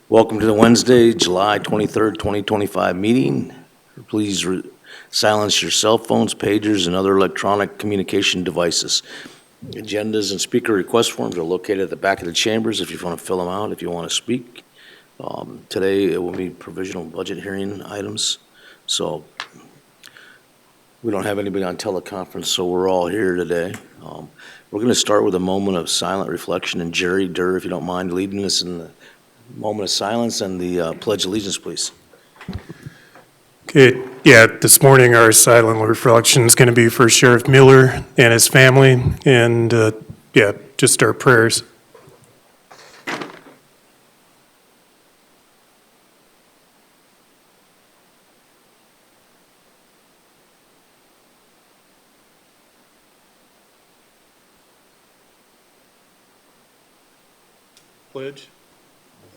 Welcome to the Wednesday, July 23rd, 2025 meeting. Please silence your cell phones, pagers, and other electronic communication devices. Agendas and speaker request forms are located at the back of the chambers if you want to fill them out, if you want to speak. Today, it will be provisional budget hearing items. So we don't have anybody on teleconference, so we're all here today. We're going to start with a moment of silent reflection. And Jerry Durr, if you don't mind leading us in the moment of silence and the Pledge of Allegiance, please. Okay, this morning our silent reflection is going to be for Sheriff Miller and his family, and just our prayers. Pledge.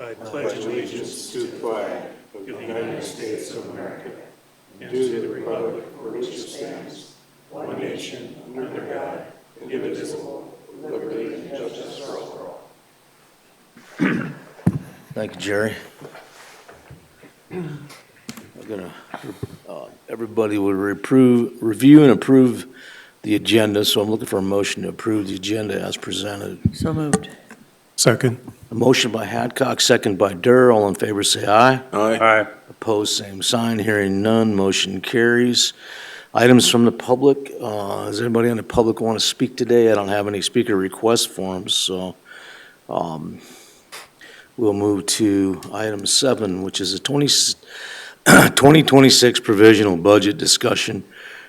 I pledge allegiance to the flag of the United States of America and to the republic for which it stands, one nation, under God, indivisible, with liberty and justice for all. Thank you, Jerry. Everybody will review and approve the agenda, so I'm looking for a motion to approve the agenda as presented. So moved. Second. A motion by Hadcock, second by Durr. All in favor, say aye. Aye. Opposed, same sign. Hearing none, motion carries. Items from the public. Does anybody in the public want to speak today? I don't have any speaker request forms, so we'll move to item 7, which is a 2026 provisional budget discussion.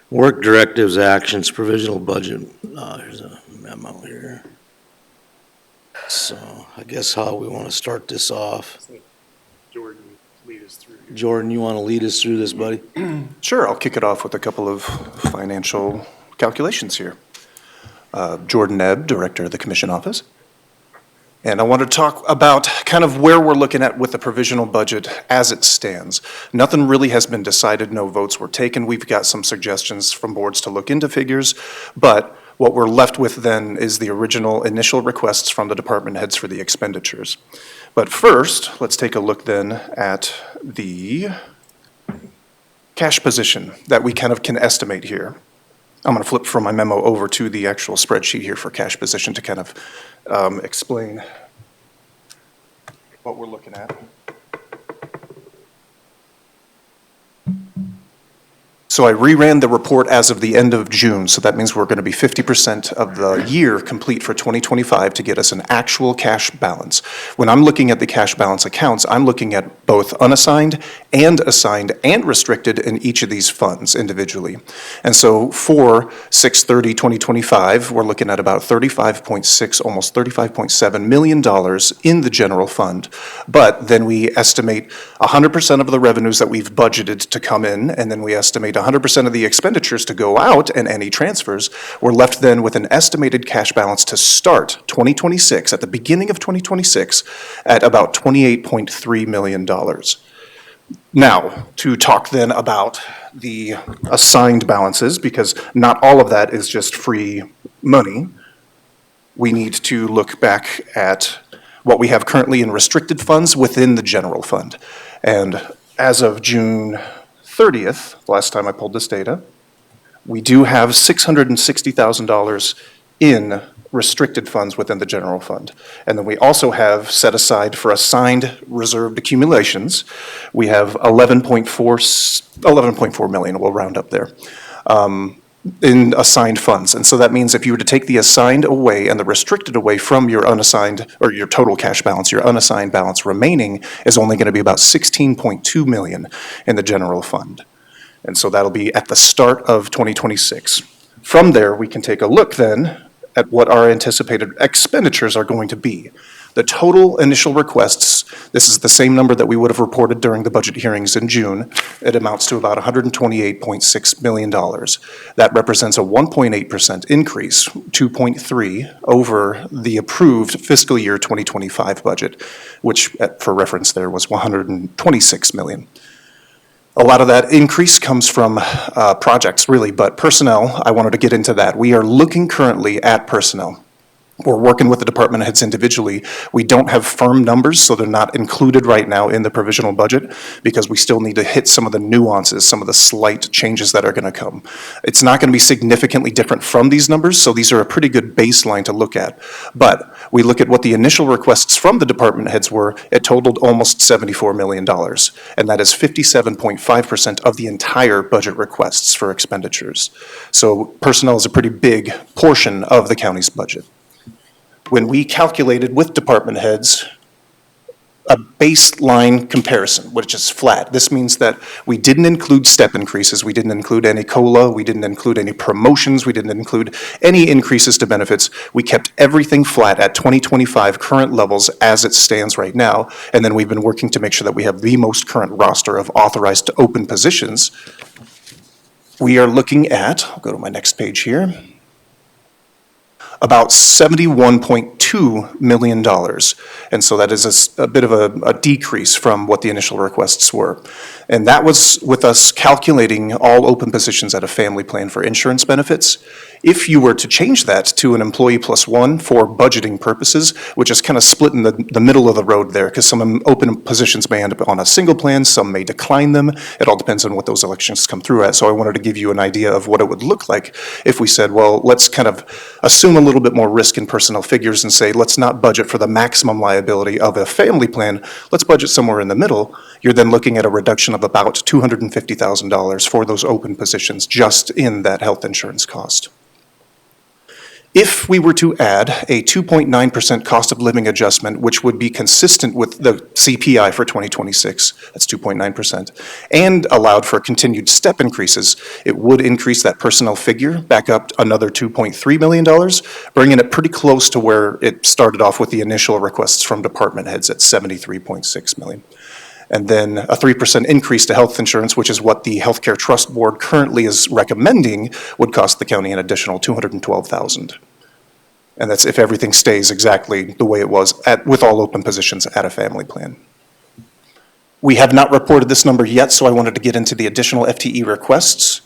Work directives, actions, provisional budget. Here's a memo here. So I guess how we want to start this off. Jordan, lead us through here. Jordan, you want to lead us through this, buddy? Sure, I'll kick it off with a couple of financial calculations here. Jordan Ebb, Director of the Commission Office. And I want to talk about kind of where we're looking at with the provisional budget as it stands. Nothing really has been decided, no votes were taken. We've got some suggestions from boards to look into figures, but what we're left with then is the original initial requests from the department heads for the expenditures. But first, let's take a look then at the cash position that we kind of can estimate here. I'm going to flip from my memo over to the actual spreadsheet here for cash position to kind of explain what we're looking at. So I reran the report as of the end of June, so that means we're going to be 50% of the year complete for 2025 to get us an actual cash balance. When I'm looking at the cash balance accounts, I'm looking at both unassigned and assigned and restricted in each of these funds individually. And so for 6/30/2025, we're looking at about 35.6, almost $35.7 million in the general fund. But then we estimate 100% of the revenues that we've budgeted to come in, and then we estimate 100% of the expenditures to go out and any transfers. We're left then with an estimated cash balance to start 2026, at the beginning of 2026, at about $28.3 million. Now, to talk then about the assigned balances, because not all of that is just free money, we need to look back at what we have currently in restricted funds within the general fund. And as of June 30th, last time I pulled this data, we do have $660,000 in restricted funds within the general fund. And then we also have set aside for assigned reserved accumulations, we have 11.4 million, we'll round up there, in assigned funds. And so that means if you were to take the assigned away and the restricted away from your unassigned, or your total cash balance, your unassigned balance remaining is only going to be about 16.2 million in the general fund. And so that'll be at the start of 2026. From there, we can take a look then at what our anticipated expenditures are going to be. The total initial requests, this is the same number that we would have reported during the budget hearings in June. It amounts to about $128.6 million. That represents a 1.8% increase, 2.3 over the approved fiscal year 2025 budget, which for reference there was $126 million. A lot of that increase comes from projects, really, but personnel, I wanted to get into that. We are looking currently at personnel. We're working with the department heads individually. We don't have firm numbers, so they're not included right now in the provisional budget because we still need to hit some of the nuances, some of the slight changes that are going to come. It's not going to be significantly different from these numbers, so these are a pretty good baseline to look at. But we look at what the initial requests from the department heads were, it totaled almost $74 million, and that is 57.5% of the entire budget requests for expenditures. So personnel is a pretty big portion of the county's budget. When we calculated with department heads a baseline comparison, which is flat, this means that we didn't include step increases, we didn't include any COLA, we didn't include any promotions, we didn't include any increases to benefits. We kept everything flat at 2025 current levels as it stands right now, and then we've been working to make sure that we have the most current roster of authorized to open positions. We are looking at, I'll go to my next page here, about $71.2 million. And so that is a bit of a decrease from what the initial requests were. And that was with us calculating all open positions at a family plan for insurance benefits. If you were to change that to an employee plus one for budgeting purposes, which is kind of split in the middle of the road there, because some open positions may end up on a single plan, some may decline them. It all depends on what those elections come through at. So I wanted to give you an idea of what it would look like if we said, well, let's kind of assume a little bit more risk in personnel figures and say, let's not budget for the maximum liability of a family plan. Let's budget somewhere in the middle. You're then looking at a reduction of about $250,000 for those open positions just in that health insurance cost. If we were to add a 2.9% cost of living adjustment, which would be consistent with the CPI for 2026, that's 2.9%, and allowed for continued step increases, it would increase that personnel figure back up another $2.3 million, bringing it pretty close to where it started off with the initial requests from department heads at $73.6 million. And then a 3% increase to health insurance, which is what the Healthcare Trust Board currently is recommending, would cost the county an additional $212,000. And that's if everything stays exactly the way it was with all open positions at a family plan. We have not reported this number yet, so I wanted to get into the additional FTE requests.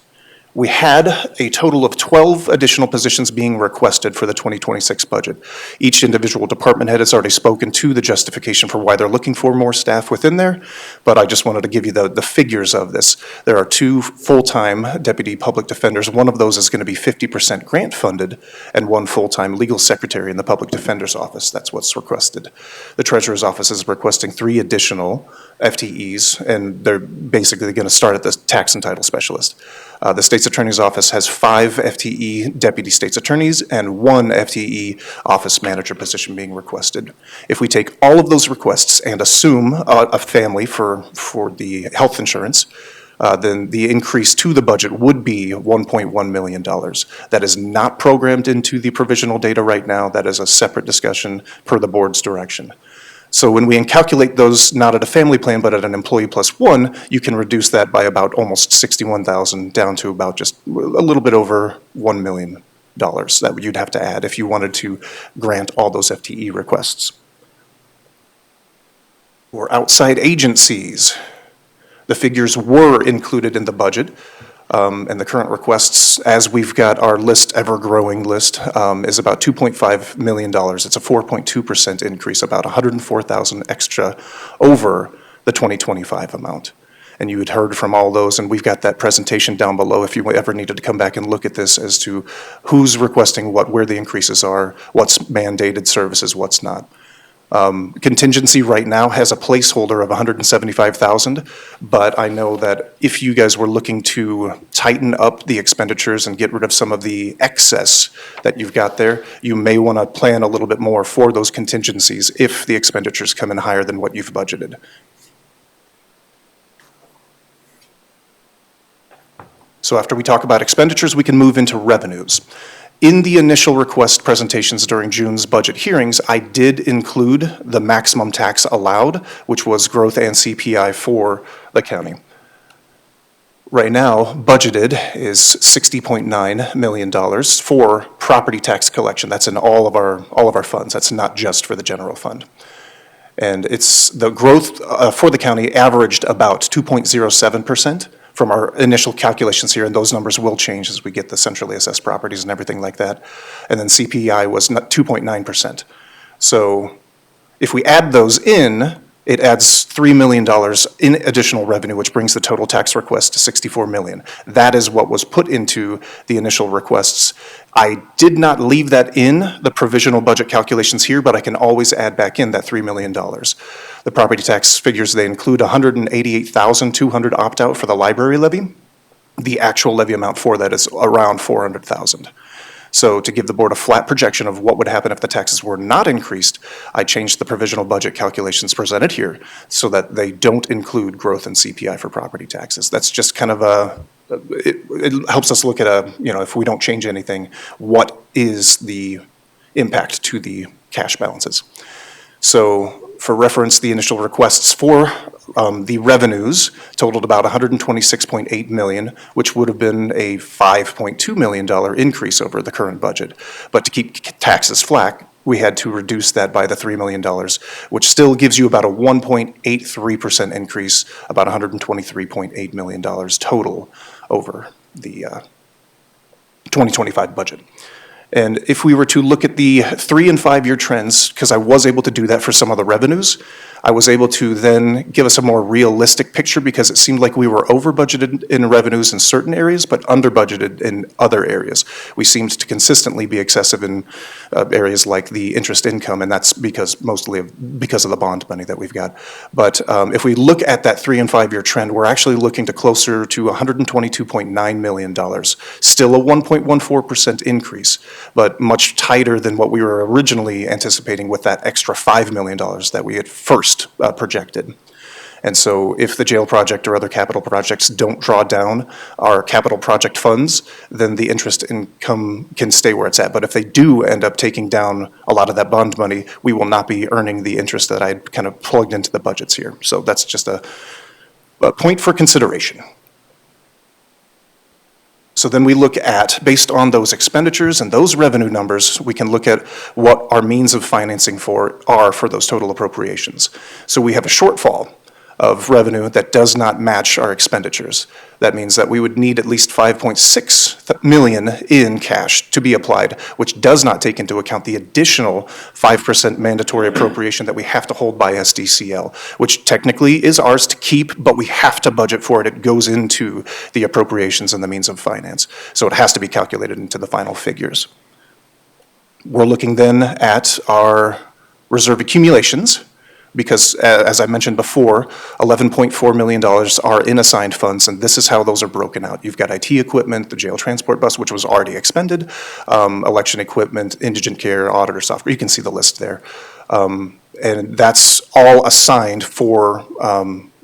We had a total of 12 additional positions being requested for the 2026 budget. Each individual department head has already spoken to the justification for why they're looking for more staff within there, but I just wanted to give you the figures of this. There are 2 full-time deputy public defenders. One of those is going to be 50% grant funded, and 1 full-time legal secretary in the public defender's office. That's what's requested. The treasurer's office is requesting 3 additional FTEs, and they're basically going to start at the tax and title specialist. The state's attorney's office has 5 FTE deputy state's attorneys and 1 FTE office manager position being requested. If we take all of those requests and assume a family for the health insurance, then the increase to the budget would be $1.1 million. That is not programmed into the provisional data right now. That is a separate discussion per the board's direction. So when we calculate those not at a family plan but at an employee plus one, you can reduce that by about almost $61,000 down to about just a little bit over $1 million that you'd have to add if you wanted to grant all those FTE requests. For outside agencies, the figures were included in the budget. And the current requests, as we've got our list, ever-growing list, is about $2.5 million. It's a 4.2% increase, about $104,000 extra over the 2025 amount. And you had heard from all those, and we've got that presentation down below if you ever needed to come back and look at this as to who's requesting what, where the increases are, what's mandated services, what's not. Contingency right now has a placeholder of $175,000, but I know that if you guys were looking to tighten up the expenditures and get rid of some of the excess that you've got there, you may want to plan a little bit more for those contingencies if the expenditures come in higher than what you've budgeted. So after we talk about expenditures, we can move into revenues. In the initial request presentations during June's budget hearings, I did include the maximum tax allowed, which was growth and CPI for the county. Right now, budgeted is $60.9 million for property tax collection. That's in all of our funds. That's not just for the general fund. And it's the growth for the county averaged about 2.07% from our initial calculations here, and those numbers will change as we get the centrally assessed properties and everything like that. And then CPI was 2.9%. So if we add those in, it adds $3 million in additional revenue, which brings the total tax request to $64 million. That is what was put into the initial requests. I did not leave that in the provisional budget calculations here, but I can always add back in that $3 million. The property tax figures, they include $188,200 opt-out for the library levy. The actual levy amount for that is around $400,000. So to give the board a flat projection of what would happen if the taxes were not increased, I changed the provisional budget calculations presented here so that they don't include growth in CPI for property taxes. That's just kind of it helps us look at if we don't change anything, what is the impact to the cash balances? So for reference, the initial requests for the revenues totaled about $126.8 million, which would have been a $5.2 million increase over the current budget. But to keep taxes flat, we had to reduce that by the $3 million, which still gives you about a 1.83% increase, about $123.8 million total over the 2025 budget. And if we were to look at the 3- and 5-year trends, because I was able to do that for some of the revenues, I was able to then give us a more realistic picture because it seemed like we were over budgeted in revenues in certain areas, but under budgeted in other areas. We seemed to consistently be excessive in areas like the interest income, and that's mostly because of the bond money that we've got. But if we look at that 3- and 5-year trend, we're actually looking to closer to $122.9 million, still a 1.14% increase, but much tighter than what we were originally anticipating with that extra $5 million that we had first projected. And so if the jail project or other capital projects don't draw down our capital project funds, then the interest income can stay where it's at. But if they do end up taking down a lot of that bond money, we will not be earning the interest that I kind of plugged into the budgets here. So that's just a point for consideration. So then we look at, based on those expenditures and those revenue numbers, we can look at what our means of financing are for those total appropriations. So we have a shortfall of revenue that does not match our expenditures. That means that we would need at least $5.6 million in cash to be applied, which does not take into account the additional 5% mandatory appropriation that we have to hold by SDCL, which technically is ours to keep, but we have to budget for it. It goes into the appropriations and the means of finance. So it has to be calculated into the final figures. We're looking then at our reserve accumulations, because as I mentioned before, $11.4 million are in assigned funds, and this is how those are broken out. You've got IT equipment, the jail transport bus, which was already expended, election equipment, indigent care, auditor software. You can see the list there. And that's all assigned for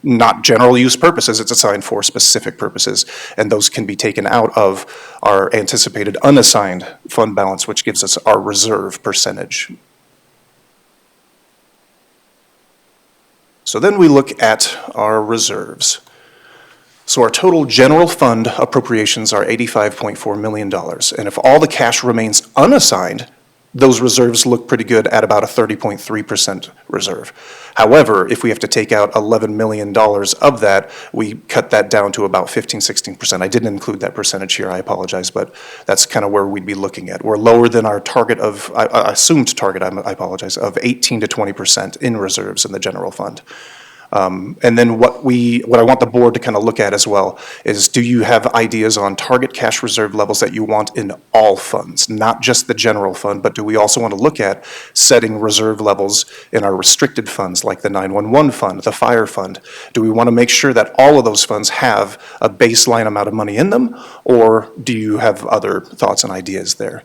not general use purposes, it's assigned for specific purposes, and those can be taken out of our anticipated unassigned fund balance, which gives us our reserve percentage. So then we look at our reserves. So our total general fund appropriations are $85.4 million. And if all the cash remains unassigned, those reserves look pretty good at about a 30.3% reserve. However, if we have to take out $11 million of that, we cut that down to about 15-16%. I didn't include that percentage here, I apologize, but that's kind of where we'd be looking at. We're lower than our target of, assumed target, I apologize, of 18 to 20% in reserves in the general fund. And then what I want the board to kind of look at as well is, do you have ideas on target cash reserve levels that you want in all funds, not just the general fund, but do we also want to look at setting reserve levels in our restricted funds like the 911 fund, the fire fund? Do we want to make sure that all of those funds have a baseline amount of money in them, or do you have other thoughts and ideas there?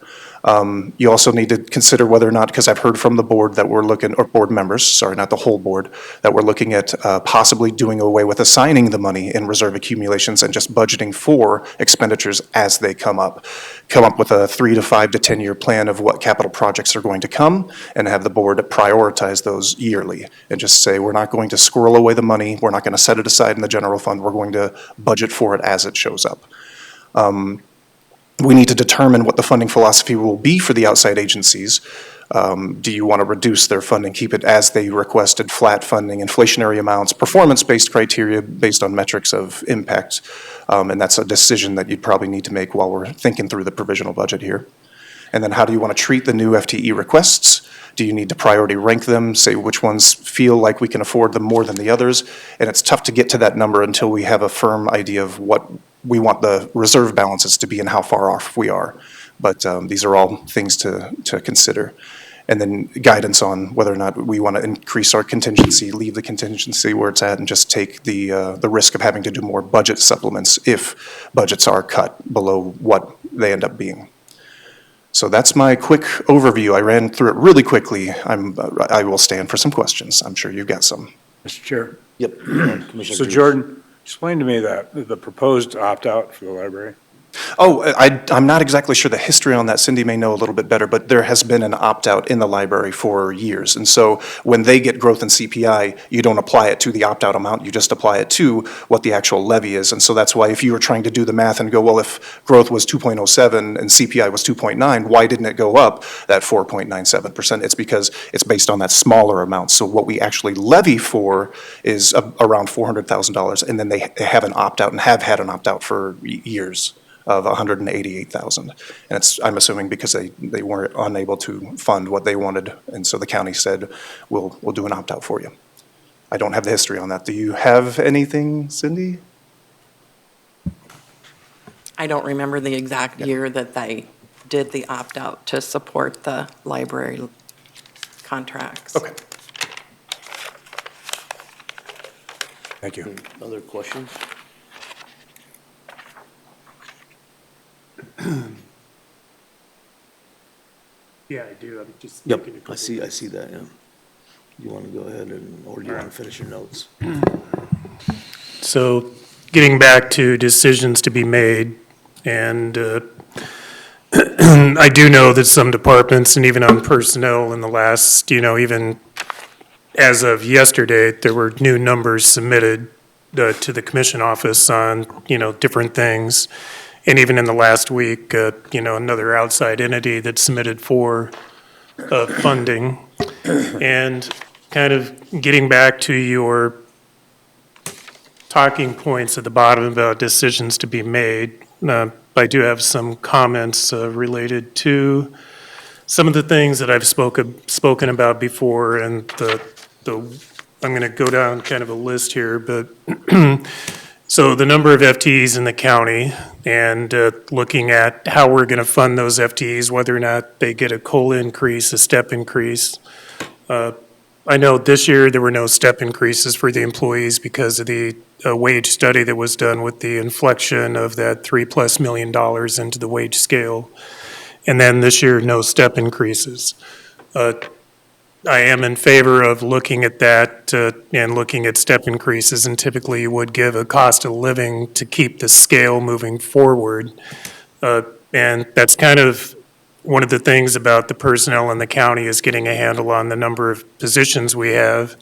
You also need to consider whether or not, because I've heard from the board that we're looking, or board members, sorry, not the whole board, that we're looking at possibly doing away with assigning the money in reserve accumulations and just budgeting for expenditures as they come up. Come up with a 3 to 5 to 10 year plan of what capital projects are going to come and have the board prioritize those yearly and just say, we're not going to squirrel away the money, we're not going to set it aside in the general fund, we're going to budget for it as it shows up. We need to determine what the funding philosophy will be for the outside agencies. Do you want to reduce their funding, keep it as they requested, flat funding, inflationary amounts, performance-based criteria based on metrics of impact? And that's a decision that you'd probably need to make while we're thinking through the provisional budget here. And then how do you want to treat the new FTE requests? Do you need to priority rank them, say which ones feel like we can afford them more than the others? And it's tough to get to that number until we have a firm idea of what we want the reserve balances to be and how far off we are. But these are all things to consider. And then guidance on whether or not we want to increase our contingency, leave the contingency where it's at, and just take the risk of having to do more budget supplements if budgets are cut below what they end up being. So that's my quick overview. I ran through it really quickly. I will stand for some questions. I'm sure you've got some. Mr. Chair. Yep. Commissioner So Drews. Jordan, explain to me the proposed opt-out for the library. Oh, I'm not exactly sure the history on that. Cindy may know a little bit better, but there has been an opt-out in the library for years. And so when they get growth in CPI, you don't apply it to the opt-out amount, you just apply it to what the actual levy is. And so that's why if you were trying to do the math and go, well, if growth was 2.07 and CPI was 2.9, why didn't it go up that 4.97%? It's because it's based on that smaller amount. So what we actually levy for is around $400,000, and then they have an opt-out and have had an opt-out for years of $188,000. And I'm assuming because they weren't unable to fund what they wanted, and so the county said, we'll do an opt-out for you. I don't have the history on that. Do you have anything, Cindy? I don't remember the exact year that they did the opt-out to support the library contracts. Okay. Thank you. Other questions? Yeah, I do. I'm just Yep, making a couple. I see that, yeah. You want to go ahead or do you want to finish your notes? So getting back to decisions to be made, and I do know that some departments, and even on personnel in the last, even as of yesterday, there were new numbers submitted to the commission office on, different things. And even in the last week, another outside entity that submitted for funding. And kind of getting back to your talking points at the bottom about decisions to be made, I do have some comments related to some of the things that I've spoken about before, and I'm going to go down kind of a list here, but so the number of FTEs in the county and looking at how we're going to fund those FTEs, whether or not they get a COLA increase, a step increase. I know this year there were no step increases for the employees because of the wage study that was done with the inflection of that $3+ million into the wage scale. And then this year, no step increases. I am in favor of looking at that and looking at step increases, and typically you would give a cost of living to keep the scale moving forward. And that's kind of one of the things about the personnel in the county is getting a handle on the number of positions we have.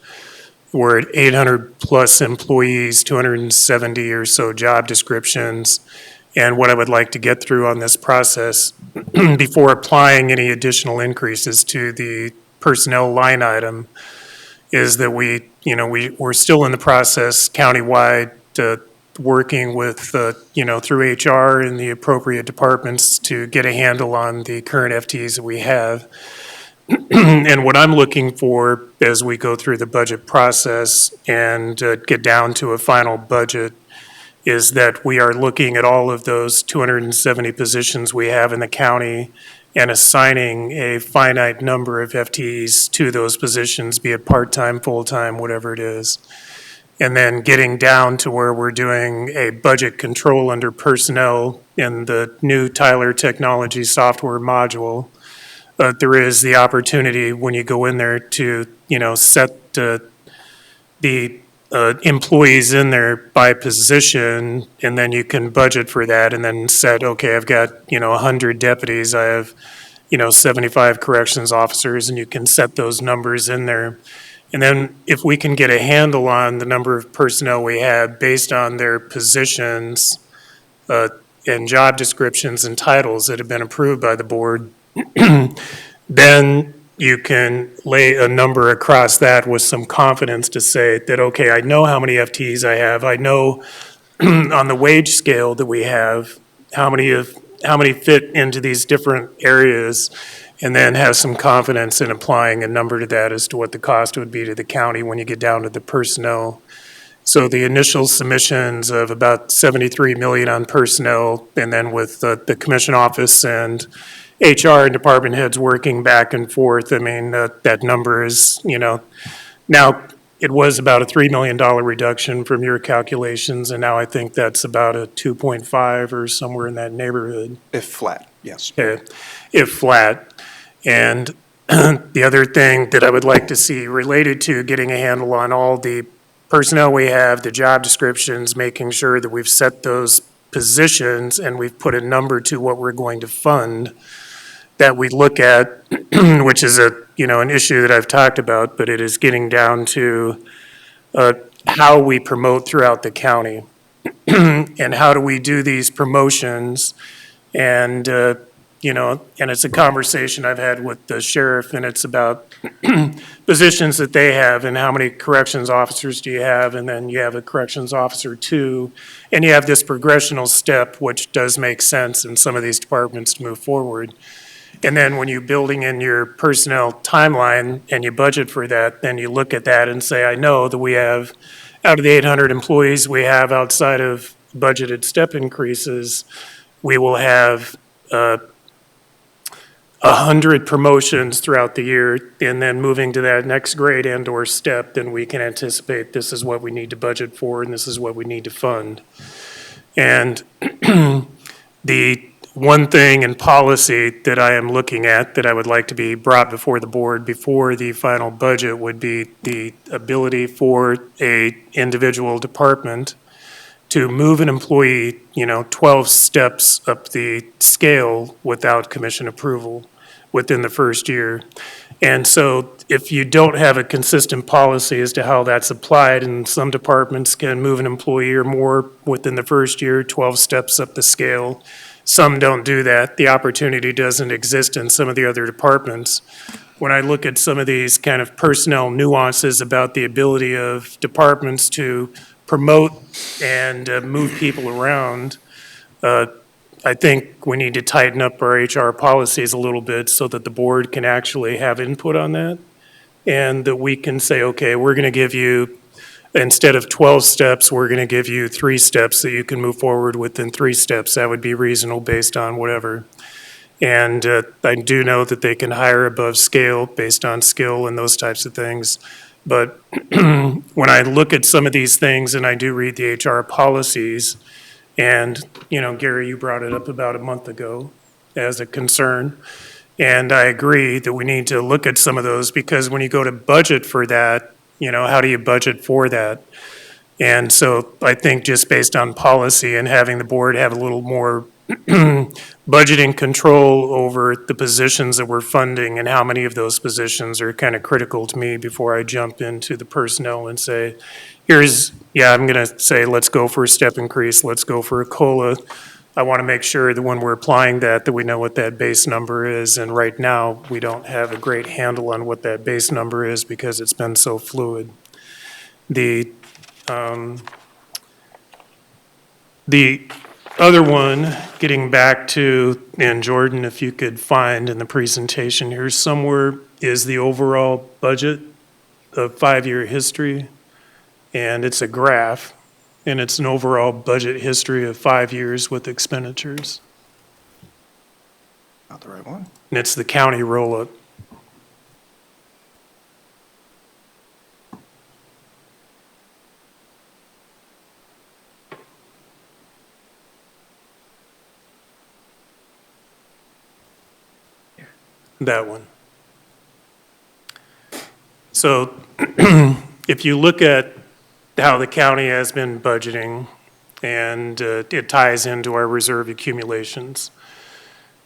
We're at 800+ employees, 270 or so job descriptions. And what I would like to get through on this process before applying any additional increases to the personnel line item is that we're still in the process countywide, working with, through HR and the appropriate departments to get a handle on the current FTEs that we have. And what I'm looking for as we go through the budget process and get down to a final budget is that we are looking at all of those 270 positions we have in the county and assigning a finite number of FTEs to those positions, be it part-time, full-time, whatever it is. And then getting down to where we're doing a budget control under personnel in the new Tyler Technology software module. There is the opportunity when you go in there to, set the employees in there by position, and then you can budget for that and then set, okay, I've got, 100 deputies, I have, 75 corrections officers, and you can set those numbers in there. And then if we can get a handle on the number of personnel we have based on their positions, and job descriptions and titles that have been approved by the board, then you can lay a number across that with some confidence to say that, okay, I know how many FTEs I have. I know on the wage scale that we have, how many fit into these different areas, and then have some confidence in applying a number to that as to what the cost would be to the county when you get down to the personnel. So the initial submissions of about 73 million on personnel, and then with the commission office and HR and department heads working back and forth, I mean, that number is, now it was about a $3 million reduction from your calculations, and now I think that's about a 2.5 or somewhere in that neighborhood. If flat, yes. If flat. And the other thing that I would like to see related to getting a handle on all the personnel we have, the job descriptions, making sure that we've set those positions and we've put a number to what we're going to fund, that we look at, which is an issue that I've talked about, but it is getting down to how we promote throughout the county. And how do we do these promotions? And, and it's a conversation I've had with the sheriff, and it's about positions that they have and how many corrections officers do you have, and then you have a corrections officer too, and you have this progressional step, which does make sense in some of these departments to move forward. And then when you're building in your personnel timeline and you budget for that, then you look at that and say, I know that we have, out of the 800 employees we have outside of budgeted step increases, we will have 100 promotions throughout the year, and then moving to that next grade and/or step, then we can anticipate this is what we need to budget for and this is what we need to fund. And the one thing in policy that I am looking at that I would like to be brought before the board before the final budget would be the ability for a individual department to move an employee, 12 steps up the scale without commission approval within the first year. And so if you don't have a consistent policy as to how that's applied, and some departments can move an employee or more within the first year, 12 steps up the scale. Some don't do that. The opportunity doesn't exist in some of the other departments. When I look at some of these kind of personnel nuances about the ability of departments to promote and move people around, I think we need to tighten up our HR policies a little bit so that the board can actually have input on that. And that we can say, okay, we're going to give you, instead of 12 steps, we're going to give you 3 steps that you can move forward within 3 steps. That would be reasonable based on whatever. And I do know that they can hire above scale based on skill and those types of things. But when I look at some of these things and I do read the HR policies, and, Gary, you brought it up about a month ago as a concern. And I agree that we need to look at some of those, because when you go to budget for that, how do you budget for that? And so I think just based on policy and having the board have a little more budgeting control over the positions that we're funding and how many of those positions are kind of critical to me before I jump into the personnel and say, I'm going to say, let's go for a step increase, let's go for a COLA. I want to make sure that when we're applying that we know what that base number is. And right now, we don't have a great handle on what that base number is because it's been so fluid. The other one, getting back to, and Jordan, if you could find in the presentation here somewhere, is the overall budget of 5-year history. And it's a graph, and it's an overall budget history of 5 years with expenditures. Not the right one. And it's the county roll-up. That one. So if you look at how the county has been budgeting, and it ties into our reserve accumulations.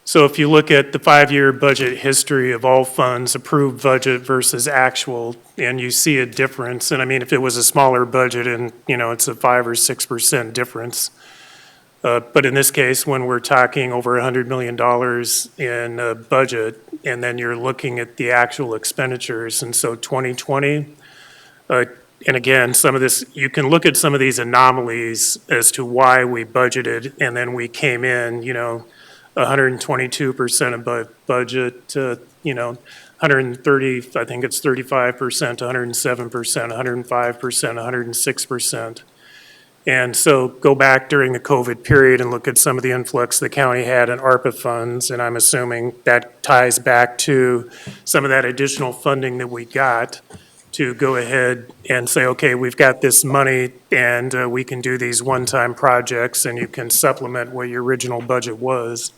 So if you look at the 5-year budget history of all funds, approved budget versus actual, and you see a difference, and I mean, if it was a smaller budget and, it's a 5 or 6% difference, But in this case, when we're talking over $100 million in budget, and then you're looking at the actual expenditures, and so 2020, and again, some of this, you can look at some of these anomalies as to why we budgeted, and then we came in, 122% of budget, 130, I think it's 35%, 107%, 105%, 106%. And so go back during the COVID period and look at some of the influx the county had in ARPA funds, and I'm assuming that ties back to some of that additional funding that we got to go ahead and say, okay, we've got this money and we can do these one-time projects and you can supplement what your original budget was.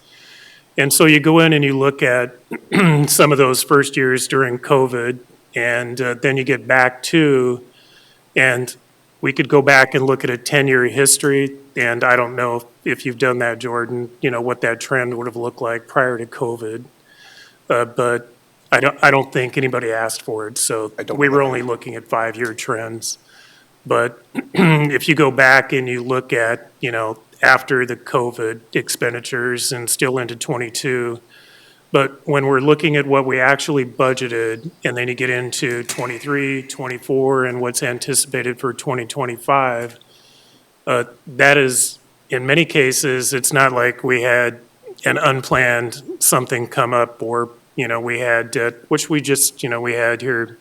And so you go in and you look at some of those first years during COVID, and then you get back to, and we could go back and look at a 10-year history, and I don't know if you've done that, Jordan, what that trend would have looked like prior to COVID. But I don't think anybody asked for it, so we were only looking at 5-year trends. But if you go back and you look at, after the COVID expenditures and still into '22, but when we're looking at what we actually budgeted, and then you get into '23, '24, and what's anticipated for 2025, that is, in many cases, it's not like we had an unplanned something come up, or, we had, which we just, we had here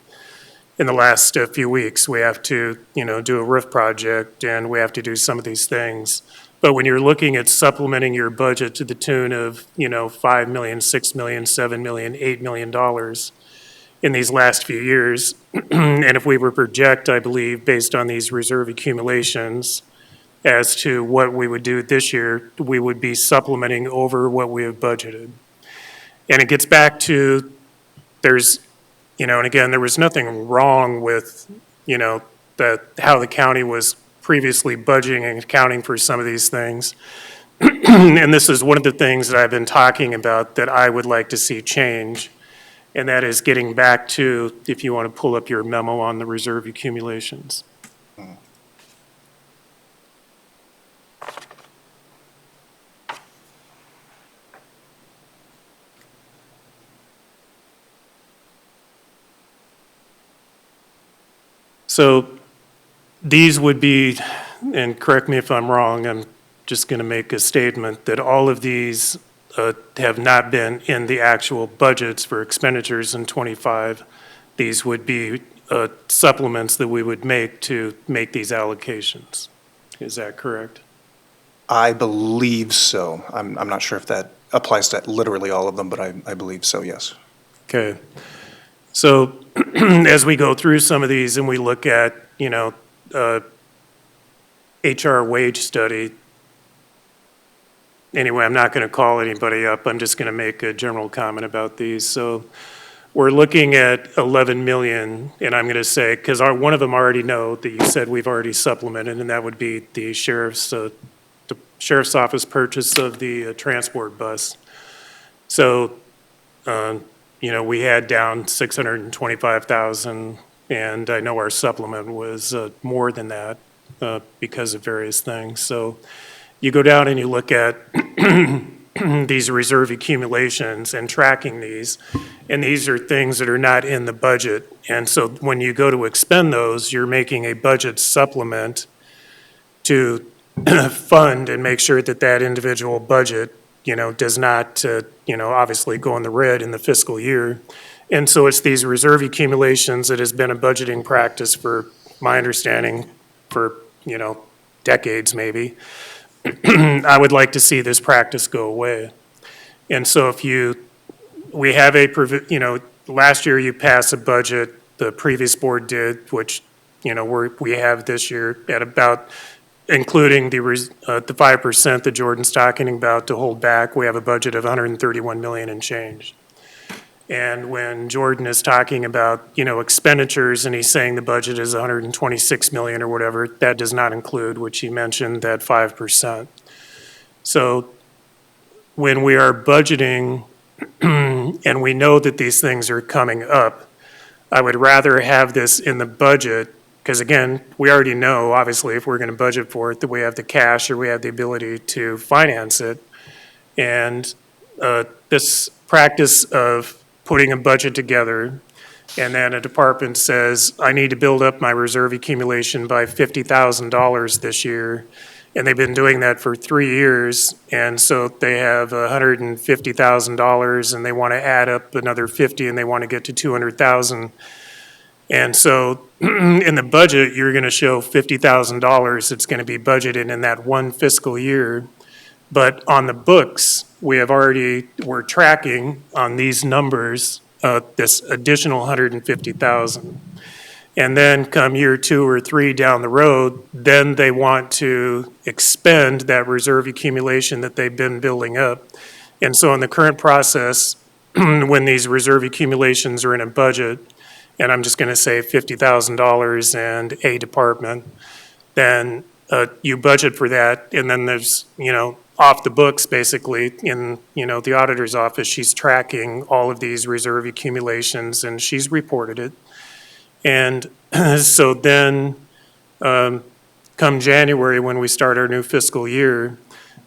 in the last few weeks. We have to, do a roof project, and we have to do some of these things. But when you're looking at supplementing your budget to the tune of, $5 million, $6 million, $7 million, $8 million in these last few years, and if we were to project, I believe, based on these reserve accumulations, as to what we would do this year, we would be supplementing over what we have budgeted. And it gets back to, there's, and again, there was nothing wrong with, how the county was previously budgeting and accounting for some of these things. And this is one of the things that I've been talking about that I would like to see change. And that is getting back to, if you want to pull up your memo on the reserve accumulations. So these would be, and correct me if I'm wrong, I'm just going to make a statement that all of these have not been in the actual budgets for expenditures in '25. These would be supplements that we would make to make these allocations. Is that correct? I believe so. I'm not sure if that applies to literally all of them, but I believe so, yes. Okay. So as we go through some of these and we look at, HR wage study, anyway, I'm not going to call anybody up. I'm just going to make a general comment about these. So we're looking at 11 million, and I'm going to say, because one of them I already know that you said we've already supplemented, and that would be the sheriff's office purchase of the transport bus. So, we had down 625,000, and I know our supplement was more than that because of various things. So you go down and you look at these reserve accumulations and tracking these, and these are things that are not in the budget. And so when you go to expend those, you're making a budget supplement to fund and make sure that that individual budget, does not, obviously go in the red in the fiscal year. And so it's these reserve accumulations that has been a budgeting practice for my understanding for, decades maybe. I would like to see this practice go away. And so we have last year you passed a budget, the previous board did, which, we have this year at about, including the 5% that Jordan's talking about to hold back, we have a budget of 131 million and change. And when Jordan is talking about, expenditures and he's saying the budget is 126 million or whatever, that does not include, which he mentioned, that 5%. So when we are budgeting and we know that these things are coming up, I would rather have this in the budget, because again, we already know, obviously, if we're going to budget for it, that we have the cash or we have the ability to finance it. And this practice of putting a budget together, and then a department says, I need to build up my reserve accumulation by $50,000 this year, and they've been doing that for 3 years, and so they have $150,000, and they want to add up another 50, and they want to get to 200,000. And so in the budget, you're going to show $50,000 that's going to be budgeted in that one fiscal year. But on the books, we're tracking on these numbers, this additional 150,000. And then come year 2 or 3 down the road, then they want to expend that reserve accumulation that they've been building up. And so in the current process, when these reserve accumulations are in a budget, and I'm just going to say $50,000 and a department, then you budget for that, and then there's, off the books, basically, in, the auditor's office, she's tracking all of these reserve accumulations, and she's reported it. And so then, come January, when we start our new fiscal year,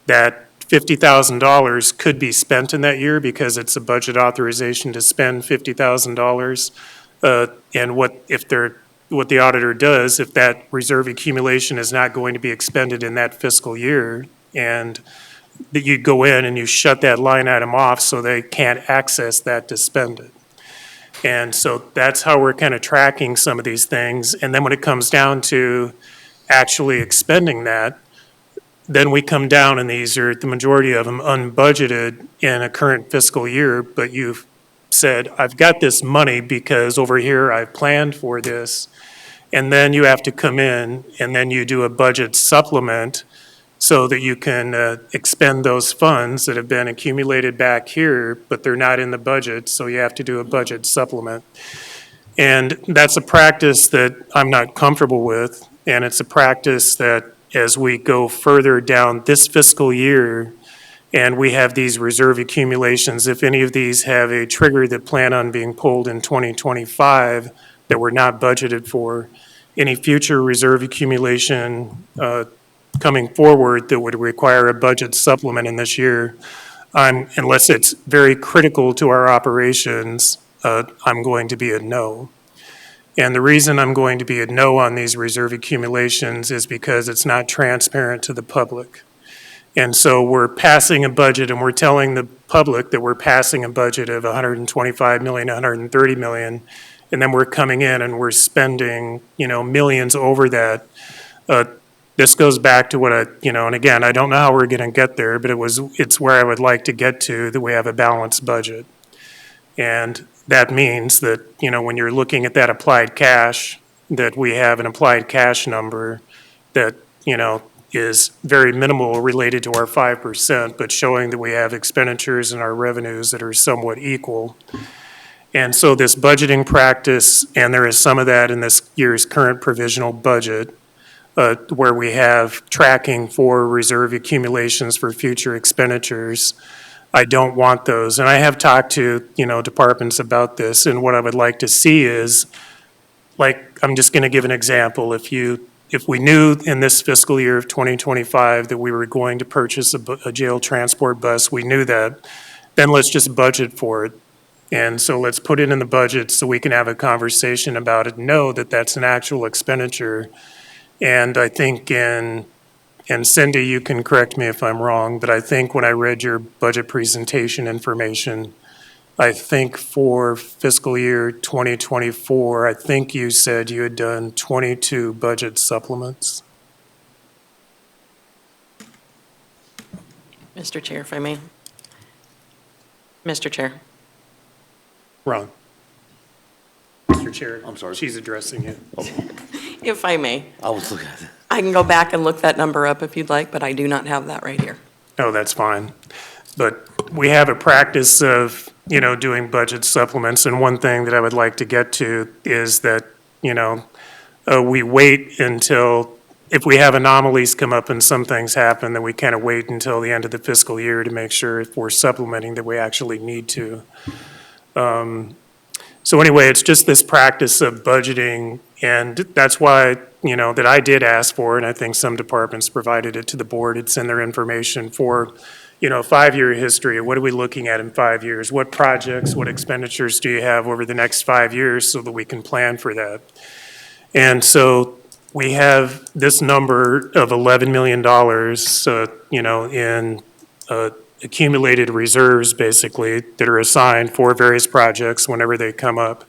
that $50,000 could be spent in that year because it's a budget authorization to spend $50,000. And what the auditor does, if that reserve accumulation is not going to be expended in that fiscal year, and that you go in and you shut that line item off so they can't access that to spend it. And so that's how we're kind of tracking some of these things. And then when it comes down to actually expending that, then we come down, and these are, the majority of them, unbudgeted in a current fiscal year, but you've said, I've got this money because over here I've planned for this. And then you have to come in, and then you do a budget supplement so that you can expend those funds that have been accumulated back here, but they're not in the budget, so you have to do a budget supplement. And that's a practice that I'm not comfortable with, and it's a practice that as we go further down this fiscal year, and we have these reserve accumulations, if any of these have a trigger that plan on being pulled in 2025 that we're not budgeted for, any future reserve accumulation coming forward that would require a budget supplement in this year, unless it's very critical to our operations, I'm going to be a no. And the reason I'm going to be a no on these reserve accumulations is because it's not transparent to the public. And so we're passing a budget, and we're telling the public that we're passing a budget of 125 million, 130 million, and then we're coming in and we're spending, millions over that. This goes back to what and again, I don't know how we're going to get there, but it's where I would like to get to, that we have a balanced budget. And that means that, when you're looking at that applied cash, that we have an applied cash number that, is very minimal related to our 5%, but showing that we have expenditures and our revenues that are somewhat equal. And so this budgeting practice, and there is some of that in this year's current provisional budget, where we have tracking for reserve accumulations for future expenditures. I don't want those. And I have talked to, departments about this, and what I would like to see is, I'm just going to give an example. If we knew in this fiscal year of 2025 that we were going to purchase a jail transport bus, we knew that, then let's just budget for it. And so let's put it in the budget so we can have a conversation about it, know that that's an actual expenditure. And I think and Cindy, you can correct me if I'm wrong, but I think when I read your budget presentation information, I think for fiscal year 2024, I think you said you had done 22 budget supplements. Mr. Chair, if I may. Mr. Chair. Wrong. Mr. Chair. I'm sorry. She's addressing you. If I may. I was looking at it. I can go back and look that number up if you'd like, but I do not have that right here. No, that's fine. But we have a practice of, doing budget supplements, and one thing that I would like to get to is that, we wait until, if we have anomalies come up and some things happen, then we kind of wait until the end of the fiscal year to make sure if we're supplementing that we actually need to. So anyway, it's just this practice of budgeting, and that's why, that I did ask for, and I think some departments provided it to the board. It's in their information for, 5-year history. What are we looking at in 5 years? What projects, what expenditures do you have over the next 5 years so that we can plan for that? And so we have this number of $11 million, in accumulated reserves, basically, that are assigned for various projects whenever they come up.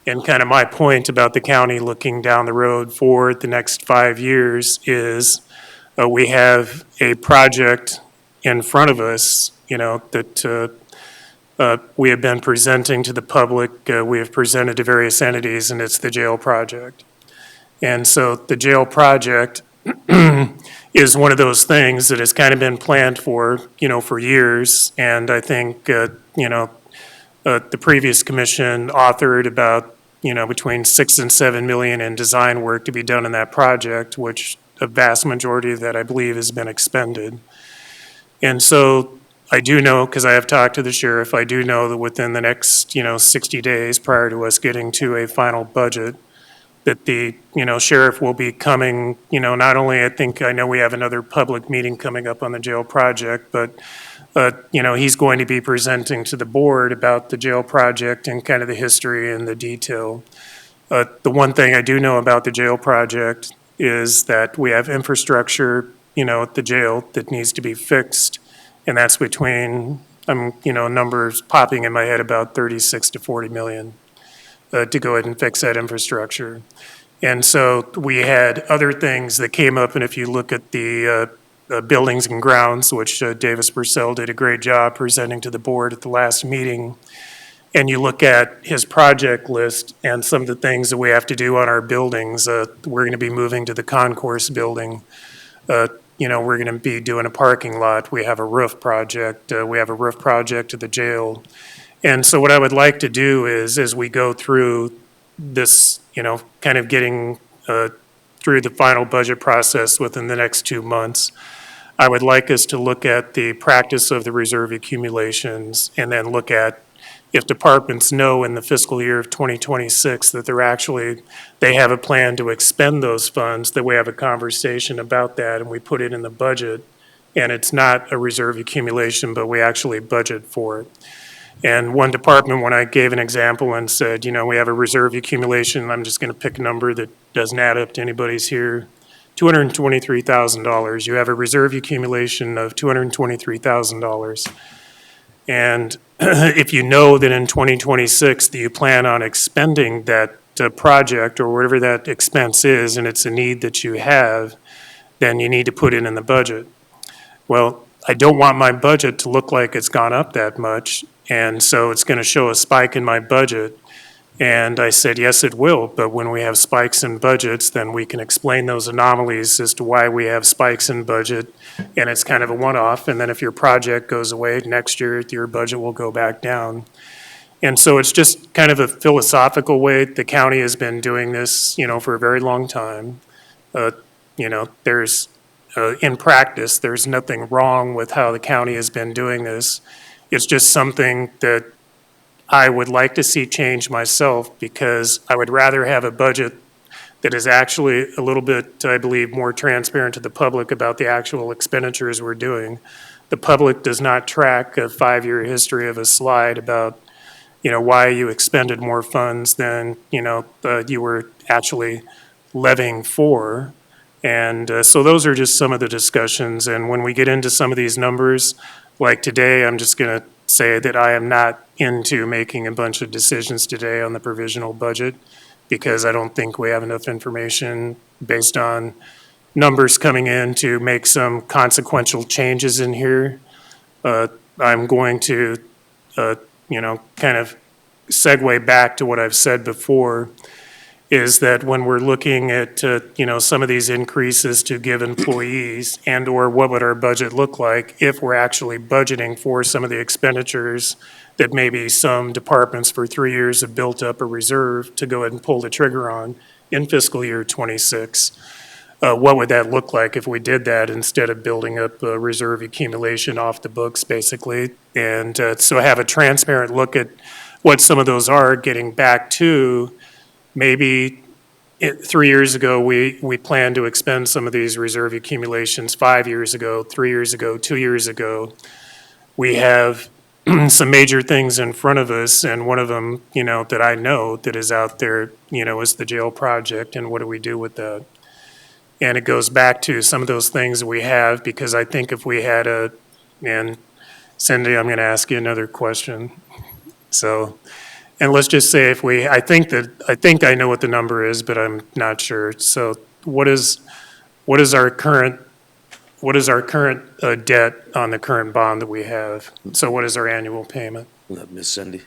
And kind of my point about the county looking down the road for the next 5 years is we have a project in front of us, that we have been presenting to the public, we have presented to various entities, and it's the jail project. And so the jail project is one of those things that has kind of been planned for, for years. And I think, the previous commission authored about, between 6 and 7 million in design work to be done in that project, which a vast majority of that, I believe, has been expended. And so I do know, because I have talked to the sheriff, I do know that within the next, 60 days prior to us getting to a final budget, that the, sheriff will be coming, not only, I know we have another public meeting coming up on the jail project, but, he's going to be presenting to the board about the jail project and kind of the history and the detail. The one thing I do know about the jail project is that we have infrastructure, at the jail that needs to be fixed. And that's between, numbers popping in my head about 36 to 40 million. To go ahead and fix that infrastructure. And so we had other things that came up, and if you look at the buildings and grounds, which Davis Purcell did a great job presenting to the board at the last meeting, and you look at his project list and some of the things that we have to do on our buildings, we're going to be moving to the concourse building. We're going to be doing a parking lot. We have a roof project. We have a roof project to the jail. And so what I would like to do is, as we go through this, kind of getting through the final budget process within the next 2 months, I would like us to look at the practice of the reserve accumulations and then look at if departments know in the fiscal year of 2026 that they have a plan to expend those funds, that we have a conversation about that and we put it in the budget. And it's not a reserve accumulation, but we actually budget for it. And one department, when I gave an example and said, we have a reserve accumulation, I'm just going to pick a number that doesn't add up to anybody's here, $223,000. You have a reserve accumulation of $223,000. And if you know that in 2026 that you plan on expending that project or whatever that expense is, and it's a need that you have, then you need to put it in the budget. Well, I don't want my budget to look like it's gone up that much. And so it's going to show a spike in my budget. And I said, yes, it will. But when we have spikes in budgets, then we can explain those anomalies as to why we have spikes in budget. And it's kind of a one-off. And then if your project goes away next year, your budget will go back down. And so it's just kind of a philosophical way. The county has been doing this, for a very long time. There's, in practice, there's nothing wrong with how the county has been doing this. It's just something that I would like to see change myself, because I would rather have a budget that is actually a little bit, I believe, more transparent to the public about the actual expenditures we're doing. The public does not track a 5-year history of a slide about, why you expended more funds than, you were actually levying for. And so those are just some of the discussions. And when we get into some of these numbers, like today, I'm just going to say that I am not into making a bunch of decisions today on the provisional budget, because I don't think we have enough information based on numbers coming in to make some consequential changes in here. I'm going to, kind of segue back to what I've said before, is that when we're looking at, some of these increases to give employees and/or what would our budget look like if we're actually budgeting for some of the expenditures that maybe some departments for 3 years have built up a reserve to go ahead and pull the trigger on in fiscal year 26. What would that look like if we did that instead of building up a reserve accumulation off the books, basically? And so have a transparent look at what some of those are, getting back to maybe 3 years ago, we planned to expend some of these reserve accumulations. 5 years ago, 3 years ago, 2 years ago. We have some major things in front of us, and one of them, that I know that is out there, is the jail project, and what do we do with that? And it goes back to some of those things that we have, because I think if we had and Cindy, I'm going to ask you another question. So, and let's just say I think I know what the number is, but I'm not sure. So what is our current debt on the current bond that we have? So what is our annual payment? Ms. Cindy?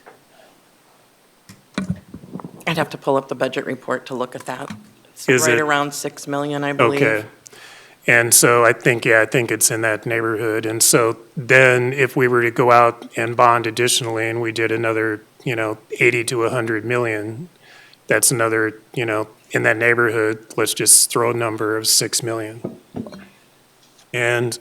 I'd have to pull up the budget report to look at that. It's Is right it- around 6 million, I believe. Okay. And so I think it's in that neighborhood. And so then if we were to go out and bond additionally and we did another, 80 to 100 million, that's another, in that neighborhood, let's just throw a number of 6 million. And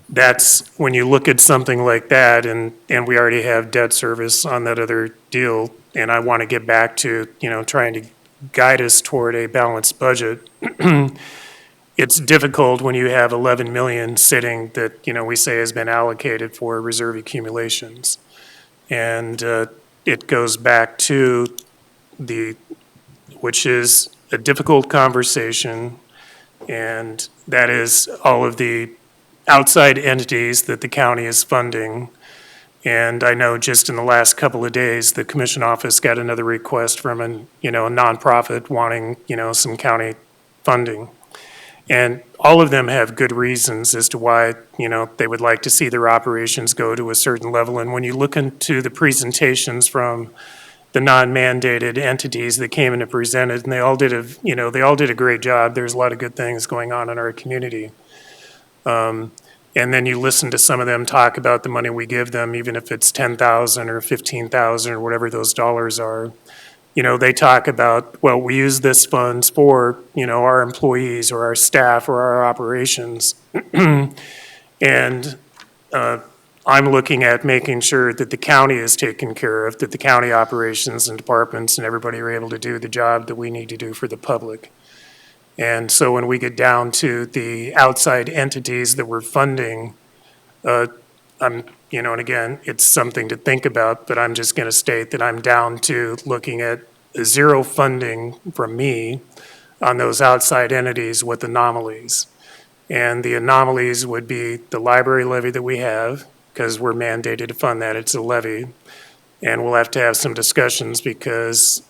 that's, when you look at something like that, and we already have debt service on that other deal, and I want to get back to, trying to guide us toward a balanced budget. It's difficult when you have 11 million sitting that, we say has been allocated for reserve accumulations. And it goes back to which is a difficult conversation, and that is all of the outside entities that the county is funding. And I know just in the last couple of days, the commission office got another request from a nonprofit wanting, some county funding. And all of them have good reasons as to why, they would like to see their operations go to a certain level. And when you look into the presentations from the non-mandated entities that came in and presented, and they all did a great job. There's a lot of good things going on in our community. And then you listen to some of them talk about the money we give them, even if it's 10,000 or 15,000 or whatever those dollars are. They talk about, well, we use this funds for, our employees or our staff or our operations. And I'm looking at making sure that the county is taken care of, that the county operations and departments and everybody are able to do the job that we need to do for the public. And so when we get down to the outside entities that we're funding, and again, it's something to think about, but I'm just going to state that I'm down to looking at zero funding from me on those outside entities with anomalies. And the anomalies would be the library levy that we have, because we're mandated to fund that, it's a levy. And we'll have to have some discussions because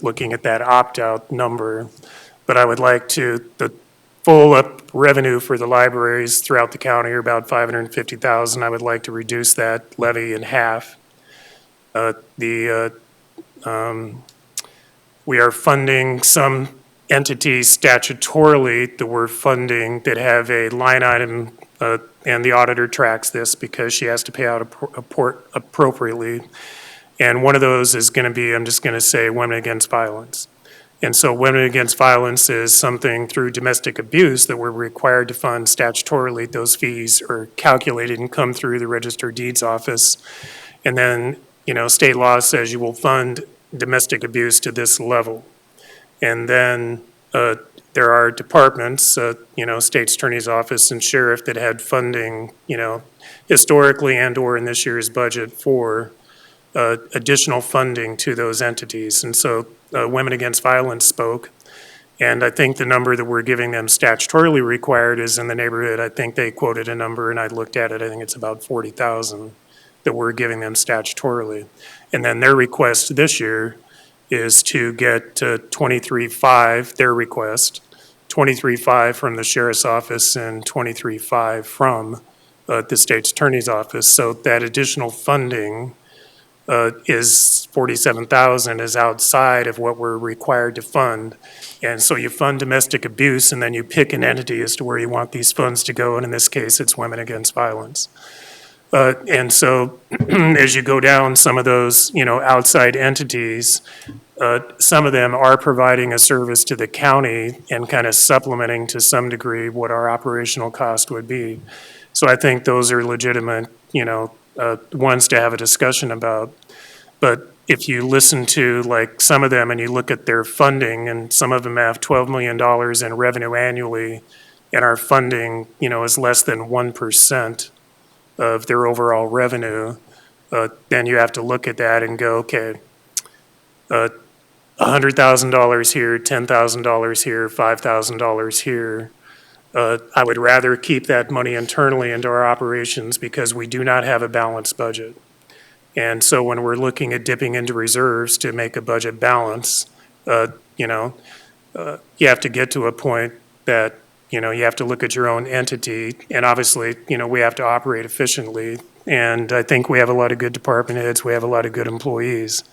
looking at that opt-out number, but I would like the full up revenue for the libraries throughout the county are about 550,000. I would like to reduce that levy in half. We are funding some entities statutorily that we're funding that have a line item, and the auditor tracks this because she has to pay out appropriately. And one of those is going to be, I'm just going to say, Women Against Violence. And so Women Against Violence is something through domestic abuse that we're required to fund statutorily. Those fees are calculated and come through the Register of Deeds office. And then, state law says you will fund domestic abuse to this level. And then there are departments, State's Attorney's Office and Sheriff that had funding, historically and/or in this year's budget for additional funding to those entities. And so Women Against Violence spoke, and I think the number that we're giving them statutorily required is in the neighborhood. I think they quoted a number, and I looked at it, I think it's about 40,000 that we're giving them statutorily. And then their request this year is to get 23.5, their request, 23.5 from the Sheriff's Office and 23.5 from the State's Attorney's Office. So that additional funding is 47,000 is outside of what we're required to fund. And so you fund domestic abuse and then you pick an entity as to where you want these funds to go. And in this case, it's Women Against Violence. And so as you go down some of those, outside entities, some of them are providing a service to the county and kind of supplementing to some degree what our operational cost would be. So I think those are legitimate, ones to have a discussion about. But if you listen to like some of them and you look at their funding, and some of them have $12 million in revenue annually, and our funding, is less than 1% of their overall revenue, then you have to look at that and go, okay, $100,000 here, $10,000 here, $5,000 here. I would rather keep that money internally into our operations because we do not have a balanced budget. And so when we're looking at dipping into reserves to make a budget balance, you have to get to a point that, you have to look at your own entity. And obviously, we have to operate efficiently. And I think we have a lot of good department heads. We have a lot of good employees.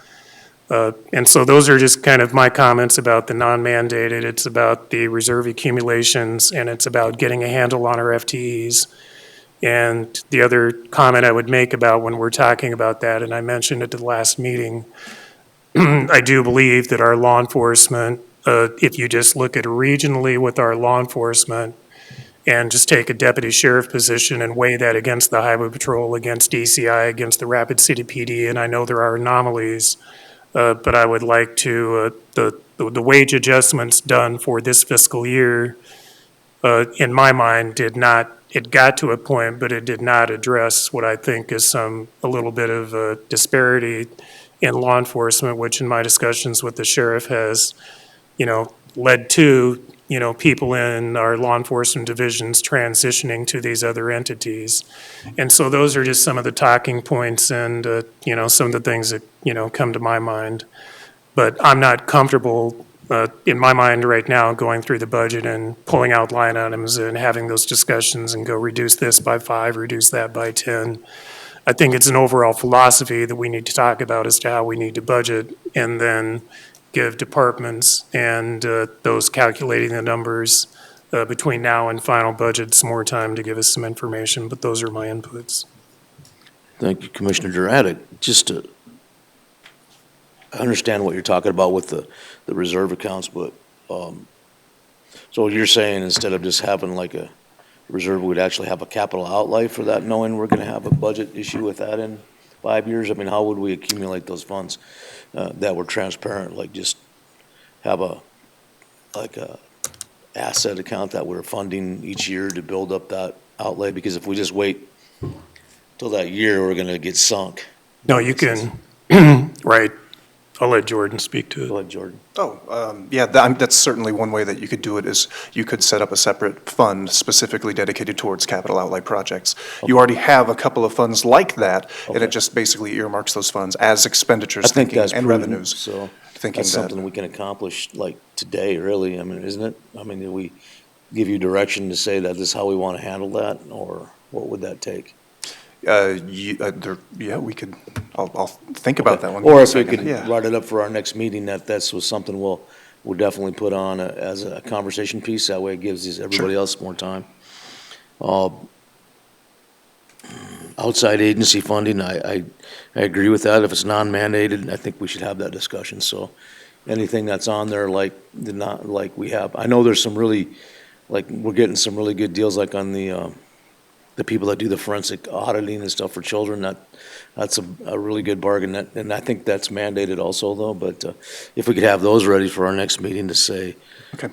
And so those are just kind of my comments about the non-mandated. It's about the reserve accumulations, and it's about getting a handle on our FTEs. And the other comment I would make about when we're talking about that, and I mentioned at the last meeting, I do believe that our law enforcement, if you just look at regionally with our law enforcement and just take a deputy sheriff position and weigh that against the highway patrol, against DCI, against the Rapid City PD, and I know there are anomalies, but I would like to, the wage adjustments done for this fiscal year, in my mind, it got to a point, but it did not address what I think is a little bit of a disparity in law enforcement, which in my discussions with the sheriff has, led to, people in our law enforcement divisions transitioning to these other entities. And so those are just some of the talking points and, some of the things that, come to my mind. But I'm not comfortable, in my mind right now, going through the budget and pulling out line items and having those discussions and go reduce this by 5, reduce that by 10. I think it's an overall philosophy that we need to talk about as to how we need to budget, and then give departments and those calculating the numbers between now and final budget some more time to give us some information. But those are my inputs. Thank you, Commissioner Duradick. Just to, I understand what you're talking about with the reserve accounts, but, so you're saying instead of just having like a reserve, we'd actually have a capital outlay for that, knowing we're gonna have a budget issue with that in 5 years? I mean, how would we accumulate those funds that were transparent, like just have a asset account that we're funding each year to build up that outlay? Because if we just wait till that year, we're gonna get sunk. No, you can, right. I'll let Jordan speak to it. Go ahead, Jordan. Yeah, that's certainly one way that you could do it, is you could set up a separate fund specifically dedicated towards capital outlay projects. You already have a couple of funds like that, and Okay. it just basically earmarks those funds as I expenditures think thinking that's and prudent, revenues. so Thinking that's that, something we can accomplish like today, really. I mean, isn't it? I mean, do we give you direction to say that this is how we want to handle that, or what would that take? yeah, we could, I'll think about that one. Or for a if we second. could Yeah. write it up for our next meeting, that's was something we'll definitely put on as a conversation piece. That way it gives everybody else more time. Outside agency funding, I agree with that. If it's non-mandated, I think we should have that discussion. So anything that's on there like we have, I know there's some really, like, we're getting some really good deals, like on the people that do the forensic auditing and stuff for children. That's a really good bargain, and I think that's mandated also, though. But if we could have those ready for our next meeting to say, Okay.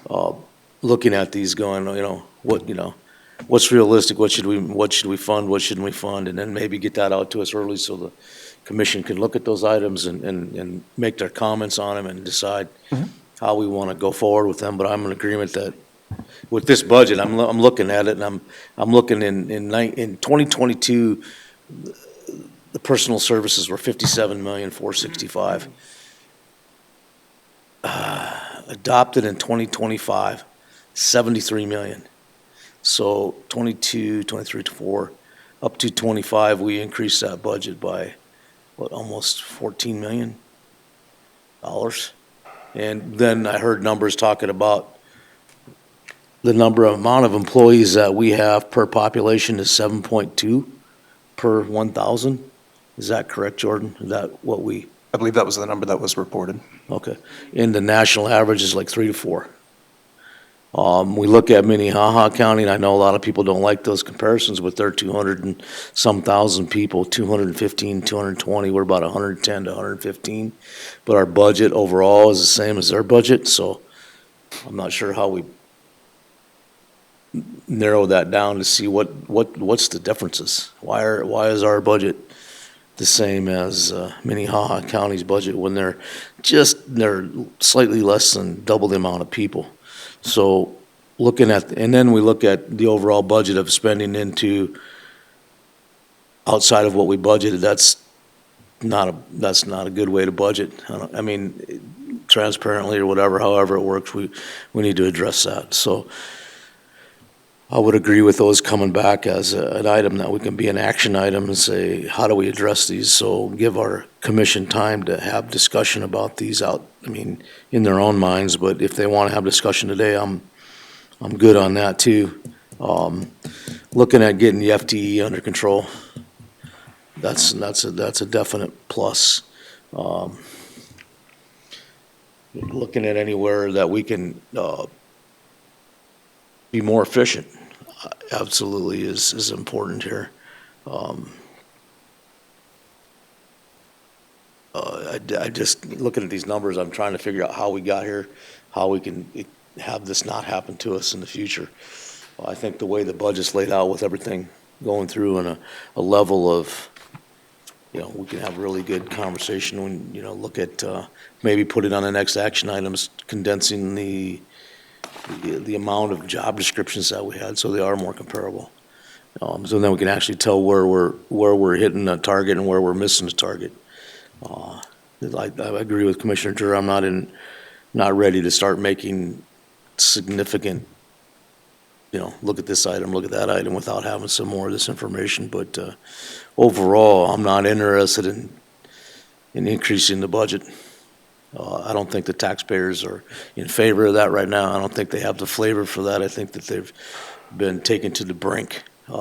looking at these, going, what's realistic, what should we fund, what shouldn't we fund, and then maybe get that out to us early so the commission can look at those items and make their comments on them and decide how we want to go forward with them. But I'm in agreement that with this budget, I'm looking at it, and I'm looking in 2022, the personal services were 57,465,000. Adopted in 2025, 73 million. So 22, 23, 24, up to 25, we increased that budget by, almost $14 million. And then I heard numbers talking about the amount of employees that we have per population is 7.2 per 1,000. Is that correct, Jordan? Is that what we, I believe that was the number that was reported. okay. And the national average is like 3 to 4. We look at Minnehaha County, and I know a lot of people don't like those comparisons, but they're 200 and some thousand people, 215, 220, we're about 110 to 115. But our budget overall is the same as their budget, so I'm not sure how we narrow that down to see what's the differences. Why is our budget the same as Minnehaha County's budget when they're slightly less than double the amount of people? So and then we look at the overall budget of spending into outside of what we budgeted, that's not a good way to budget. I mean, transparently or whatever, however it works, we need to address that. So I would agree with those coming back as an item that we can be an action item and say, how do we address these? So give our commission time to have discussion about these in their own minds, but if they want to have discussion today, I'm good on that too. Looking at getting the FTE under control, that's a definite plus. Looking at anywhere that we can be more efficient, absolutely is important here. I just, looking at these numbers, I'm trying to figure out how we got here, how we can have this not happen to us in the future. I think the way the budget's laid out with everything going through and a level of, we can have really good conversation when, look at, maybe put it on the next action items, condensing the amount of job descriptions that we had so they are more comparable. So then we can actually tell where we're hitting a target and where we're missing a target. I agree with Commissioner Jura. I'm not ready to start making significant, look at this item, look at that item without having some more of this information. But overall, I'm not interested in increasing the budget. I don't think the taxpayers are in favor of that right now. I don't think they have the flavor for that. I think that they've been taken to the brink. We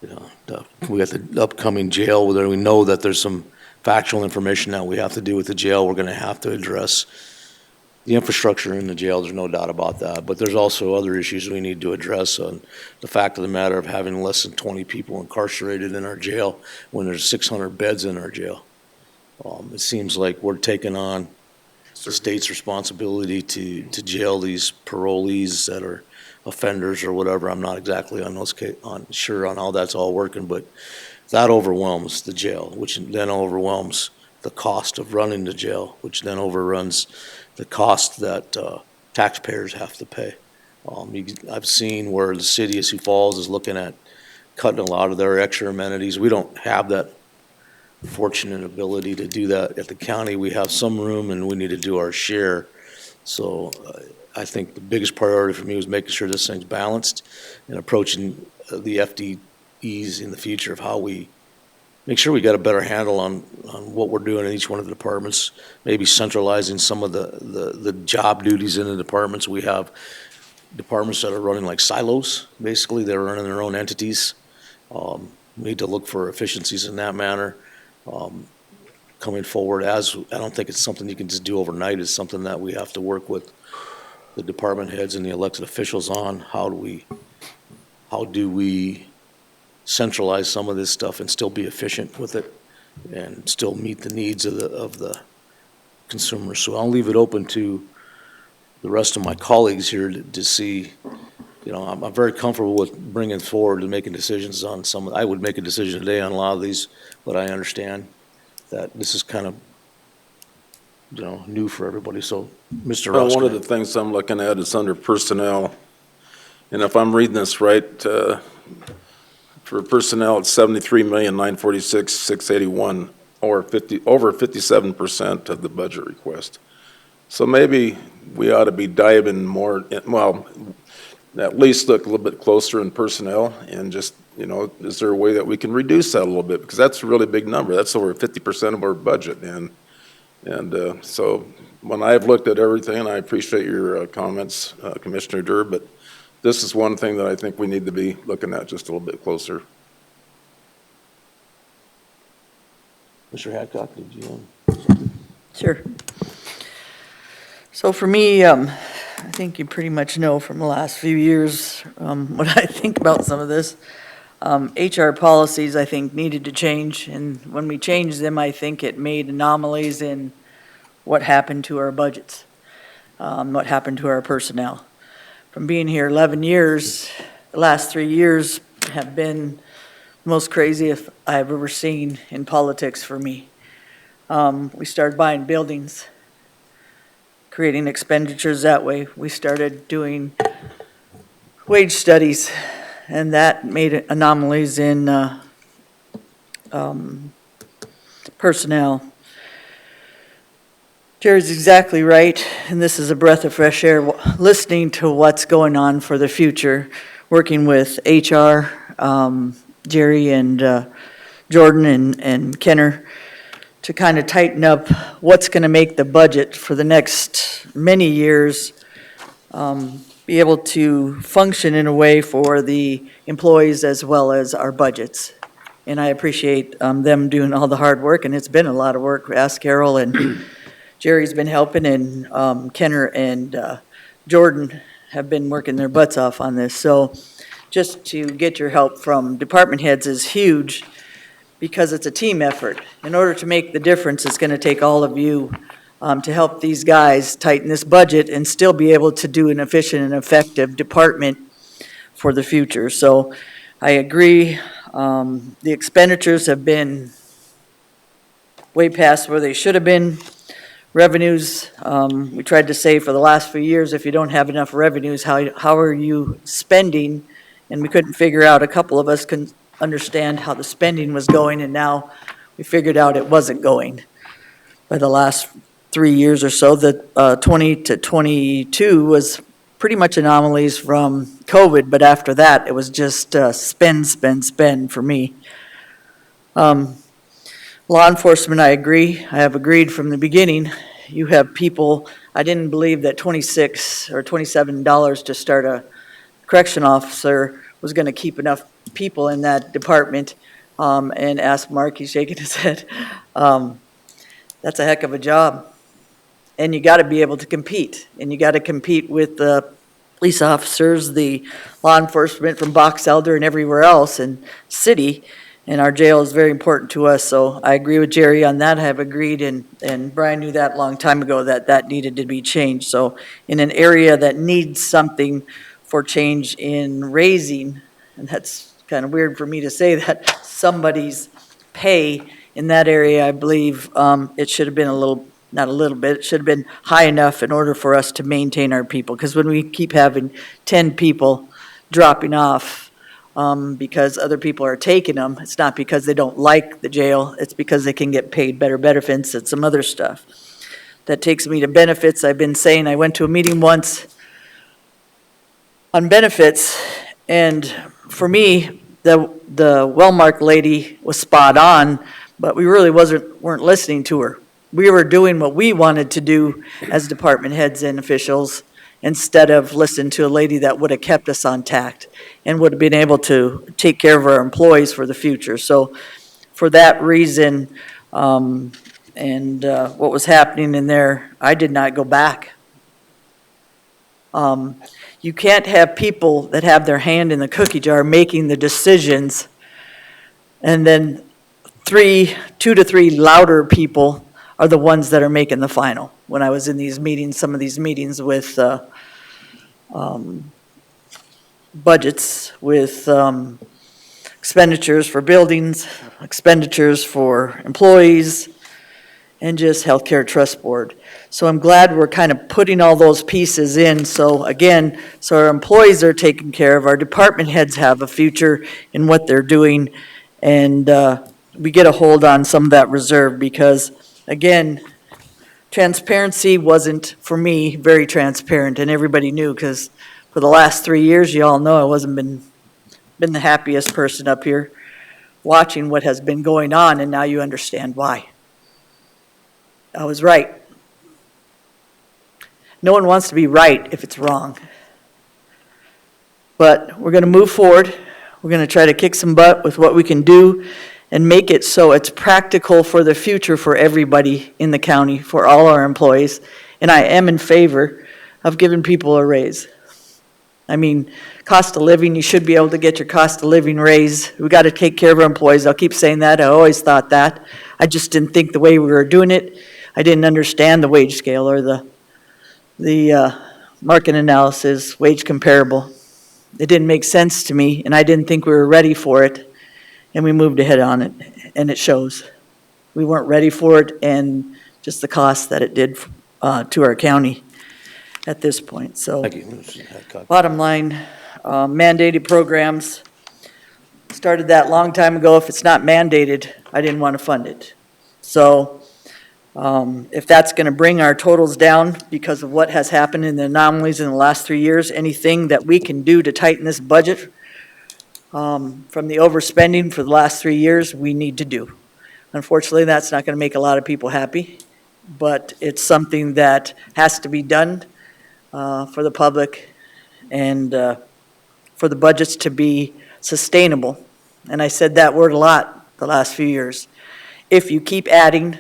got the upcoming jail where we know that there's some factual information that we have to do with the jail. We're going to have to address the infrastructure in the jail. There's no doubt about that. But there's also other issues we need to address on the fact of the matter of having less than 20 people incarcerated in our jail when there's 600 beds in our jail. It seems like we're taking on the state's responsibility to jail these parolees that are offenders or whatever. I'm not exactly sure on how that's all working, but that overwhelms the jail, which then overwhelms the cost of running the jail, which then overruns the cost that taxpayers have to pay. I've seen where the city of Sioux Falls is looking at cutting a lot of their extra amenities. We don't have that fortunate ability to do that at the county. We have some room and we need to do our share. So I think the biggest priority for me was making sure this thing's balanced and approaching the FTEs in the future of how we make sure we got a better handle on what we're doing in each one of the departments, maybe centralizing some of the job duties in the departments. We have departments that are running like silos, basically. They're running their own entities. We need to look for efficiencies in that manner. Coming forward, I don't think it's something you can just do overnight. It's something that we have to work with the department heads and the elected officials on. How do we centralize some of this stuff and still be efficient with it and still meet the needs of the consumers? So I'll leave it open to the rest of my colleagues here to see. I'm very comfortable with bringing forward and making decisions on some. I would make a decision today on a lot of these, but I understand that this is kind of, new for everybody. So, Mr. Well, Ross. one of the things I'm looking at is under personnel, and if I'm reading this right, for personnel, it's $73,946,681, or over 57% of the budget request. So maybe we ought to be diving more, at least look a little bit closer in personnel and just, is there a way that we can reduce that a little bit? Because that's a really big number. That's over 50% of our budget. And so when I've looked at everything, and I appreciate your comments, Commissioner Durr, but this is one thing that I think we need to be looking at just a little bit closer. Mr. Hadcock, did you? Sure. So for me, think you pretty much know from the last few years what I think about some of this. HR policies, I think, needed to change, and when we changed them, I think it made anomalies in what happened to our budgets, what happened to our personnel. From being here 11 years, the last 3 years have been the most craziest I've ever seen in politics for me. We started buying buildings, creating expenditures that way. We started doing wage studies, and that made anomalies in personnel. Jerry's exactly right, and this is a breath of fresh air, listening to what's going on for the future, working with HR, Jerry and Jordan and Kenner, to kind of tighten up what's going to make the budget for the next many years be able to function in a way for the employees as well as our budgets. And I appreciate them doing all the hard work, and it's been a lot of work. Ask Carol, and Jerry's been helping, and Kenner and Jordan have been working their butts off on this. So just to get your help from department heads is huge, because it's a team effort. In order to make the difference, it's going to take all of you to help these guys tighten this budget and still be able to do an efficient and effective department for the future. So I agree. The expenditures have been way past where they should have been. Revenues, we tried to say for the last few years, if you don't have enough revenues, how are you spending? And we couldn't figure out, a couple of us couldn't understand how the spending was going, and now we figured out it wasn't going. By the last 3 years or so, that 20 to 22 was pretty much anomalies from COVID, but after that, it was just spend for me. Law enforcement, I agree. I have agreed from the beginning. You have people, I didn't believe that $26 or $27 to start a correction officer was going to keep enough people in that department, and asked Mark, he's shaking his head. That's a heck of a job. And you got to be able to compete, and you got to compete with the police officers, the law enforcement from Box Elder and everywhere else, and city, and our jail is very important to us. So I agree with Jerry on that. I have agreed, and Brian knew that a long time ago, that needed to be changed. So in an area that needs something for change in raising, and that's kind of weird for me to say that, somebody's pay in that area, I believe it should have been not a little bit, it should have been high enough in order for us to maintain our people. Because when we keep having 10 people dropping off because other people are taking them, it's not because they don't like the jail, it's because they can get paid better benefits and some other stuff. That takes me to benefits. I've been saying, I went to a meeting once on benefits, and for me, the Wellmark lady was spot on, but we really weren't listening to her. We were doing what we wanted to do as department heads and officials, instead of listening to a lady that would have kept us on tact and would have been able to take care of our employees for the future. So for that reason, and what was happening in there, I did not go back. You can't have people that have their hand in the cookie jar making the decisions, and then 2 to 3 louder people are the ones that are making the final. When I was in these meetings, some of these meetings with budgets, with expenditures for buildings, expenditures for employees, and just healthcare trust board. So I'm glad we're kind of putting all those pieces in. So again, so our employees are taken care of, our department heads have a future in what they're doing, and we get a hold on some of that reserve, because again, transparency wasn't, for me, very transparent, and everybody knew, because for the last 3 years, you all know I wasn't been the happiest person up here watching what has been going on, and now you understand why. I was right. No one wants to be right if it's wrong. But we're going to move forward. We're going to try to kick some butt with what we can do and make it so it's practical for the future for everybody in the county, for all our employees. And I am in favor of giving people a raise. I mean, cost of living, you should be able to get your cost of living raise. We got to take care of our employees. I'll keep saying that. I always thought that. I just didn't think the way we were doing it. I didn't understand the wage scale or the market analysis, wage comparable. It didn't make sense to me, and I didn't think we were ready for it, and we moved ahead on it, and it shows. We weren't ready for it, and just the cost that it did to our county at this point, so. Thank you. Mrs. Hadcock. Bottom line, mandated programs, started that long time ago. If it's not mandated, I didn't want to fund it. So if that's going to bring our totals down because of what has happened in the anomalies in the last 3 years, anything that we can do to tighten this budget from the overspending for the last 3 years, we need to do. Unfortunately, that's not going to make a lot of people happy, but it's something that has to be done for the public and for the budgets to be sustainable. And I said that word a lot the last few years. If you keep adding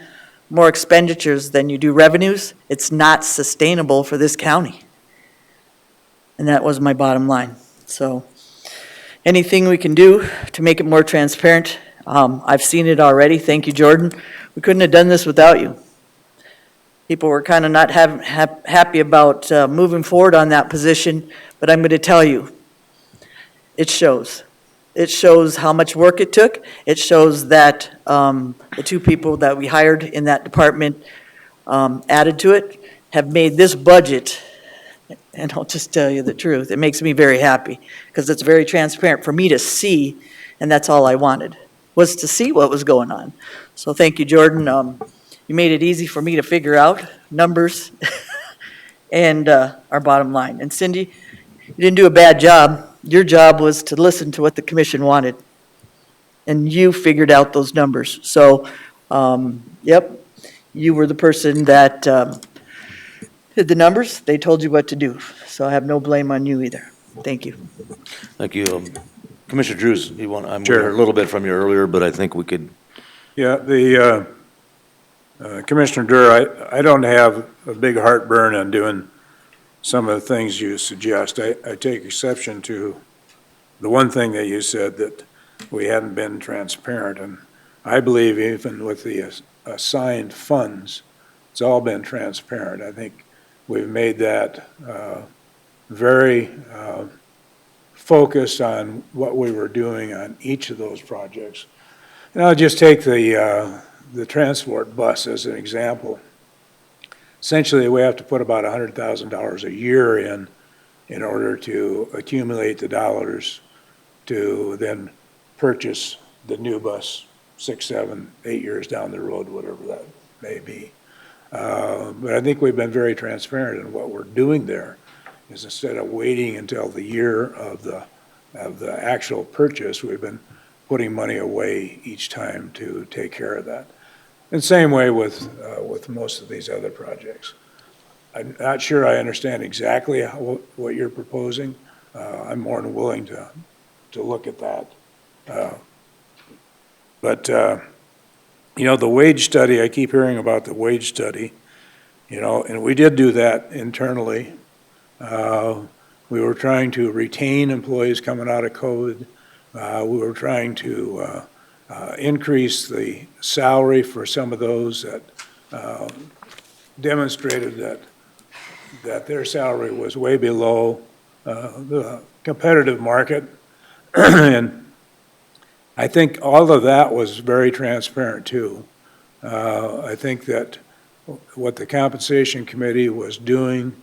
more expenditures than you do revenues, it's not sustainable for this county. And that was my bottom line. So anything we can do to make it more transparent, I've seen it already. Thank you, Jordan. We couldn't have done this without you. People were kind of not happy about moving forward on that position, but I'm going to tell you, it shows. It shows how much work it took. It shows that the 2 people that we hired in that department added to it have made this budget, and I'll just tell you the truth, it makes me very happy because it's very transparent for me to see, and that's all I wanted, was to see what was going on. So thank you, Jordan. You made it easy for me to figure out numbers and our bottom line. And Cindy, you didn't do a bad job. Your job was to listen to what the commission wanted. And you figured out those numbers. So, yep, you were the person that did the numbers. They told you what to do. So I have no blame on you either. Thank you. Thank you. Commissioner Drews, I'm Sure. heard a little bit from you earlier, but I think we could, Yeah, Commissioner Durr, I don't have a big heartburn on doing some of the things you suggest. I take exception to the one thing that you said, that we hadn't been transparent. And I believe even with the assigned funds, it's all been transparent. I think we've made that very focused on what we were doing on each of those projects. And I'll just take the transport bus as an example. Essentially, we have to put about $100,000 a year in order to accumulate the dollars to then purchase the new bus 6, 7, 8 years down the road, whatever that may be. But I think we've been very transparent in what we're doing there, is instead of waiting until the year of the actual purchase, we've been putting money away each time to take care of that. And same way with most of these other projects. I'm not sure I understand exactly what you're proposing. I'm more than willing to look at that. But the wage study, I keep hearing about the wage study, and we did do that internally. We were trying to retain employees coming out of COVID. We were trying to increase the salary for some of those that demonstrated that their salary was way below the competitive market. And I think all of that was very transparent too. I think that what the compensation committee was doing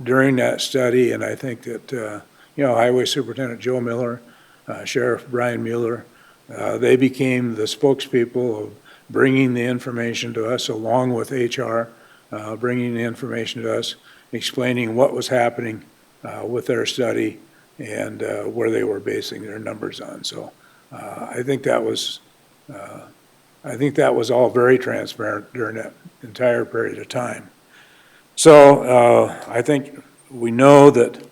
during that study, and I think that Highway Superintendent Joe Miller, Sheriff Brian Mueller, they became the spokespeople of bringing the information to us, along with HR, bringing the information to us, explaining what was happening with their study and where they were basing their numbers on. So I think that was all very transparent during that entire period of time. So I think we know that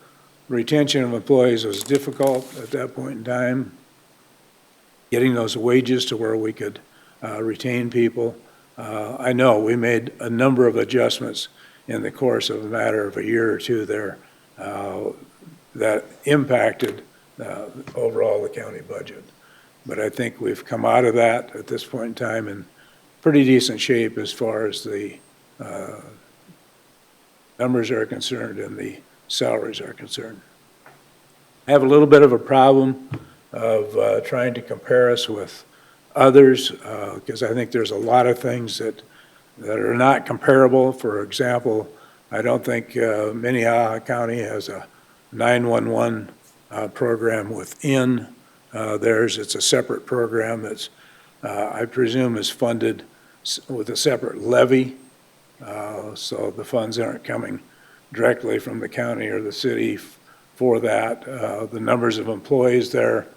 retention of employees was difficult at that point in time. Getting those wages to where we could retain people. I know we made a number of adjustments in the course of a matter of a year or two there that impacted overall the county budget. But I think we've come out of that at this point in time in pretty decent shape as far as the numbers are concerned and the salaries are concerned. I have a little bit of a problem of trying to compare us with others because I think there's a lot of things that are not comparable. For example, I don't think Minnehaha County has a 911 program within theirs. It's a separate program that's, I presume, is funded with a separate levy. So the funds aren't coming directly from the county or the city for that. The numbers of employees there,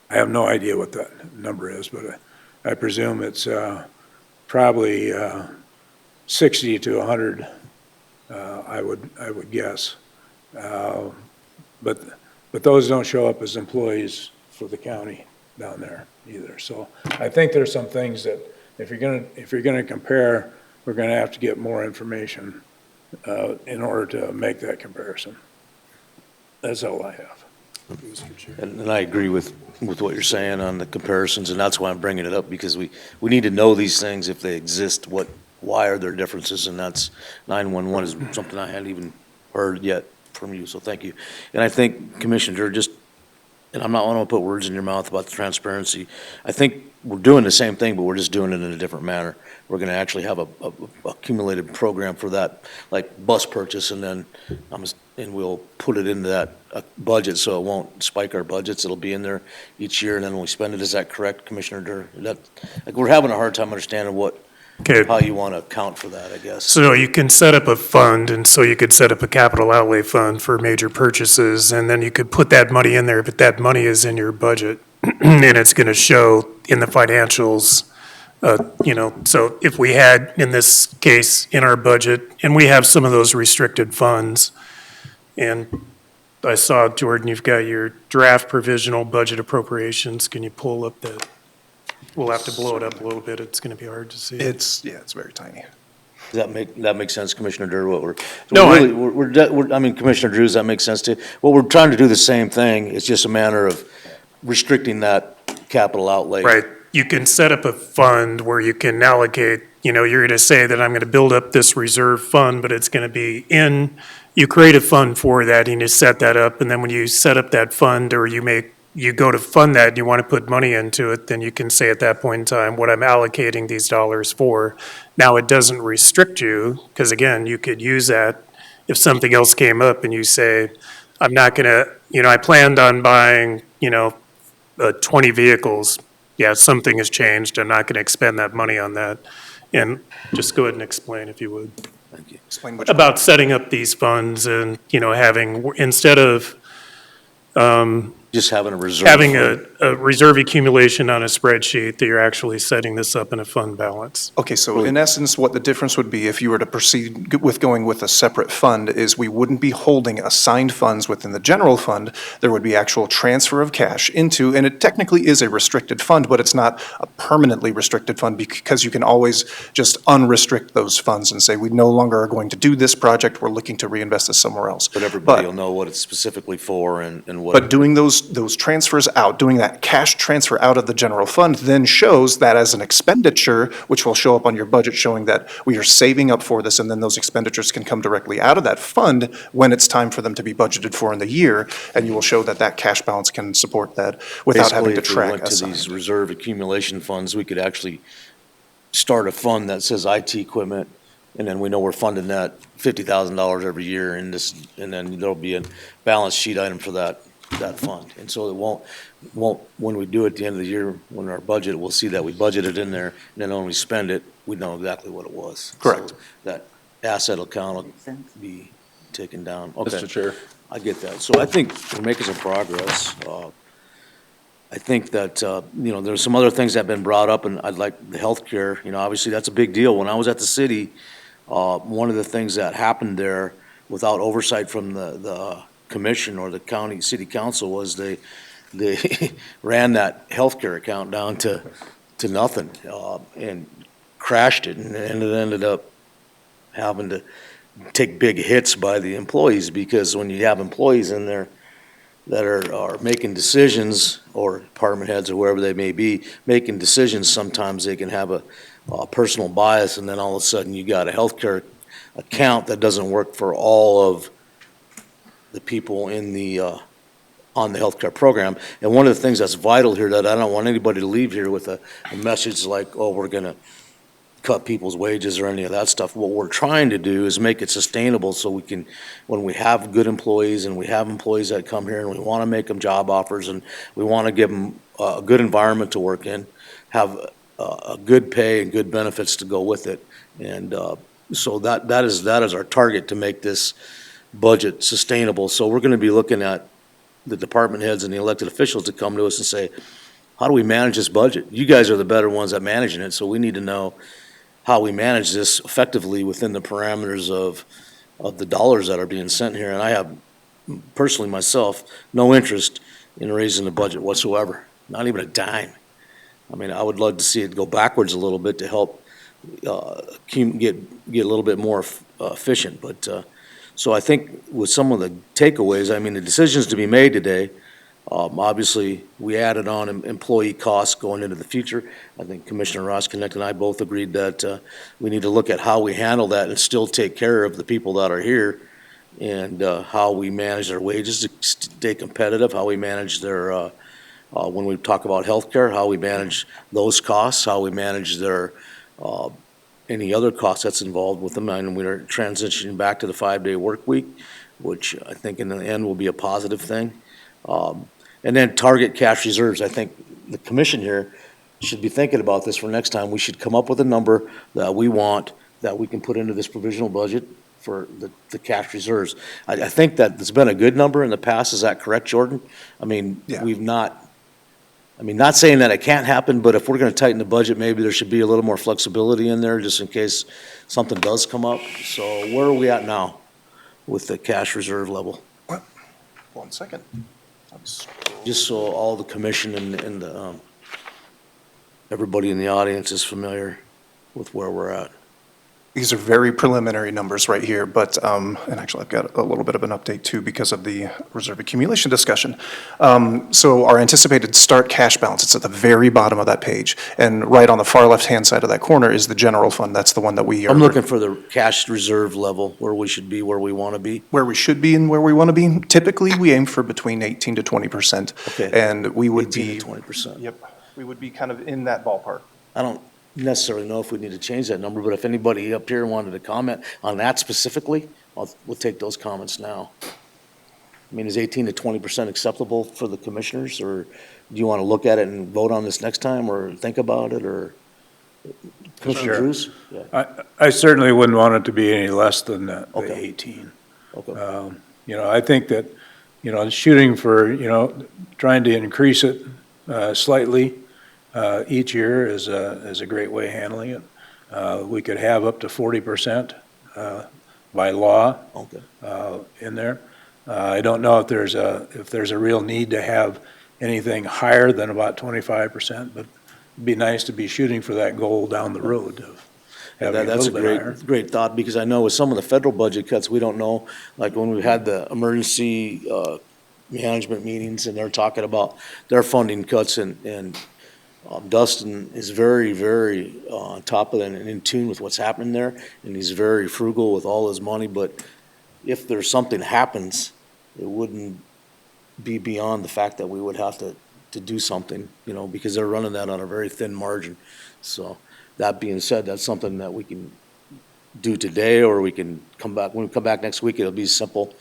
I have no idea what that number is, but I presume it's probably 60 to 100, I would guess. But those don't show up as employees for the county down there either. So I think there's some things that if you're gonna compare, we're gonna have to get more information in order to make that comparison. That's all I have. And I agree with what you're saying on the comparisons, and that's why I'm bringing it up, because we need to know these things if they exist, why are there differences, and that's 911 is something I hadn't even heard yet from you, so thank you. And I think, Commissioner, and I don't want to put words in your mouth about the transparency, I think we're doing the same thing, but we're just doing it in a different manner. We're going to actually have a accumulated program for that, like bus purchase, and then, and we'll put it into that budget, so it won't spike our budgets. It'll be in there each year, and then when we spend it. Is that correct, Commissioner Durr? We're having a hard time understanding how you want to account for that, I guess. So you can set up a fund, and so you could set up a capital outlay fund for major purchases, and then you could put that money in there, but that money is in your budget, and it's going to show in the financials. So if we had, in this case, in our budget, and we have some of those restricted funds, and I saw, Jordan, you've got your draft provisional budget appropriations. Can you pull up that? We'll have to blow it up a little bit. It's going to be hard to see. It's very tiny. Does that make sense, Commissioner Durr? Commissioner Drew, does that make sense to you? Well, we're trying to do the same thing. It's just a matter of restricting that capital outlay. Right. You can set up a fund where you can allocate, you're going to say that I'm going to build up this reserve fund, but it's going to be you create a fund for that and you set that up. And then when you set up that fund, or you go to fund that and you want to put money into it, then you can say at that point in time what I'm allocating these dollars for. Now, it doesn't restrict you, because again, you could use that if something else came up and you say, I'm not going to, I planned on buying, 20 vehicles. Yeah, something has changed. I'm not going to expend that money on that. And just go ahead and explain, if you would. Thank you. Explain which About setting up these funds and, having, instead of Just having a reserve. having fund. a reserve accumulation on a spreadsheet, that you're actually setting this up in a fund balance. Okay, so in essence, what the difference would be if you were to proceed with going with a separate fund is we wouldn't be holding assigned funds within the general fund. There would be actual transfer of cash into, and it technically is a restricted fund, but it's not a permanently restricted fund, because you can always just unrestrict those funds and say, we no longer are going to do this project, we're looking to reinvest this somewhere else. But everybody will know what it's specifically for and what. But doing those transfers out, doing that cash transfer out of the general fund then shows that as an expenditure, which will show up on your budget showing that we are saving up for this, and then those expenditures can come directly out of that fund when it's time for them to be budgeted for in the year, and you will show that that cash balance can support that without having to track Basically, if we went to these assigned. reserve accumulation funds, we could actually start a fund that says IT equipment, and then we know we're funding that $50,000 every year in this, and then there'll be a balance sheet item for that fund. And so it won't, when we do it at the end of the year, when our budget, we'll see that we budgeted in there, and then when we spend it, we know exactly what it was. Correct. So that asset account will Makes sense. be taken down. Okay, Mr. Chair. I get that. So I think we're making some progress. I think that, there's some other things that have been brought up, and I'd like the healthcare, obviously that's a big deal. When I was at the city, one of the things that happened there without oversight from the commission or the city council was they ran that healthcare account down to nothing, and crashed it, and it ended up having to take big hits by the employees, because when you have employees in there that are making decisions, or department heads or whoever they may be, making decisions, sometimes they can have a personal bias, and then all of a sudden you got a healthcare account that doesn't work for all of the people in the, on the healthcare program. And one of the things that's vital here, that I don't want anybody to leave here with a message like, oh, we're gonna cut people's wages or any of that stuff. What we're trying to do is make it sustainable, so we can, when we have good employees and we have employees that come here and we want to make them job offers and we want to give them a good environment to work in, have a good pay and good benefits to go with it. And so that is our target, to make this budget sustainable. So we're going to be looking at the department heads and the elected officials to come to us and say, how do we manage this budget? You guys are the better ones at managing it, so we need to know how we manage this effectively within the parameters of the dollars that are being sent here. And I have, personally myself, no interest in raising the budget whatsoever, not even a dime. I mean, I would love to see it go backwards a little bit to help get a little bit more efficient. But so I think with some of the takeaways, I mean, the decisions to be made today, obviously, we added on employee costs going into the future. I think Commissioner Ross Connect and I both agreed that we need to look at how we handle that and still take care of the people that are here, and how we manage their wages to stay competitive, how we manage their, when we talk about healthcare, how we manage those costs, how we manage their, any other costs that's involved with them. And we're transitioning back to the 5-day work week, which I think in the end will be a positive thing. And then target cash reserves. I think the commission here should be thinking about this for next time. We should come up with a number that we want, that we can put into this provisional budget for the cash reserves. I think that it's been a good number in the past. Is that correct, Jordan? I mean, Yeah. not saying that it can't happen, but if we're gonna tighten the budget, maybe there should be a little more flexibility in there, just in case something does come up. So where are we at now with the cash reserve level? 1 second. Just so all the commission and the, everybody in the audience is familiar with where we're at. These are very preliminary numbers right here, but, and actually I've got a little bit of an update too because of the reserve accumulation discussion. So our anticipated start cash balance, it's at the very bottom of that page. And right on the far left-hand side of that corner is the general fund. That's the one that we are. I'm looking for the cash reserve level, where we should be, where we want to be. Where we should be and where we want to be. Typically, we aim for between 18 to 20%. Okay. And we would 18 be. to 20%. Yep, we would be kind of in that ballpark. I don't necessarily know if we need to change that number, but if anybody up here wanted to comment on that specifically, we'll take those comments now. I mean, is 18 to 20% acceptable for the commissioners, or do you want to look at it and vote on this next time, or think about it, or? Commissioner Sure. Drews? Yeah. I certainly wouldn't want it to be any less than the Okay. 18. Okay. I think that, shooting for, trying to increase it slightly each year is a great way of handling it. We could have up to 40% by law Okay. in there. I don't know if there's a real need to have anything higher than about 25%, but it'd be nice to be shooting for that goal down the road of having a That's a little bit higher. great thought, because I know with some of the federal budget cuts, we don't know, like when we had the emergency management meetings, and they're talking about their funding cuts, and Dustin is very, very on top of it and in tune with what's happening there, and he's very frugal with all his money, but if there's something happens, it wouldn't be beyond the fact that we would have to do something, because they're running that on a very thin margin. So that being said, that's something that we can do today, or we can come back, when we come back next week, it'll be simple,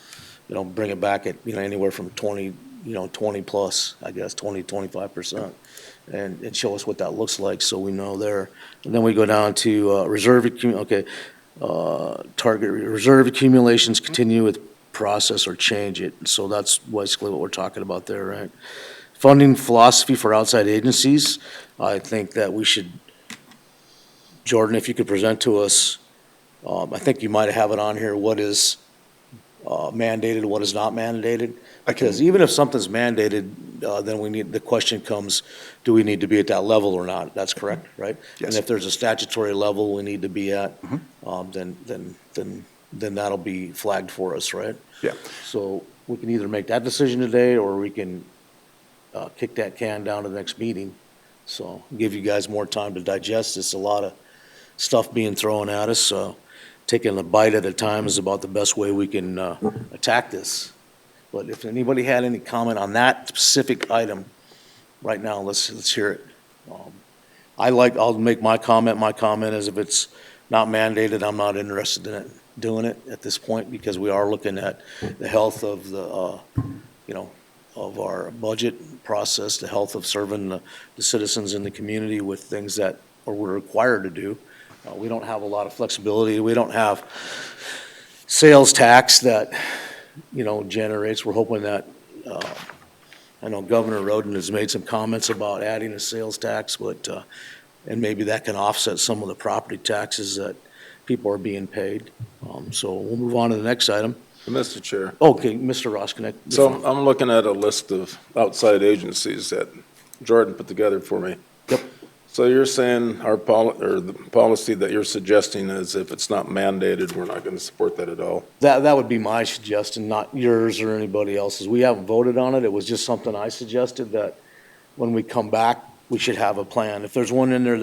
bring it back at, anywhere from 20 plus, I guess, 25%, and show us what that looks like, so we know there. And then we go down to target reserve accumulations, continue with process or change it. So that's basically what we're talking about there, right? Funding philosophy for outside agencies. I think that we should, Jordan, if you could present to us, I think you might have it on here, what is mandated, what is not mandated. Because even if something's mandated, then the question comes, do we need to be at that level or not? That's correct, right? Yes. And if there's a statutory level we need to be at, then that'll be flagged for us, right? Yeah. So we can either make that decision today, or we can kick that can down to the next meeting. So give you guys more time to digest this. A lot of stuff being thrown at us, so taking a bite at a time is about the best way we can attack this. But if anybody had any comment on that specific item, right now, let's hear it. I'll make my comment. My comment is if it's not mandated, I'm not interested in it, doing it at this point, because we are looking at the health of the, of our budget process, the health of serving the citizens in the community with things that we're required to do. We don't have a lot of flexibility. We don't have sales tax that, generates. We're hoping that, I know Governor Roden has made some comments about adding a sales tax, but, and maybe that can offset some of the property taxes that people are being paid. So we'll move on to the next item. Mr. Chair, Okay, Mr. Roskinek. so I'm looking at a list of outside agencies that Jordan put together for me. Yep. So you're saying the policy that you're suggesting is if it's not mandated, we're not going to support that at all? That would be my suggestion, not yours or anybody else's. We haven't voted on it. It was just something I suggested, that when we come back, we should have a plan. If there's one in there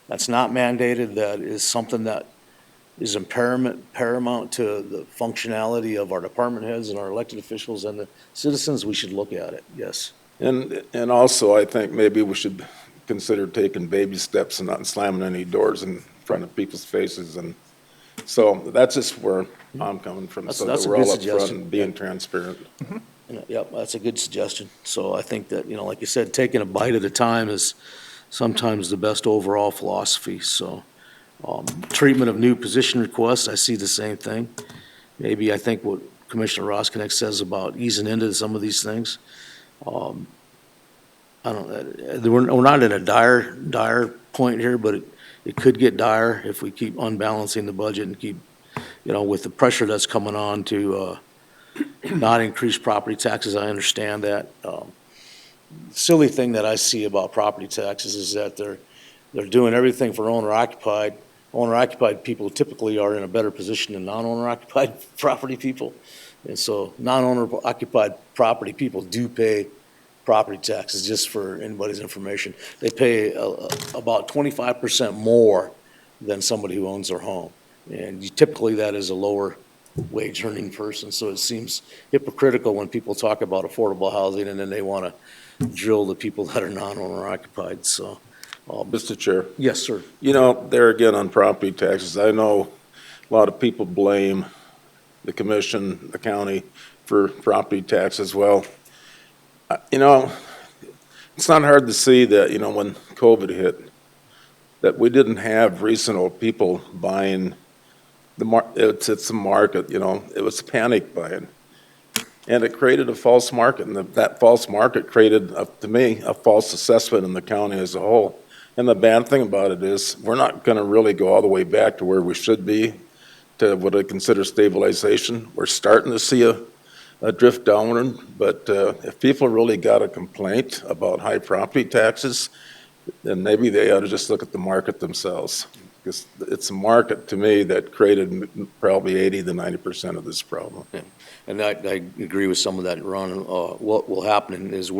that's not mandated, that is something that is paramount to the functionality of our department heads and our elected officials and the citizens, we should look at it, yes. And also, I think maybe we should consider taking baby steps and not slamming any doors in front of people's faces. And so that's just where I'm coming from, so that That's a we're good all up front suggestion. and being transparent. Yep, that's a good suggestion. So I think that, like you said, taking a bite at a time is sometimes the best overall philosophy. So treatment of new position requests, I see the same thing. Maybe I think what Commissioner Roskinek says about easing into some of these things. I don't, we're not in a dire point here, but it could get dire if we keep unbalancing the budget and keep, with the pressure that's coming on to not increase property taxes. I understand that. Silly thing that I see about property taxes is that they're doing everything for owner occupied. Owner occupied people typically are in a better position than non-owner occupied property people. And so non-owner occupied property people do pay property taxes, just for anybody's information. They pay about 25% more than somebody who owns their home. And typically that is a lower wage earning person. So it seems hypocritical when people talk about affordable housing and then they want to drill the people that are non-owner occupied. So, Mr. Chair, yes, sir. there again on property taxes, I know a lot of people blame the commission, the county, for property taxes. Well, it's not hard to see that, when COVID hit, that we didn't have reasonable people buying it's a market, it was panic buying. And it created a false market, and that false market created, to me, a false assessment in the county as a whole. And the bad thing about it is, we're not gonna really go all the way back to where we should be, to what I consider stabilization. We're starting to see a drift downward, but if people really got a complaint about high property taxes, then maybe they ought to just look at the market themselves. Because it's a market, to me, that created probably 80 to 90% of this problem. Yeah. And I agree with some of that, Ron. What will happen is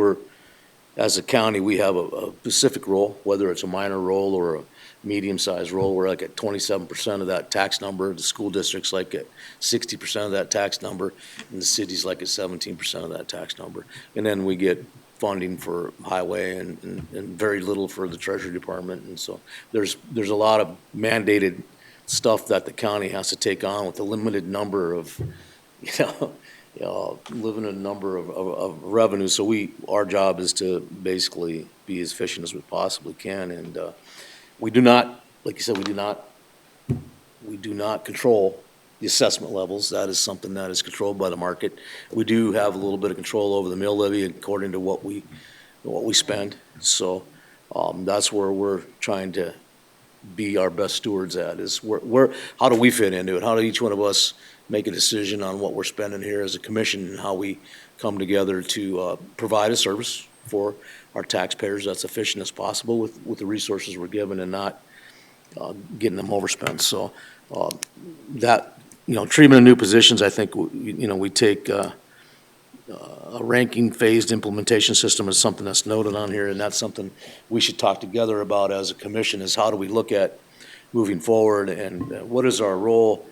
as a county, we have a specific role, whether it's a minor role or a medium-sized role. We're like at 27% of that tax number. The school district's like at 60% of that tax number, and the city's like at 17% of that tax number. And then we get funding for highway and very little for the Treasury Department. And so there's a lot of mandated stuff that the county has to take on with a limited number of, limited number of revenue. So our job is to basically be as efficient as we possibly can. And we do not, like you said, we do not control the assessment levels. That is something that is controlled by the market. We do have a little bit of control over the mill levy according to what we spend. So that's where we're trying to be our best stewards at, is how do we fit into it? How do each one of us make a decision on what we're spending here as a commission, and how we come together to provide a service for our taxpayers that's efficient as possible with the resources we're given, and not getting them overspent. So that, treatment of new positions, I think, we take a ranking phased implementation system is something that's noted on here, and that's something we should talk together about as a commission, is how do we look at moving forward, and what is our role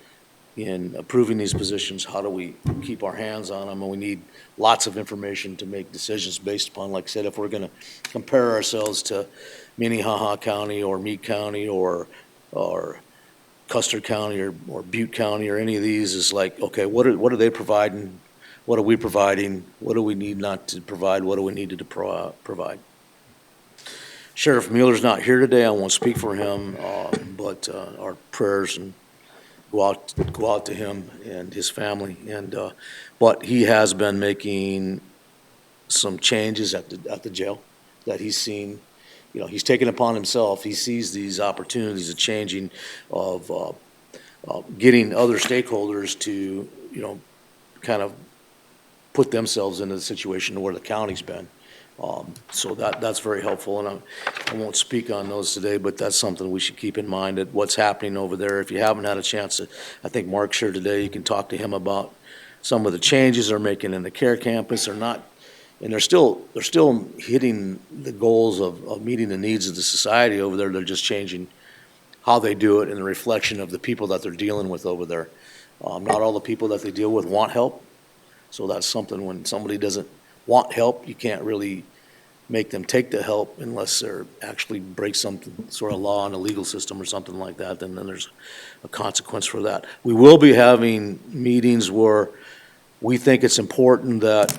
in approving these positions? How do we keep our hands on them? And we need lots of information to make decisions based upon, like I said, if we're going to compare ourselves to Minnehaha County or Meade County or Custer County or Butte County or any of these, is like, okay, what are they providing? What are we providing? What do we need not to provide? What do we need to provide? Sheriff Mueller's not here today. I won't speak for him, but our prayers and go out to him and his family. But he has been making some changes at the jail that he's seen. He's taken upon himself. He sees these opportunities of changing, of getting other stakeholders to, kind of put themselves into the situation where the county's been. So that's very helpful, and I won't speak on those today, but that's something we should keep in mind, at what's happening over there. If you haven't had a chance to, I think Mark's here today, you can talk to him about some of the changes they're making in the care campus. And they're still hitting the goals of meeting the needs of the society over there. They're just changing how they do it and the reflection of the people that they're dealing with over there. Not all the people that they deal with want help, so that's something, when somebody doesn't want help, you can't really make them take the help unless they're actually break some sort of law in the legal system or something like that. Then there's a consequence for that. We will be having meetings where we think it's important that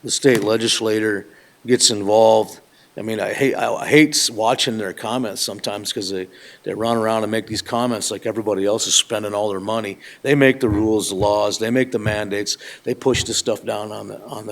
the state legislator gets involved. I mean, I hate watching their comments sometimes, because they run around and make these comments like everybody else is spending all their money. They make the rules, the laws, they make the mandates, they push the stuff down on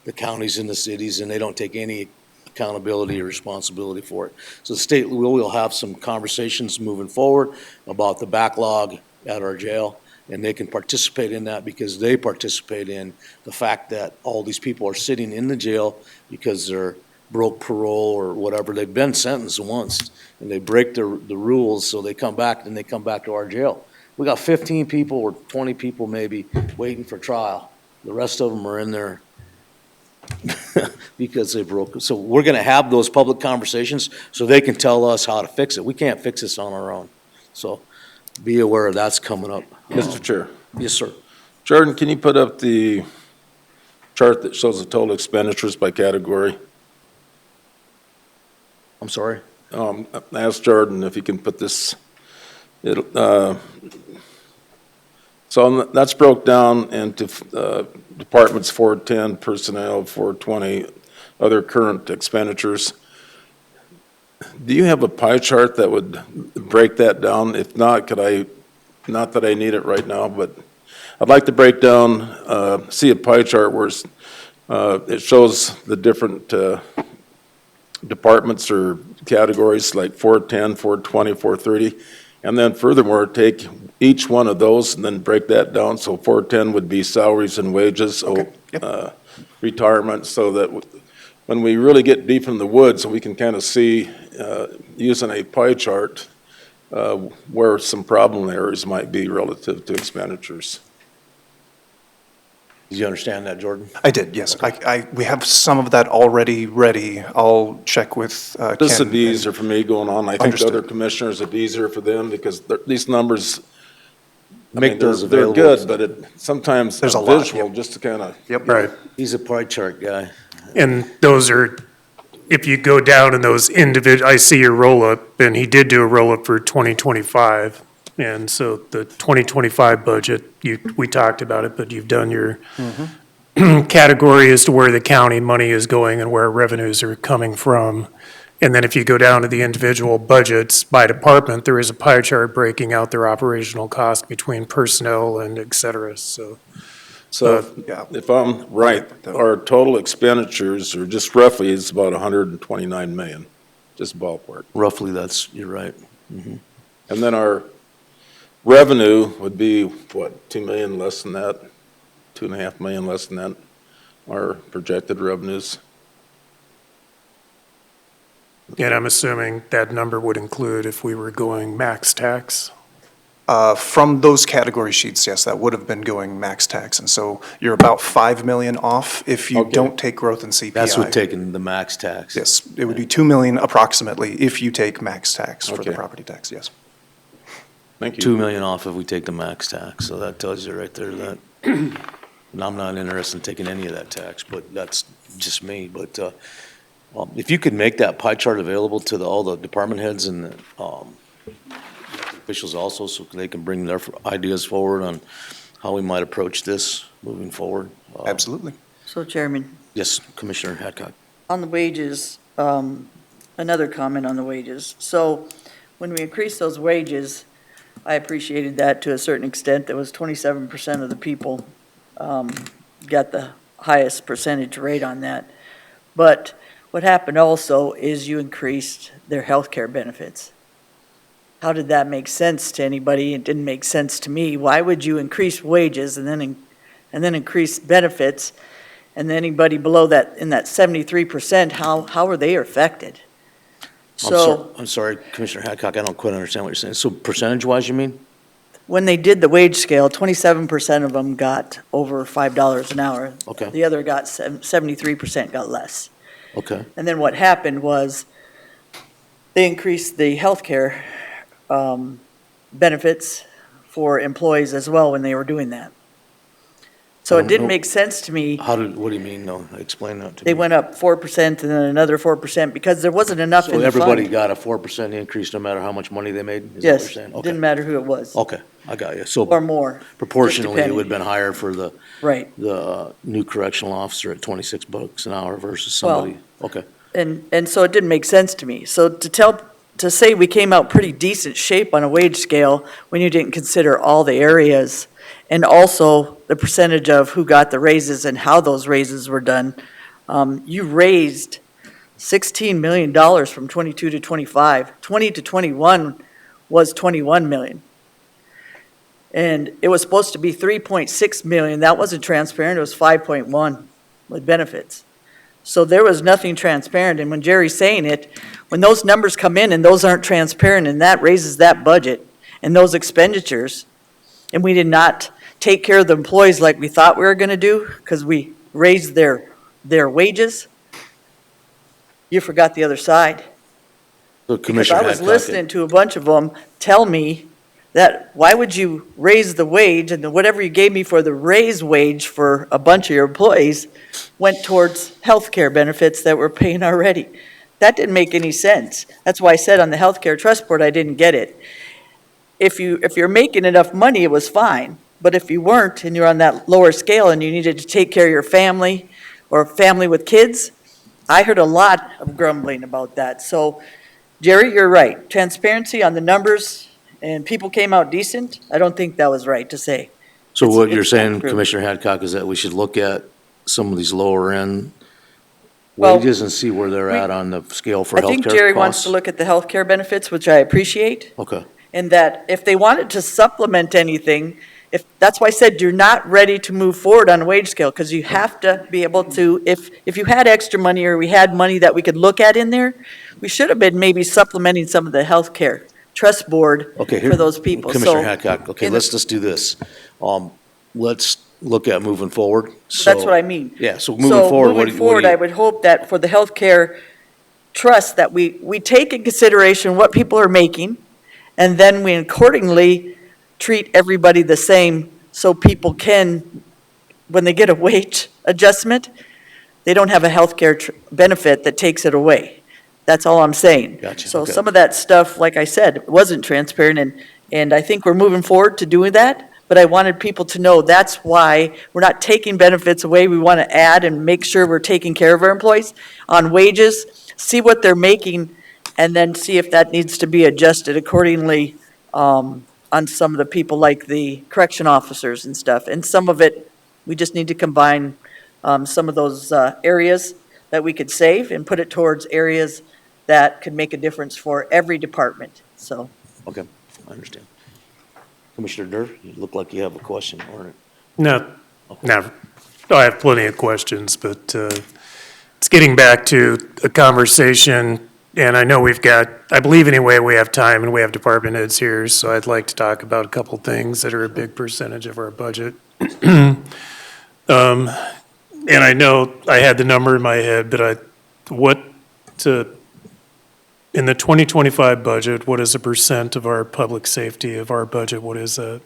the counties and the cities, and they don't take any accountability or responsibility for it. So the state, we'll have some conversations moving forward about the backlog at our jail, and they can participate in that because they participate in the fact that all these people are sitting in the jail because they're broke parole or whatever. They've been sentenced once and they break the rules, so they come back, and they come back to our jail. We got 15 people or 20 people maybe waiting for trial. The rest of them are in there because they broke. So we're going to have those public conversations so they can tell us how to fix it. We can't fix this on our own. So be aware that's coming up. Mr. Chair. Yes, sir. Jordan, can you put up the chart that shows the total expenditures by category? I'm sorry. I asked Jordan if he can put this. So that's broke down into departments 410, personnel 420, other current expenditures. Do you have a pie chart that would break that down? If not, not that I need it right now, but I'd like to break down, see a pie chart where it shows the different departments or categories, like 410, 420, 430. And then furthermore, take each one of those and then break that down. So 410 would be salaries and wages, retirement, so that when we really get deep in the woods, we can kind of see, using a pie chart, where some problem areas might be relative to expenditures. Did you understand that, Jordan? I did, yes. We have some of that already ready. I'll check with Ken. This would be easier for me going on. I think Understood. other commissioners, it'd be easier for them because these numbers, Make those they're available. good, but sometimes There's a a lot, visual yep. just to kind of. Yep. Right. He's a pie chart guy. And those are, if you go down in those individual, I see your roll-up, and he did do a roll-up for 2025. And so the 2025 budget, we talked about it, but you've done your category as to where the county money is going and where revenues are coming from. And then if you go down to the individual budgets by department, there is a pie chart breaking out their operational cost between personnel and et cetera, so. So if I'm right, our total expenditures are just roughly, it's about 129 million, just ballpark. Roughly, you're right. And then our revenue would be, what, 2 million less than that? 2.5 million less than that, our projected revenues. And I'm assuming that number would include if we were going max tax? From those category sheets, yes, that would have been going max tax. And so you're about 5 million off if you Okay. don't take growth in CPI. That's with taking the max tax. Yes, it would be 2 million approximately if you take max tax for the Okay. property tax, yes. Thank you. 2 million off if we take the max tax, so that tells you right there that, and I'm not interested in taking any of that tax, but that's just me, but, if you could make that pie chart available to all the department heads and, officials also, so they can bring their ideas forward on how we might approach this moving forward. Absolutely. So Chairman, Yes, Commissioner Hadcock. on the wages, another comment on the wages. So when we increased those wages, I appreciated that to a certain extent. There was 27% of the people got the highest percentage rate on that. But what happened also is you increased their health care benefits. How did that make sense to anybody? It didn't make sense to me. Why would you increase wages and then increase benefits? And then anybody below that, in that 73%, how are they affected? I'm sorry, Commissioner Hadcock, I don't quite understand what you're saying. So percentage-wise, you mean? When they did the wage scale, 27% of them got over $5 an hour. Okay. The other 73% got less. Okay, And then what happened was they increased the healthcare benefits for employees as well when they were doing that. So it didn't make sense to me. what do you mean, no? Explain that to me. They went up 4% and then another 4% because there wasn't enough in So the everybody fund. got a 4% increase no matter how much money they made? Is that what Yes, you're saying? didn't Okay, matter who it was, okay, I got you. or So more. proportionally, it would have depending. been higher for the Right. new correctional officer at $26 an hour versus Well- somebody, okay. And so it didn't make sense to me. So to say we came out pretty decent shape on a wage scale when you didn't consider all the areas and also the percentage of who got the raises and how those raises were done, you raised $16 million from 22 to 25. 20 to 21 was 21 million. And it was supposed to be 3.6 million. That wasn't transparent. It was 5.1 with benefits. So there was nothing transparent, and when Jerry's saying it, when those numbers come in and those aren't transparent, and that raises that budget and those expenditures, and we did not take care of the employees like we thought we were gonna do, because we raised their wages, you forgot the other side. So Because Commissioner I was Hadcock, listening to a bunch of them tell me that, why would you raise the wage, and whatever you gave me for the raise wage for a bunch of your employees went towards health care benefits that we're paying already. That didn't make any sense. That's why I said on the healthcare trust board, I didn't get it. If you're making enough money, it was fine, but if you weren't, and you're on that lower scale and you needed to take care of your family or family with kids, I heard a lot of grumbling about that. So, Jerry, you're right. Transparency on the numbers, and people came out decent. I don't think that was right to say. so what it's you're not saying, true. Commissioner Hadcock, is that we should look at some of these lower end Well, wages and see where they're we- at on the scale for I healthcare think costs? Jerry wants to look at the health care benefits, which I appreciate, Okay, and that if they wanted to supplement anything, that's why I said you're not ready to move forward on a wage scale, because you have to be able to, if you had extra money or we had money that we could look at in there, we should have been maybe supplementing some of the health care trust board okay. for those people. Commissioner So Hadcock, okay, in let's just do this. Let's look at moving forward. that's what I mean. Yeah, so moving forward, what do Moving you? forward, I would hope that for the healthcare trust, that we take in consideration what people are making, and then we accordingly treat everybody the same, so people can, when they get a wage adjustment, they don't have a healthcare benefit that takes it away. That's all I'm saying. Gotcha, So okay. some of that stuff, like I said, wasn't transparent, and I think we're moving forward to doing that, but I wanted people to know that's why we're not taking benefits away. We want to add and make sure we're taking care of our employees on wages, see what they're making, and then see if that needs to be adjusted accordingly on some of the people like the correction officers and stuff. And some of it, we just need to combine some of those areas that we could save and put it towards areas that could make a difference for every department. so. Okay, I understand. Commissioner Durr, you look like you have a question, or? No, no, I have plenty of questions, but it's getting back to a conversation, and I know we've got, I believe anyway, we have time and we have department heads here, so I'd like to talk about a couple things that are a big percentage of our budget. And I know I had the number in my head, but in the 2025 budget, what is a percent of our public safety of our budget? What is that?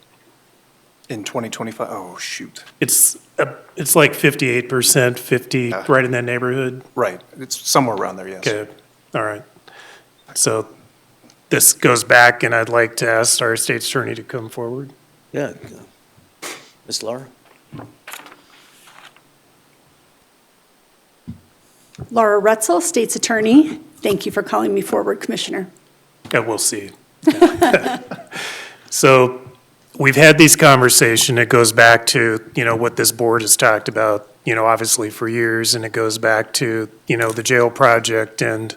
In 2025, oh, shoot. It's like 58%, 50, right in that neighborhood? Right, it's somewhere around there, yes. Okay, all right. So this goes back, and I'd like to ask our state's attorney to come forward. Yeah. Ms. Laura? Laura Retzel, State's Attorney. Thank you for calling me forward, Commissioner. Yeah, we'll see. So we've had these conversations. It goes back to, what this board has talked about, obviously for years, and it goes back to, the jail project and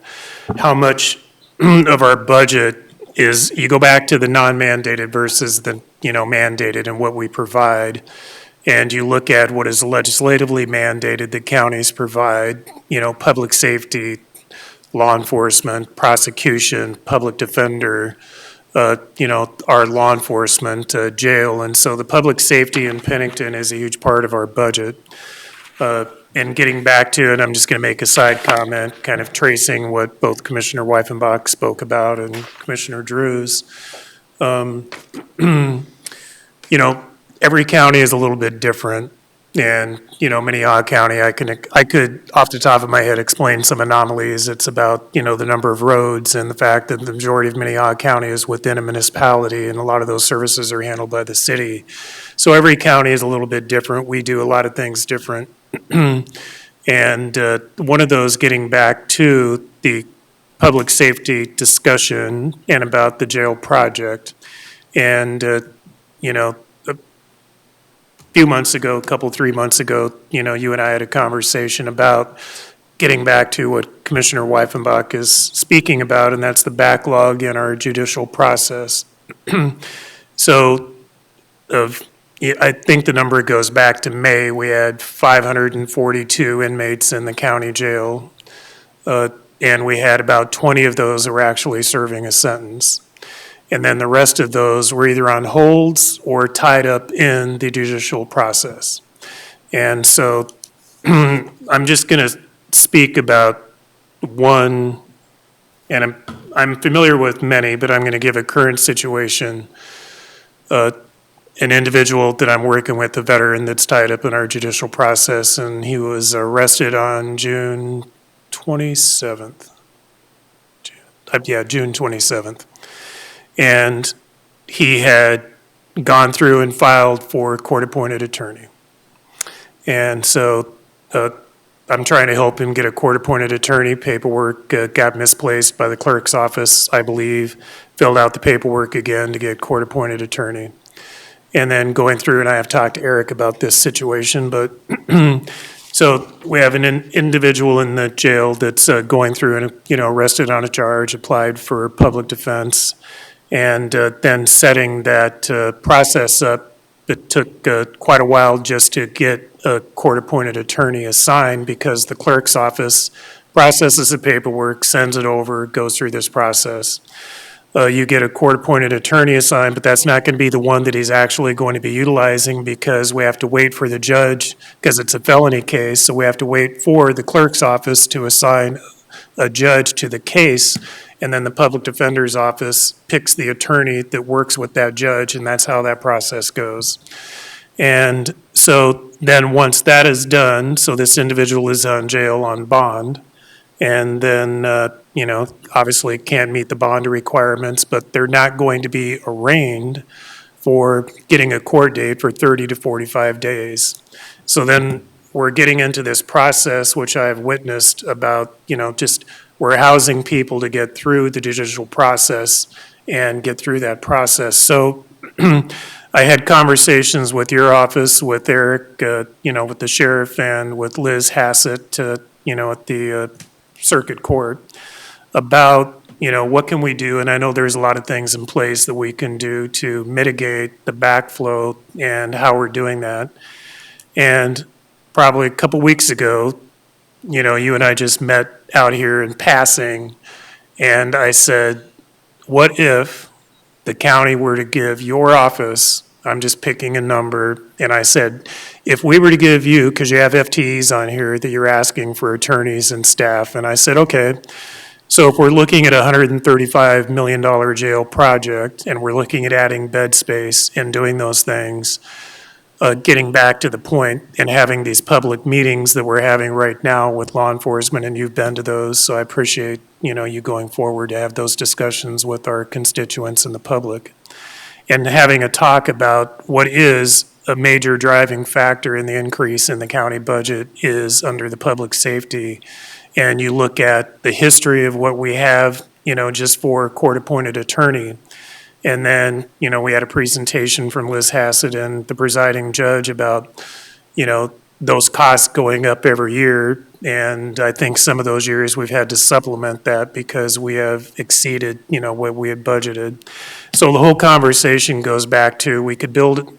how much of our budget is, you go back to the non-mandated versus the, mandated and what we provide. And you look at what is legislatively mandated that counties provide, public safety, law enforcement, prosecution, public defender, our law enforcement, jail. And so the public safety in Pennington is a huge part of our budget. And getting back to it, I'm just going to make a side comment, kind of tracing what both Commissioner Weifenbach spoke about and Commissioner Drews. Every county is a little bit different. And, Minnehaha County, I could, off the top of my head, explain some anomalies. It's about, the number of roads and the fact that the majority of Minnehaha County is within a municipality, and a lot of those services are handled by the city. So every county is a little bit different. We do a lot of things different. And one of those, getting back to the public safety discussion and about the jail project. And, few months ago, 3 months ago, you and I had a conversation about getting back to what Commissioner Weifenbach is speaking about, and that's the backlog in our judicial process. So I think the number goes back to May. We had 542 inmates in the county jail, and we had about 20 of those that were actually serving a sentence. And then the rest of those were either on holds or tied up in the judicial process. And so I'm just going to speak about one, and I'm familiar with many, but I'm going to give a current situation. An individual that I'm working with, a veteran that's tied up in our judicial process, and he was arrested on June 27th. June 27th. And he had gone through and filed for a court-appointed attorney. And so I'm trying to help him get a court-appointed attorney. Paperwork got misplaced by the clerk's office, I believe, filled out the paperwork again to get court-appointed attorney. And then going through, and I have talked to Eric about this situation, but so we have an individual in the jail that's going through and, arrested on a charge, applied for public defense, and then setting that process up. It took quite a while just to get a court-appointed attorney assigned because the clerk's office processes the paperwork, sends it over, goes through this process. You get a court-appointed attorney assigned, but that's not going to be the one that he's actually going to be utilizing because we have to wait for the judge, because it's a felony case, so we have to wait for the clerk's office to assign a judge to the case, and then the public defender's office picks the attorney that works with that judge, and that's how that process goes. And so then once that is done, so this individual is on jail on bond, and then, obviously can't meet the bond requirements, but they're not going to be arraigned for getting a court date for 30 to 45 days. So then we're getting into this process, which I've witnessed about, we're housing people to get through the judicial process and get through that process. So I had conversations with your office, with Eric, with the sheriff, and with Liz Hassett, at the circuit court about what can we do? And I know there's a lot of things in place that we can do to mitigate the backflow and how we're doing that. And probably a couple weeks ago, you and I just met out here in passing, and I said, what if the county were to give your office, I'm just picking a number, and I said, if we were to give you, because you have FTEs on here that you're asking for attorneys and staff, and I said, okay, so if we're looking at a $135 million jail project, and we're looking at adding bed space and doing those things, getting back to the point and having these public meetings that we're having right now with law enforcement, and you've been to those, so I appreciate, you going forward to have those discussions with our constituents and the public. And having a talk about what is a major driving factor in the increase in the county budget is under the public safety. And you look at the history of what we have, just for court-appointed attorney. And then, we had a presentation from Liz Hassett and the presiding judge about, those costs going up every year. And I think some of those years we've had to supplement that because we have exceeded, what we had budgeted. So the whole conversation goes back to, we could build,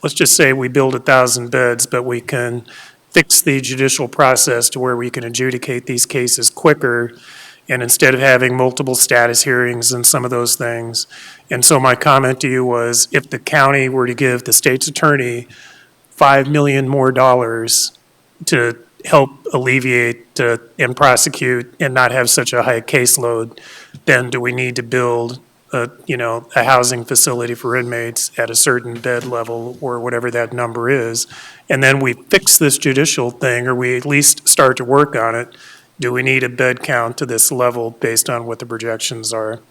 let's just say we build 1,000 beds, but we can fix the judicial process to where we can adjudicate these cases quicker. And instead of having multiple status hearings and some of those things. And so my comment to you was, if the county were to give the state's attorney $5 million more to help alleviate and prosecute and not have such a high caseload, then do we need to build a housing facility for inmates at a certain bed level or whatever that number is? And then we fix this judicial thing, or we at least start to work on it. Do we need a bed count to this level based on what the projections are?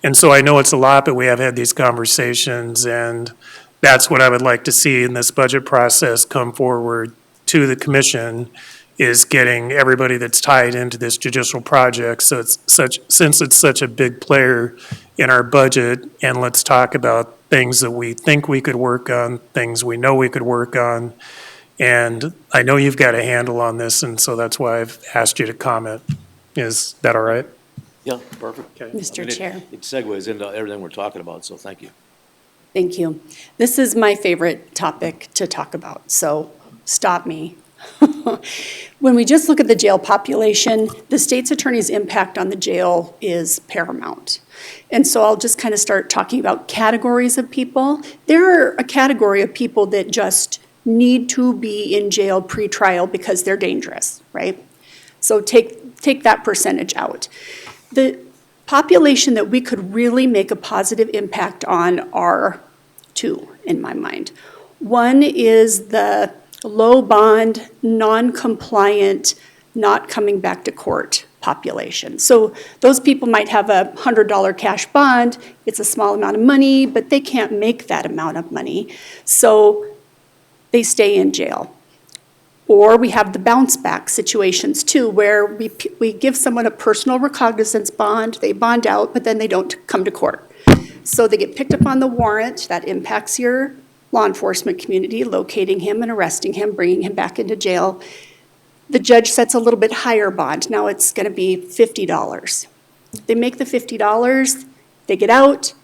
And so I know it's a lot, but we have had these conversations, and that's what I would like to see in this budget process come forward to the commission, is getting everybody that's tied into this judicial project. So since it's such a big player in our budget, and let's talk about things that we think we could work on, things we know we could work on. And I know you've got a handle on this, and so that's why I've asked you to comment. Is that all right? Yeah, perfect. Mr. Chair. It segues into everything we're talking about, so thank you. Thank you. This is my favorite topic to talk about, so stop me. When we just look at the jail population, the state's attorney's impact on the jail is paramount. And so I'll just kind of start talking about categories of people. There are a category of people that just need to be in jail pre-trial because they're dangerous, right? So take that percentage out. The population that we could really make a positive impact on are two, in my mind. One is the low bond, non-compliant, not coming back to court population. So those people might have a $100 cash bond. It's a small amount of money, but they can't make that amount of money. So they stay in jail. Or we have the bounce back situations too, where we give someone a personal recognizance bond, they bond out, but then they don't come to court. So they get picked up on the warrant, that impacts your law enforcement community, locating him and arresting him, bringing him back into jail. The judge sets a little bit higher bond. Now it's going to be $50. They make the $50, they get out,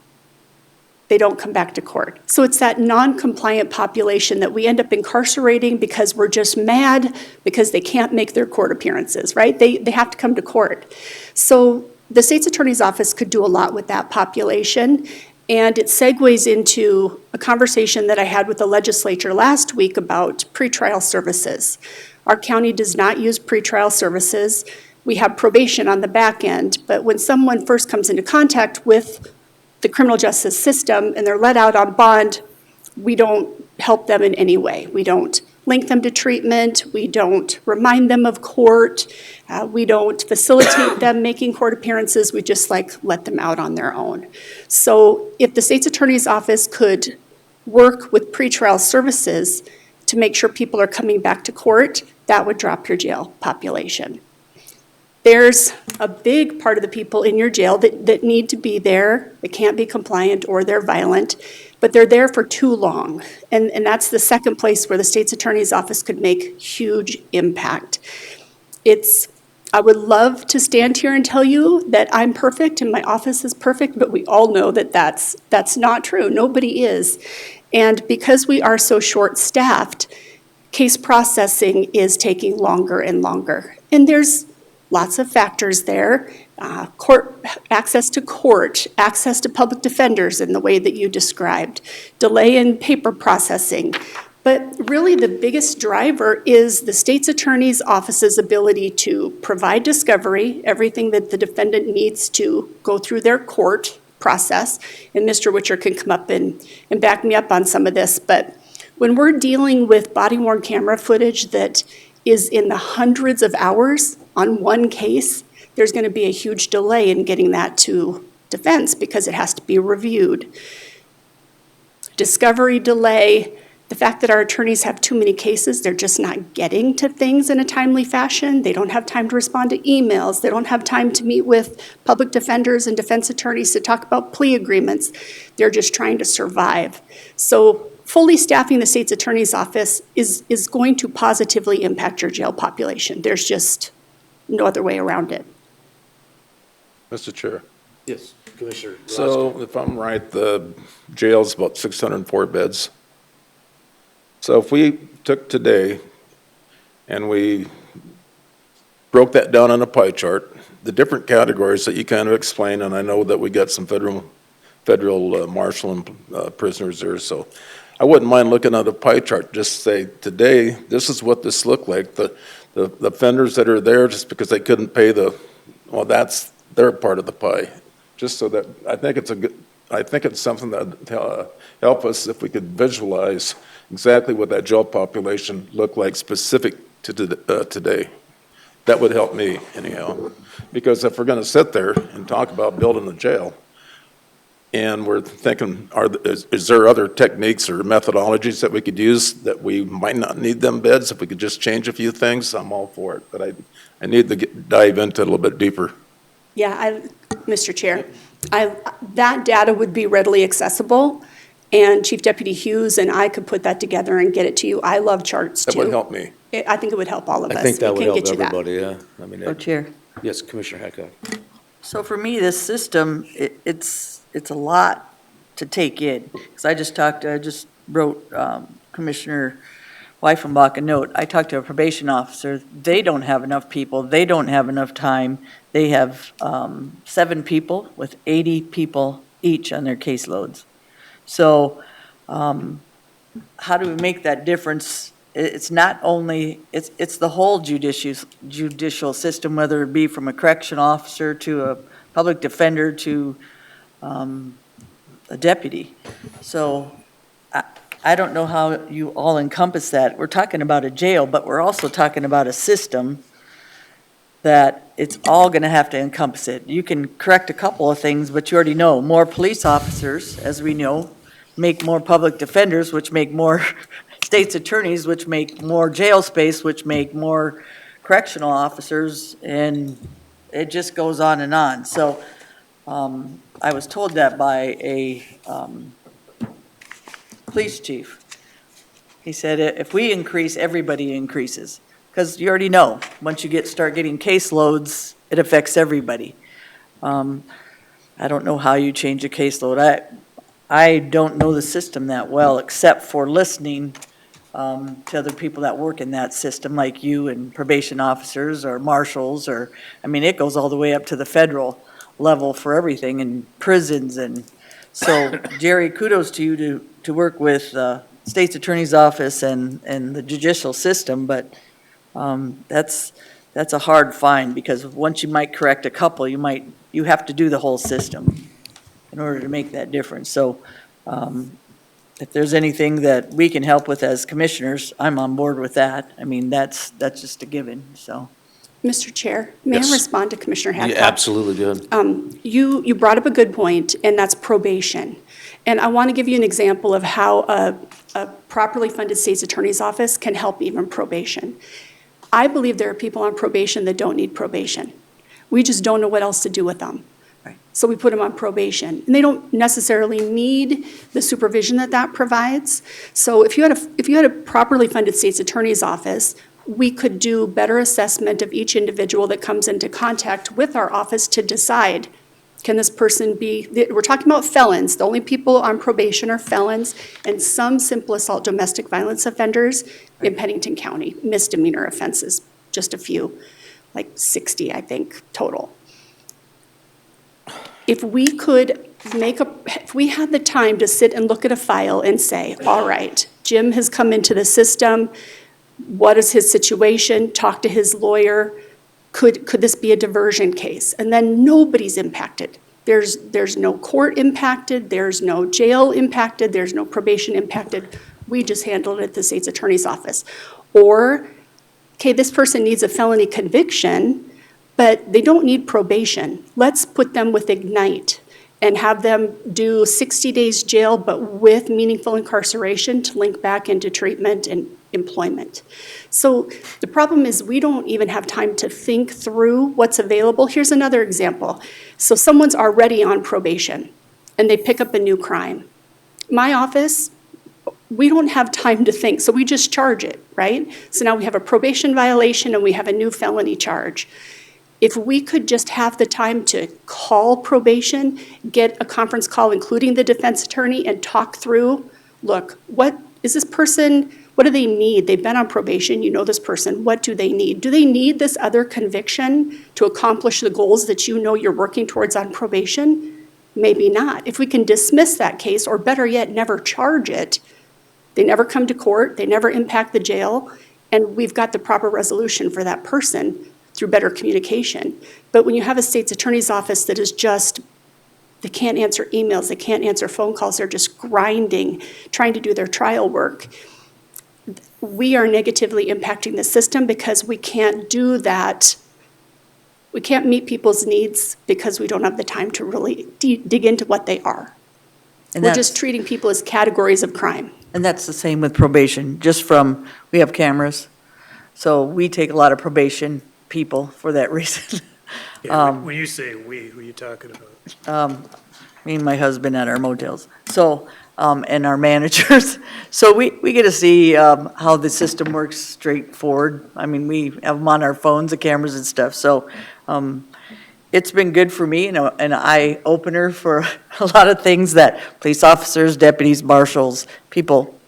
they don't come back to court. So it's that non-compliant population that we end up incarcerating because we're just mad because they can't make their court appearances, right? They have to come to court. So the state's attorney's office could do a lot with that population. And it segues into a conversation that I had with the legislature last week about pretrial services. Our county does not use pretrial services. We have probation on the back end, but when someone first comes into contact with the criminal justice system and they're let out on bond, we don't help them in any way. We don't link them to treatment. We don't remind them of court. We don't facilitate them making court appearances. We just let them out on their own. So if the state's attorney's office could work with pretrial services to make sure people are coming back to court, that would drop your jail population. There's a big part of the people in your jail that need to be there, that can't be compliant or they're violent, but they're there for too long. And that's the second place where the state's attorney's office could make huge impact. It's I would love to stand here and tell you that I'm perfect and my office is perfect, but we all know that that's not true. Nobody is. And because we are so short-staffed, case processing is taking longer and longer. And there's lots of factors there. Access to court, access to public defenders in the way that you described, delay in paper processing. But really the biggest driver is the state's attorney's office's ability to provide discovery, everything that the defendant needs to go through their court process. And Mr. Witcher can come up and back me up on some of this. But when we're dealing with body-worn camera footage that is in the hundreds of hours on one case, there's going to be a huge delay in getting that to defense because it has to be reviewed. Discovery delay, the fact that our attorneys have too many cases, they're just not getting to things in a timely fashion. They don't have time to respond to emails. They don't have time to meet with public defenders and defense attorneys to talk about plea agreements. They're just trying to survive. So fully staffing the state's attorney's office is going to positively impact your jail population. There's just no other way around it. Mr. Chair. Yes, Commissioner. So if I'm right, the jail's about 604 beds. So if we took today and we broke that down on a pie chart, the different categories that you kind of explained, and I know that we got some federal marshal and prisoners there, so I wouldn't mind looking at a pie chart, just say, today, this is what this looked like. The offenders that are there just because they couldn't pay well, that's their part of the pie. Just so that, I think it's something that help us if we could visualize exactly what that jail population looked like specific to today. That would help me anyhow. Because if we're going to sit there and talk about building a jail, and we're thinking, is there other techniques or methodologies that we could use that we might not need them beds? If we could just change a few things, I'm all for it. But I need to dive into it a little bit deeper. Yeah, Mr. Chair, that data would be readily accessible, and Chief Deputy Hughes and I could put that together and get it to you. I love charts, too. That would help me. I think it would help all of us. I think that would We can help get you that. everybody, yeah. I mean, Chair. yes, Commissioner Hadcock. So for me, this system, it's a lot to take in. Because I just wrote Commissioner Weifenbach a note. I talked to a probation officer. They don't have enough people. They don't have enough time. They have 7 people with 80 people each on their caseloads. So how do we make that difference? It's not only, it's the whole judicial system, whether it be from a correction officer to a public defender to a deputy. So I don't know how you all encompass that. We're talking about a jail, but we're also talking about a system that it's all going to have to encompass it. You can correct a couple of things, but you already know more police officers, as we know, make more public defenders, which make more state's attorneys, which make more jail space, which make more correctional officers, and it just goes on and on. So I was told that by a police chief. He said, if we increase, everybody increases. Because you already know, once you start getting caseloads, it affects everybody. I don't know how you change a caseload. I don't know the system that well, except for listening to other people that work in that system, like you and probation officers or marshals, it goes all the way up to the federal level for everything, and prisons. And so, Jerry, kudos to you to work with the state's attorney's office and the judicial system, but that's a hard find, because once you might correct a couple, you have to do the whole system in order to make that difference. So if there's anything that we can help with as commissioners, I'm on board with that. That's just a given, so. Mr. Chair, may Yes. I respond to Commissioner Hadcock? Yeah, absolutely, good. You brought up a good point, and that's probation. And I want to give you an example of how a properly funded state's attorney's office can help even probation. I believe there are people on probation that don't need probation. We just don't know what else to do with them. Right. So we put them on probation. And they don't necessarily need the supervision that provides. So if you had a properly funded state's attorney's office, we could do better assessment of each individual that comes into contact with our office to decide, can this person be, we're talking about felons. The only people on probation are felons and some simple assault domestic violence offenders in Pennington County, misdemeanor offenses, just a few, like 60, I think, total. If we could if we had the time to sit and look at a file and say, all right, Jim has come into the system, what is his situation, talk to his lawyer, could this be a diversion case? And then nobody's impacted. There's no court impacted, there's no jail impacted, there's no probation impacted. We just handled it at the state's attorney's office. Or, okay, this person needs a felony conviction, but they don't need probation. Let's put them with Ignite and have them do 60 days jail, but with meaningful incarceration to link back into treatment and employment. So the problem is we don't even have time to think through what's available. Here's another example. So someone's already on probation and they pick up a new crime. My office, we don't have time to think, so we just charge it, right? So now we have a probation violation and we have a new felony charge. If we could just have the time to call probation, get a conference call, including the defense attorney, and talk through, look, what is this person, what do they need? They've been on probation, you know this person, what do they need? Do they need this other conviction to accomplish the goals that you know you're working towards on probation? Maybe not. If we can dismiss that case, or better yet, never charge it, they never come to court, they never impact the jail, and we've got the proper resolution for that person through better communication. But when you have a state's attorney's office that is just, they can't answer emails, they can't answer phone calls, they're just grinding, trying to do their trial work, we are negatively impacting the system because we can't do that. We can't meet people's needs because we don't have the time to really dig into what they are. And We're that's- just treating people as categories of crime. And that's the same with probation, just from, we have cameras, so we take a lot of probation people for that reason. Yeah, when you say we, who are you talking about? Me and my husband at our motels, so, and our managers. So we get to see how the system works straightforward. I mean, we have them on our phones, the cameras and stuff, so it's been good for me, an eye-opener for a lot of things that police officers, deputies, marshals, people,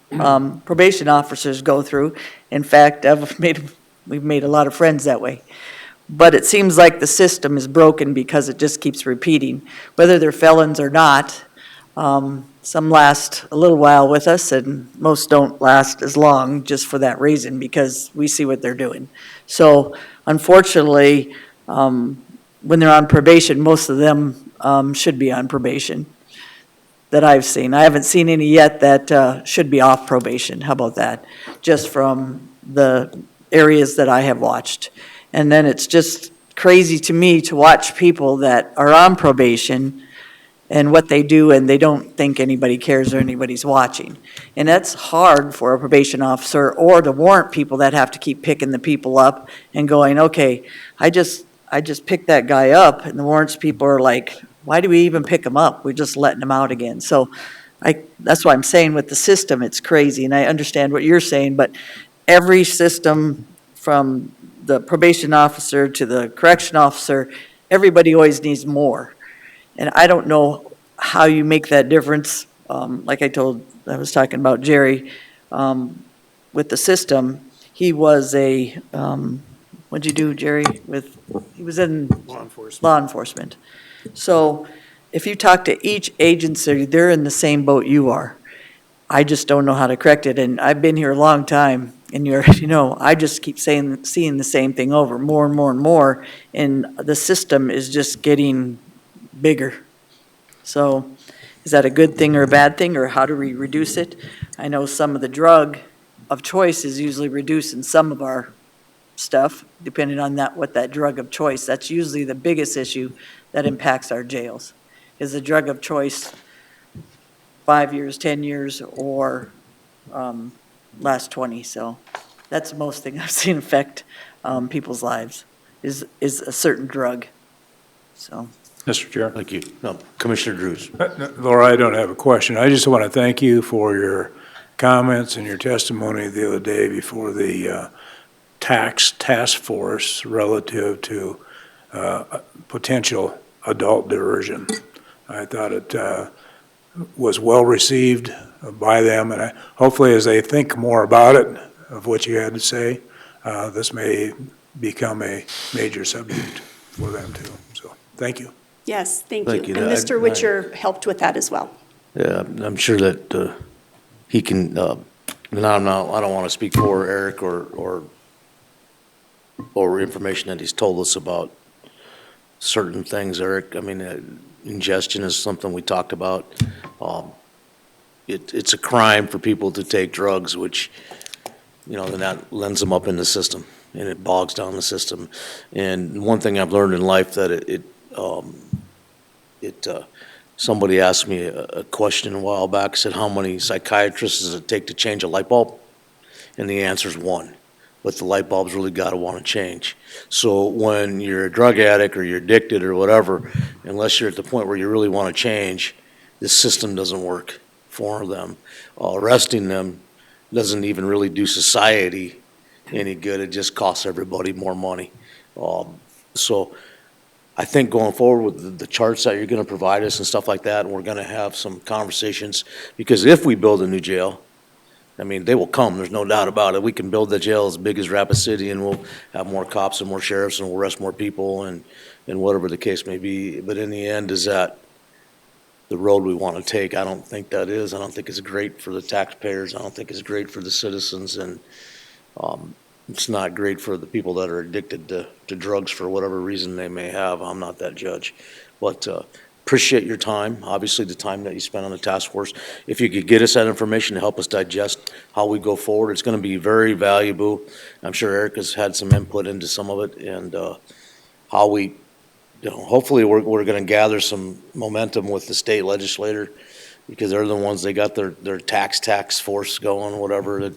probation officers go through. In fact, we've made a lot of friends that way. But it seems like the system is broken because it just keeps repeating. Whether they're felons or not, some last a little while with us and most don't last as long just for that reason because we see what they're doing. So unfortunately, when they're on probation, most of them should be on probation that I've seen. I haven't seen any yet that should be off probation. How about that? Just from the areas that I have watched. And then it's just crazy to me to watch people that are on probation and what they do, and they don't think anybody cares or anybody's watching. And that's hard for a probation officer or the warrant people that have to keep picking the people up and going, okay, I just picked that guy up, and the warrants people are like, why do we even pick him up? We're just letting him out again. So that's why I'm saying with the system, it's crazy, and I understand what you're saying, but every system from the probation officer to the correction officer, everybody always needs more. And I don't know how you make that difference. Like I was talking about Jerry, with the system, he was what'd you do, Jerry? He was in law enforcement. So if you talk to each agency, they're in the same boat you are. I just don't know how to correct it, and I've been here a long time, and I just keep seeing the same thing over, more and more and more, and the system is just getting bigger. So is that a good thing or a bad thing, or how do we reduce it? I know some of the drug of choice is usually reducing some of our stuff, depending on what that drug of choice, that's usually the biggest issue that impacts our jails, is the drug of choice 5 years, 10 years, or last 20. So that's the most thing I've seen affect people's lives is a certain drug. So. Mr. Chair. Thank you. No, Commissioner Drews. Laura, I don't have a question. I just want to thank you for your comments and your testimony the other day before the tax task force relative to potential adult diversion. I thought it was well-received by them, and hopefully as they think more about it, of what you had to say, this may become a major subject for them too. So, thank you. Yes, thank Thank you. you. And I- Mr. Witcher helped with that as well. Yeah, I'm sure that he can, and I don't want to speak for Eric or information that he's told us about certain things, Eric. I mean, ingestion is something we talked about. It's a crime for people to take drugs, which, then that lends them up in the system, and it bogs down the system. And one thing I've learned in life that somebody asked me a question a while back, said, how many psychiatrists does it take to change a light bulb? And the answer is one, but the light bulb's really got to want to change. So when you're a drug addict or you're addicted or whatever, unless you're at the point where you really want to change, the system doesn't work for them. Arresting them doesn't even really do society any good. It just costs everybody more money. So I think going forward with the charts that you're going to provide us and stuff like that, and we're going to have some conversations, because if we build a new jail, I mean, they will come, there's no doubt about it. We can build the jail as big as Rapid City, and we'll have more cops and more sheriffs, and we'll arrest more people, and whatever the case may be. But in the end, is that the road we want to take? I don't think that is. I don't think it's great for the taxpayers. I don't think it's great for the citizens, and it's not great for the people that are addicted to drugs for whatever reason they may have. I'm not that judge. But appreciate your time, obviously the time that you spent on the task force. If you could get us that information to help us digest how we go forward, it's going to be very valuable. I'm sure Eric has had some input into some of it, and how we, hopefully we're going to gather some momentum with the state legislator, because they're the ones, they got their tax force going, whatever. It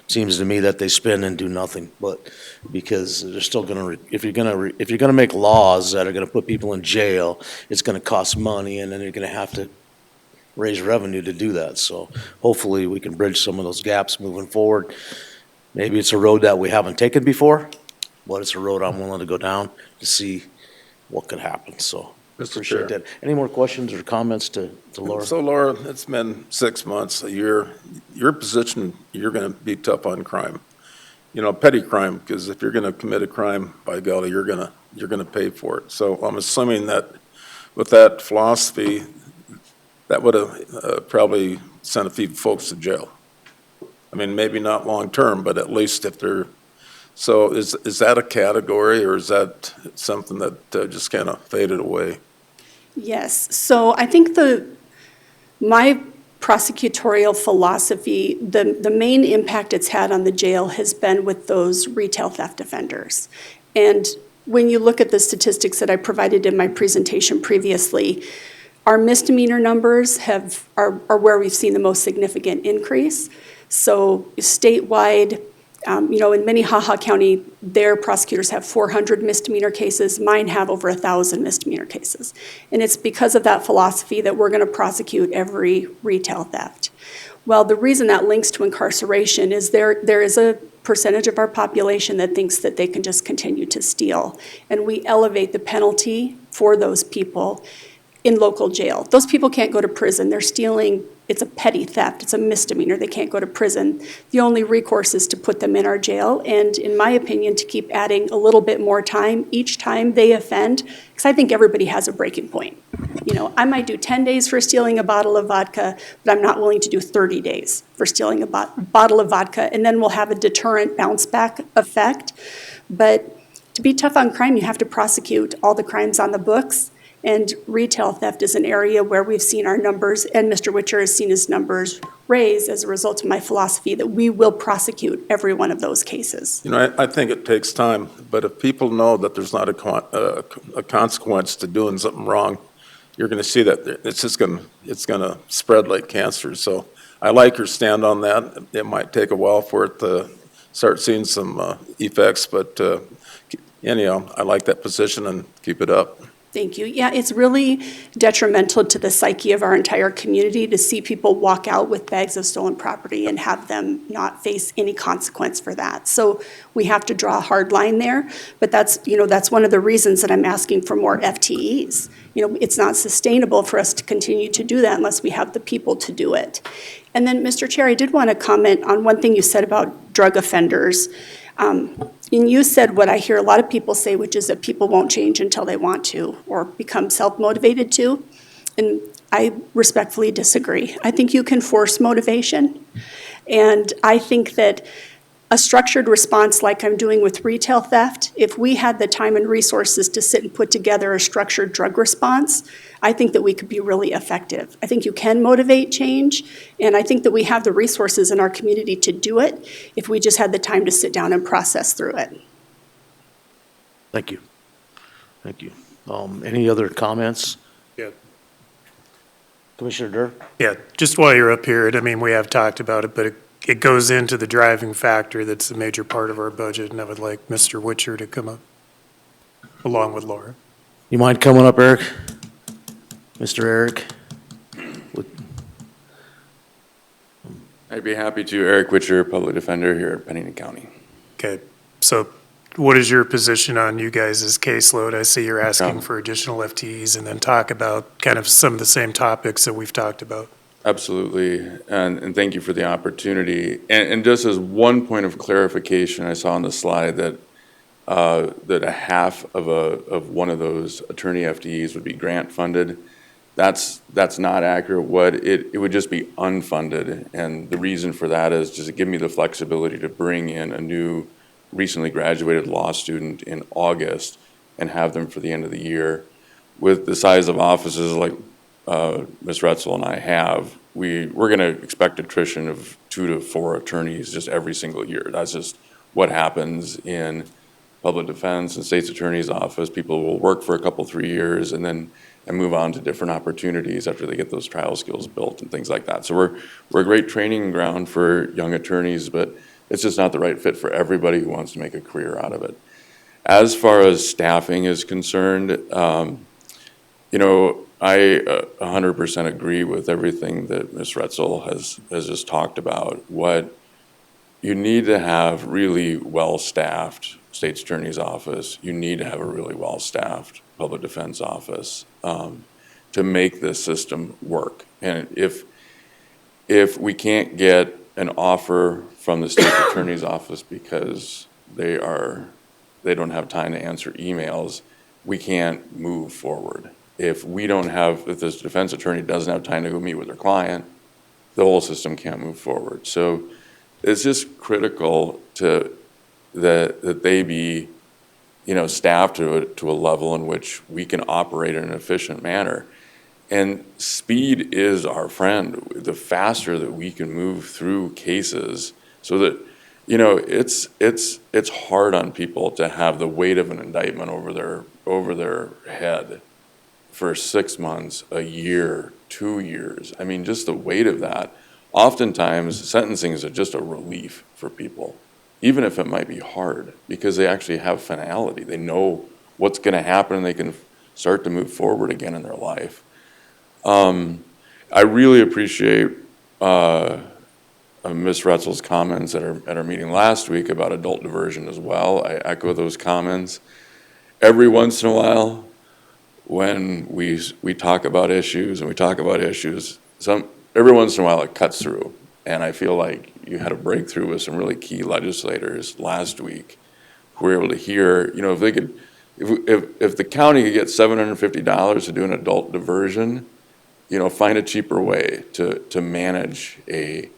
seems to me that they spend and do nothing, but because they're still gonna, if you're gonna make laws that are gonna put people in jail, it's gonna cost money, and then you're gonna have to raise revenue to do that. So hopefully we can bridge some of those gaps moving forward. Maybe it's a road that we haven't taken before, but it's a road I'm willing to go down to see what could happen, so. Mr. Appreciate Chair. that. Any more questions or comments to Laura? So Laura, it's been 6 months, a year. Your position, you're going to be tough on crime. Petty crime, because if you're going to commit a crime, by golly, you're going to pay for it. So I'm assuming that with that philosophy, that would have probably sent a few folks to jail. I mean, maybe not long-term, but at least if they're, so is that a category, or is that something that just kind of faded away? Yes, so I think my prosecutorial philosophy, the main impact it's had on the jail has been with those retail theft offenders. And when you look at the statistics that I provided in my presentation previously, our misdemeanor numbers are where we've seen the most significant increase. So statewide, in Minnehaha County, their prosecutors have 400 misdemeanor cases. Mine have over 1,000 misdemeanor cases. And it's because of that philosophy that we're going to prosecute every retail theft. Well, the reason that links to incarceration is there is a percentage of our population that thinks that they can just continue to steal. And we elevate the penalty for those people in local jail. Those people can't go to prison. They're stealing. It's a petty theft. It's a misdemeanor. They can't go to prison. The only recourse is to put them in our jail, and in my opinion, to keep adding a little bit more time each time they offend, because I think everybody has a breaking point. I might do 10 days for stealing a bottle of vodka, but I'm not willing to do 30 days for stealing a bottle of vodka, and then we'll have a deterrent bounce back effect. But to be tough on crime, you have to prosecute all the crimes on the books. And retail theft is an area where we've seen our numbers, and Mr. Witcher has seen his numbers raise as a result of my philosophy that we will prosecute every one of those cases. I think it takes time, but if people know that there's not a consequence to doing something wrong, you're going to see that it's going to spread like cancer. So I like your stand on that. It might take a while for it to start seeing some effects, but anyhow, I like that position, and keep it up. Thank you. Yeah, it's really detrimental to the psyche of our entire community to see people walk out with bags of stolen property and have them not face any consequence for that. So we have to draw a hard line there, but that's one of the reasons that I'm asking for more FTEs. It's not sustainable for us to continue to do that unless we have the people to do it. And then, Mr. Chair, I did want to comment on one thing you said about drug offenders. And you said what I hear a lot of people say, which is that people won't change until they want to or become self-motivated to. And I respectfully disagree. I think you can force motivation. And I think that a structured response like I'm doing with retail theft, if we had the time and resources to sit and put together a structured drug response, I think that we could be really effective. I think you can motivate change, and I think that we have the resources in our community to do it if we just had the time to sit down and process through it. Thank you. Thank you. Any other comments? Yeah. Commissioner Durr? Yeah, just while you're up here, and I mean, we have talked about it, but it goes into the driving factor that's a major part of our budget, and I would like Mr. Witcher to come up along with Laura. You mind coming up, Eric? Mr. Eric? I'd be happy to. Eric Witcher, Public Defender here at Pennington County. Okay, so what is your position on you guys' caseload? I see you're asking Yeah. for additional FTEs, and then talk about kind of some of the same topics that we've talked about. Absolutely, and thank you for the opportunity. And just as one point of clarification, I saw on the slide that that a half of one of those attorney FTEs would be grant funded. That's not accurate. It would just be unfunded, and the reason for that is just to give me the flexibility to bring in a new recently graduated law student in August and have them for the end of the year. With the size of offices like Ms. Retzel and I have, we're going to expect attrition of 2 to 4 attorneys just every single year. That's just what happens in public defense and state's attorney's office. People will work for a couple, 3 years and move on to different opportunities after they get those trial skills built and things like that. So we're a great training ground for young attorneys, but it's just not the right fit for everybody who wants to make a career out of it. As far as staffing is concerned, I 100% agree with everything that Ms. Retzel has just talked about. What you need to have really well-staffed state's attorney's office. You need to have a really well-staffed public defense office to make this system work. And if we can't get an offer from the state attorney's office because they don't have time to answer emails, we can't move forward. If this defense attorney doesn't have time to go meet with their client, the whole system can't move forward. So it's just critical that they be, staffed to a level in which we can operate in an efficient manner. And speed is our friend. The faster that we can move through cases, so that it's hard on people to have the weight of an indictment over their head for 6 months, a year, 2 years. I mean, just the weight of that. Oftentimes, sentencing is just a relief for people, even if it might be hard, because they actually have finality. They know what's going to happen, and they can start to move forward again in their life. I really appreciate Ms. Retzel's comments at our meeting last week about adult diversion as well. I echo those comments. Every once in a while, when we talk about issues, every once in a while it cuts through. And I feel like you had a breakthrough with some really key legislators last week who were able to hear, if the county could get $750 to do an adult diversion, find a cheaper way to manage a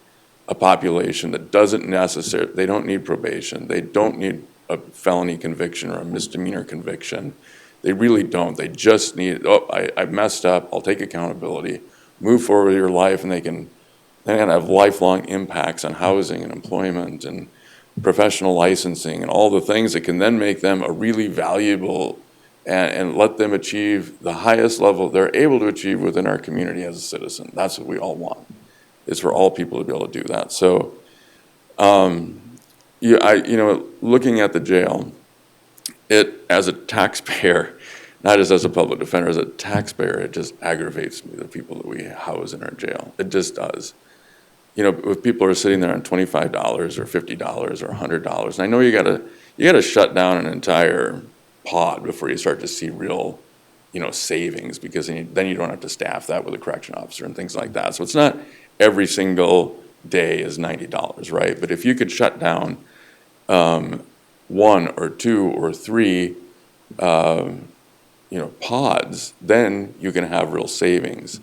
population that they don't need probation, they don't need a felony conviction or a misdemeanor conviction. They really don't. They just need, I messed up, I'll take accountability, move forward with your life, and they can have lifelong impacts on housing and employment and professional licensing and all the things that can then make them a really valuable and let them achieve the highest level they're able to achieve within our community as a citizen. That's what we all want, is for all people to be able to do that. So, looking at the jail, as a taxpayer, not just as a public defender, as a taxpayer, it just aggravates me, the people that we house in our jail. It just does. You know, if people are sitting there on $25 or $50 or $100, and I know you gotta shut down an entire pod before you start to see real, savings, because then you don't have to staff that with a correction officer and things like that. So it's not every single day is $90, right? But if you could shut down one or two or three, pods, then you can have real savings.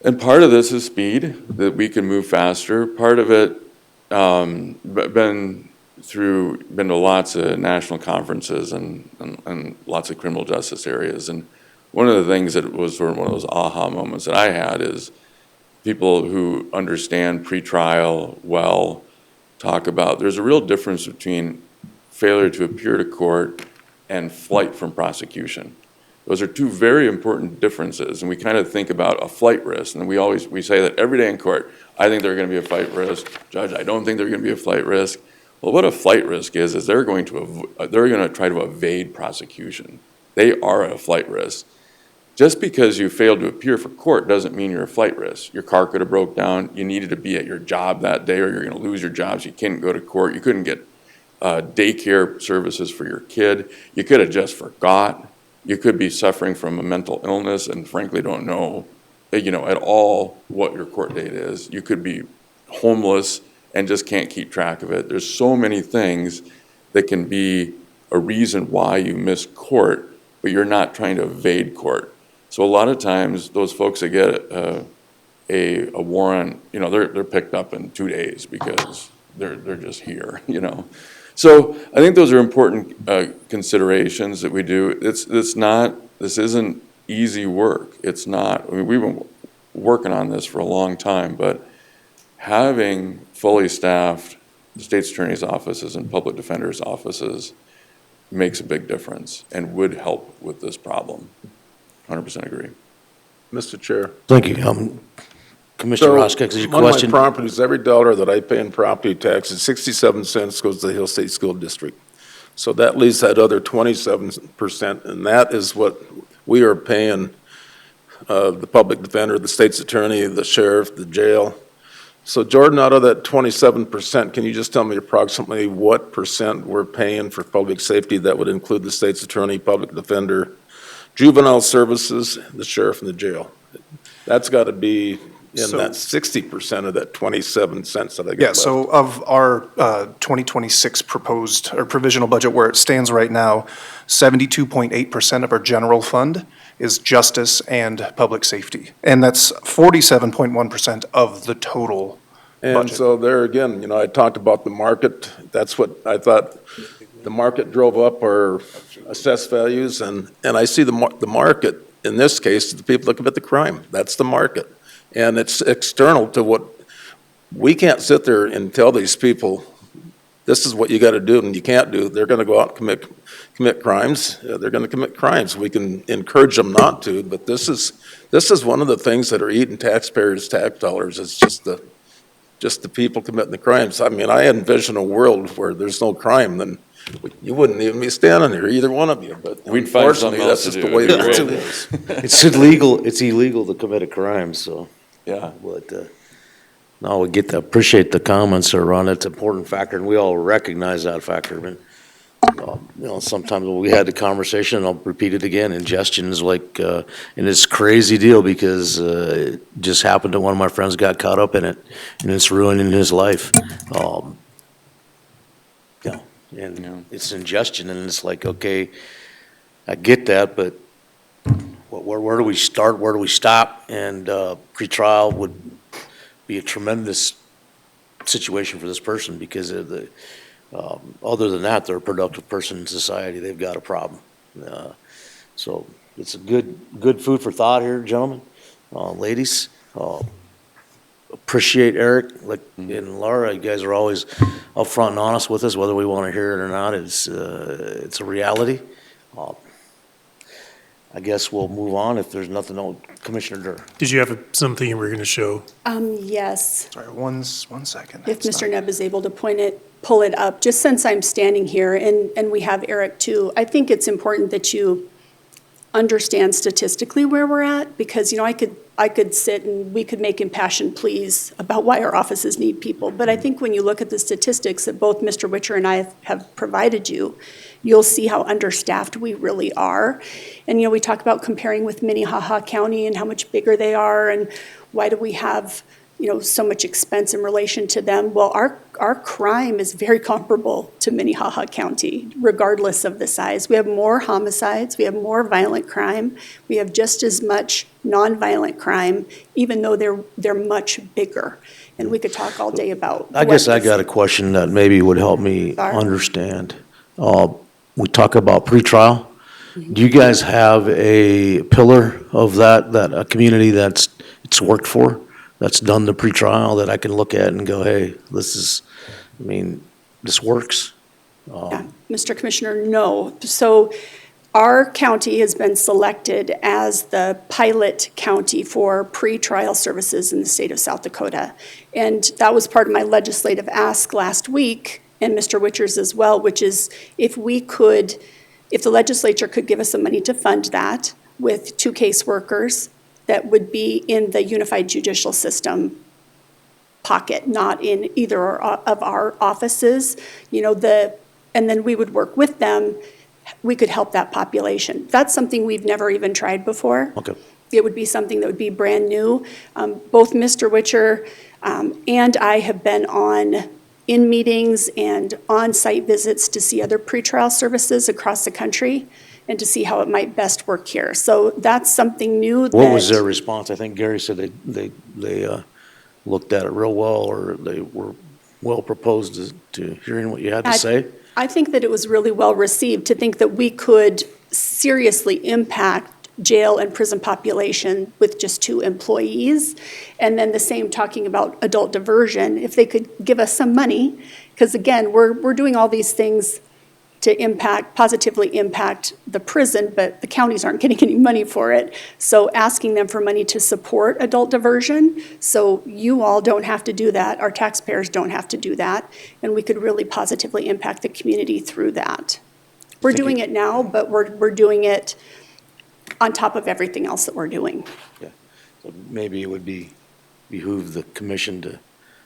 And part of this is speed, that we can move faster. Part of it, been to lots of national conferences and lots of criminal justice areas. And one of the things that was sort of one of those aha moments that I had is people who understand pretrial well talk about there's a real difference between failure to appear to court and flight from prosecution. Those are two very important differences, and we kind of think about a flight risk, and we say that every day in court, I think they're going to be a flight risk. Judge, I don't think they're going to be a flight risk. Well, what a flight risk is they're going to try to evade prosecution. They are a flight risk. Just because you failed to appear for court doesn't mean you're a flight risk. Your car could have broke down, you needed to be at your job that day, or you're going to lose your job, so you couldn't go to court, you couldn't get daycare services for your kid, you could have just forgot. You could be suffering from a mental illness and frankly don't know, at all what your court date is. You could be homeless and just can't keep track of it. There's so many things that can be a reason why you miss court, but you're not trying to evade court. So a lot of times those folks that get a warrant, they're picked up in 2 days because they're just here, So I think those are important considerations that we do. This isn't easy work. It's not. I mean, we've been working on this for a long time, but having fully staffed state's attorney's offices and public defender's offices makes a big difference and would help with this problem. 100% agree. Mr. Chair. Thank you. Commissioner Roskak, is your question? One of my properties, every dollar that I pay in property taxes, 67 cents goes to the Hill State School District. So that leaves that other 27%, and that is what we are paying the public defender, the state's attorney, the sheriff, the jail. So Jordan, out of that 27%, can you just tell me approximately what percent we're paying for public safety? That would include the state's attorney, public defender, juvenile services, the sheriff, and the jail. That's got to be in that 60% of that 27 cents that I got left. So of our 2026 proposed or provisional budget where it stands right now, 72.8% of our general fund is justice and public safety. And that's 47.1% of the total And budget. so there again, I talked about the market. That's what I thought. The market drove up our assessed values, and I see the market, in this case, the people that commit the crime. That's the market. And it's external to what, we can't sit there and tell these people, this is what you got to do and you can't do. They're going to go out and commit crimes. They're going to commit crimes. We can encourage them not to, but this is one of the things that are eating taxpayers' tax dollars. It's just the people committing the crimes. I mean, I envision a world where there's no crime, then you wouldn't even be standing here, either one of you, but We'd find something unfortunately, that's else to just the do. way the It'd be world great. is. It's illegal to commit a crime, so. Yeah. But, no, we appreciate the comments, sir, Ron. It's an important factor, and we all recognize that factor. And, sometimes when we had the conversation, and I'll repeat it again, ingestion is like, and it's a crazy deal because it just happened that one of my friends got caught up in it, and it's ruining his life. And it's ingestion, and it's like, okay, I get that, but where do we start? Where do we stop? And pretrial would be a tremendous situation for this person because other than that, they're a productive person in society. They've got a problem. So it's a good food for thought here, gentlemen, ladies. Appreciate Eric and Laura. You guys are always upfront and honest with us, whether we want to hear it or not. It's a reality. I guess we'll move on if there's nothing else. Commissioner Durr. Did you have something you were going to show? Yes. Sorry, one second. If Mr. Nebb is able to pull it up, just since I'm standing here, and we have Eric too, I think it's important that you understand statistically where we're at, because, you know, I could sit and we could make impassioned pleas about why our offices need people. But I think when you look at the statistics that both Mr. Witcher and I have provided you, you'll see how understaffed we really are. And, you know, we talk about comparing with Minnehaha County and how much bigger they are, and why do we have, you know, so much expense in relation to them. Well, our crime is very comparable to Minnehaha County, regardless of the size. We have more homicides, we have more violent crime, we have just as much nonviolent crime, even though they're much bigger. And we could talk all day about. I guess I got a question that maybe would help me Sorry. understand. We talk about pretrial. Do you guys have a pillar of that a community it's worked for, that's done the pretrial, that I can look at and go, hey, this works? Yeah, Mr. Commissioner, no. So our county has been selected as the pilot county for pretrial services in the state of South Dakota. And that was part of my legislative ask last week, and Mr. Witcher's as well, which is if the legislature could give us some money to fund that with 2 caseworkers that would be in the unified judicial system pocket, not in either of our offices, you know, and then we would work with them, we could help that population. That's something we've never even tried before. Okay. It would be something that would be brand new. Both Mr. Witcher and I have been in meetings and on-site visits to see other pretrial services across the country and to see how it might best work here. So that's something new. What was their response? I think Gary said they looked at it real well, or they were well proposed to hearing what you had to say. I think that it was really well received, to think that we could seriously impact jail and prison population with just 2 employees. And then the same talking about adult diversion, if they could give us some money, because again, we're doing all these things to positively impact the prison, but the counties aren't getting any money for it. So asking them for money to support adult diversion, so you all don't have to do that, our taxpayers don't have to do that, and we could really positively impact the community through that. We're doing it now, but we're doing it on top of everything else that we're doing. Yeah. So maybe it would behoove the commission to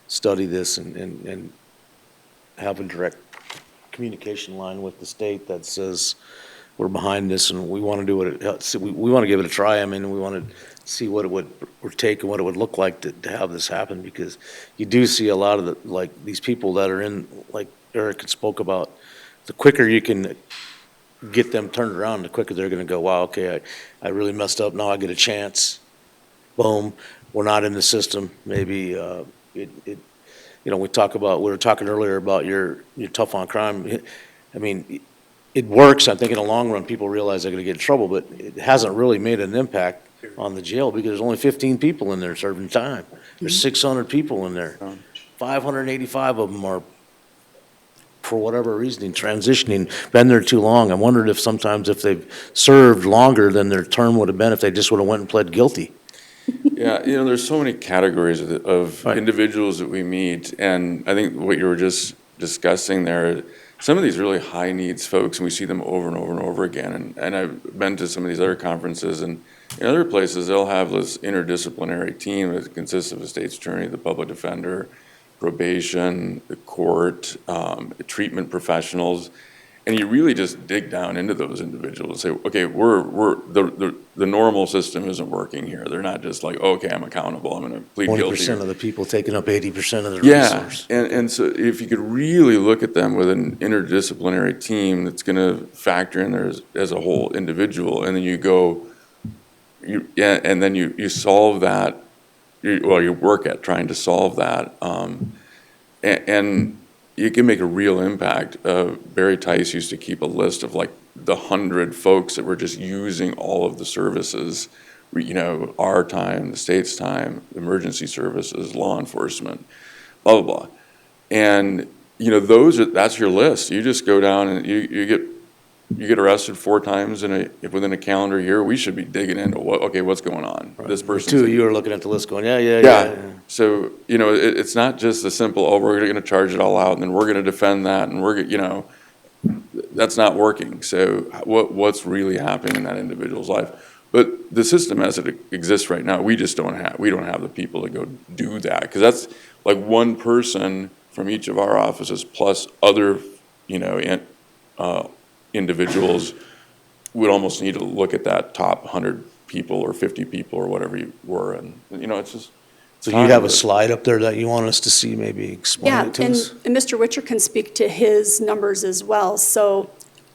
study this and have a direct communication line with the state that says we're behind this and we want to do it. We want to give it a try. I mean, we want to see what it would take and what it would look like to have this happen, because you do see a lot of these people that are in, like Eric spoke about, the quicker you can get them turned around, the quicker they're going to go, wow, okay, I really messed up. Now I get a chance. Boom. We're not in the system. Maybe you know, we were talking earlier about you're tough on crime. I mean, it works. I think in the long run, people realize they're going to get in trouble, but it hasn't really made an impact on the jail because there's only 15 people in there serving time. There's 600 people in there. 585 of them are, for whatever reason, transitioning, been there too long. I wondered if sometimes if they've served longer than their term would have been, if they just would have went and pled guilty. Yeah, you know, there's so many categories of Right. individuals that we meet, and I think what you were just discussing there, some of these really high needs folks, and we see them over and over and over again, and I've been to some of these other conferences, and in other places, they'll have this interdisciplinary team that consists of a state's attorney, the public defender, probation, the court, treatment professionals, and you really just dig down into those individuals and say, okay, the normal system isn't working here. They're not just like, okay, I'm accountable, I'm gonna plead guilty. 20% of the people taking up 80% of the Yeah, resource. and so if you could really look at them with an interdisciplinary team that's gonna factor in there as a whole individual, and then you go, and then you solve that, you work at trying to solve that, and you can make a real impact. Barry Tice used to keep a list of like the 100 folks that were just using all of the services, you know, our time, the state's time, emergency services, law enforcement, blah, blah, blah. And, you know, that's your list. You just go down and you get arrested 4 times within a calendar year. We should be digging into what's going on. Right. This person. 2 you are looking at the list going, yeah. So, you know, it's not just a simple, we're going to charge it all out and then we're going to defend that and that's not working. So what's really happening in that individual's life? But the system as it exists right now, we don't have the people to go do that, because that's like one person from each of our offices plus other, individuals would almost need to look at that top 100 people or 50 people or whatever you were, and it's just. So you have a slide up there that you want us to see, maybe explain Yeah, it to us? and Mr. Witcher can speak to his numbers as well. So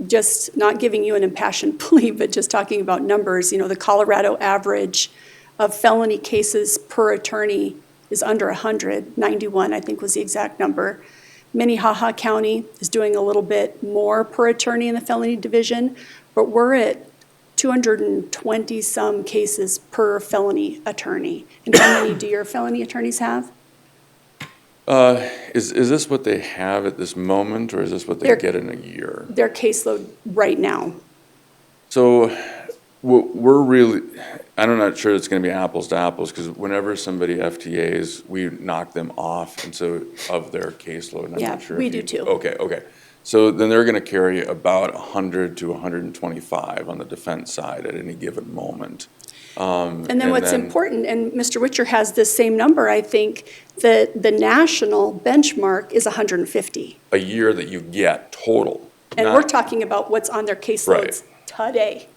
just not giving you an impassioned plea, but just talking about numbers, the Colorado average of felony cases per attorney is under 100, 91, I think was the exact number. Minnehaha County is doing a little bit more per attorney in the felony division, but we're at 220-some cases per felony attorney. And how many do your felony attorneys have? Is this what they have at this moment, or is this what they They're- get in a year? Their caseload right now. So we're really, I'm not sure it's going to be apples to apples, because whenever somebody FTAs, we knock them off, and so of their caseload. And I'm Yeah, not sure we if do you- too. Okay. So then they're going to carry about 100 to 125 on the defense side at any given moment. And then what's important, and Mr. Witcher has this same number, I think, that the national benchmark is 150. A year that you get total. And not- we're talking about what's on their caseloads today,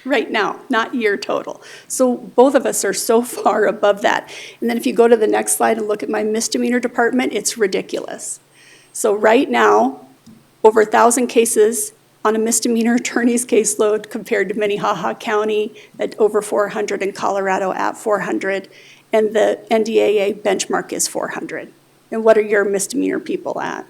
right now, not year total. So both of us are so far above that. And then if you go to the next slide and look at my misdemeanor department, it's ridiculous. So right now, over 1,000 cases on a misdemeanor attorney's caseload compared to Minnehaha County at over 400 and Colorado at 400. And the NDAA benchmark is 400. And what are your misdemeanor people at?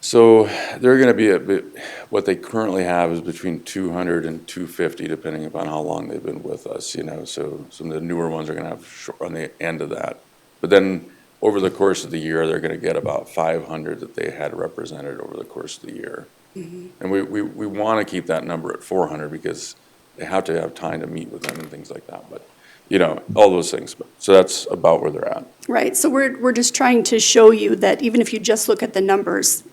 So they're going to be what they currently have is between 200 and 250, depending upon how long they've been with us, So some of the newer ones are going to have on the end of that. But then over the course of the year, they're going to get about 500 that they had represented over the course of the year. And we want to keep that number at 400, because they have to have time to meet with them and things like that. But, all those things. So that's about where they're at. Right, so we're just trying to show you that even if you just look at the numbers,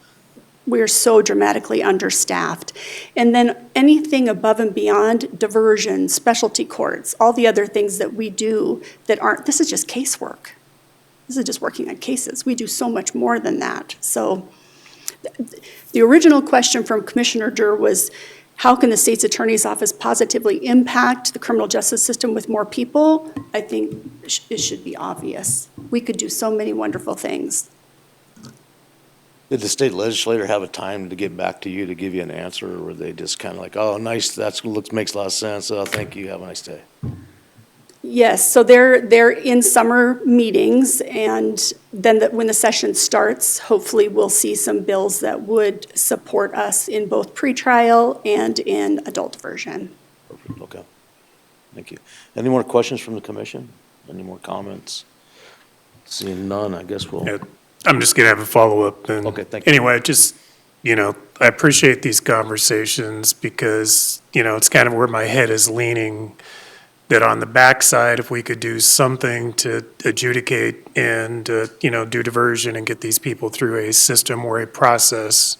we're so dramatically understaffed. And then anything above and beyond diversion, specialty courts, all the other things that we do that aren't, this is just casework. This is just working on cases. We do so much more than that. So the original question from Commissioner Durr was, how can the state's attorney's office positively impact the criminal justice system with more people? I think it should be obvious. We could do so many wonderful things. Did the state legislator have a time to get back to you to give you an answer, or were they just kind of like, oh, nice, makes a lot of sense, oh, thank you, have a nice day? Yes, so they're in summer meetings, and then when the session starts, hopefully we'll see some bills that would support us in both pretrial and in adult diversion. Perfect, okay. Thank you. Any more questions from the commission? Any more comments? Seeing none, I guess we'll. Yeah, I'm just going to have a follow-up. And Okay, thank you. anyway, just, I appreciate these conversations, because, it's kind of where my head is leaning, that on the backside, if we could do something to adjudicate and, do diversion and get these people through a system or a process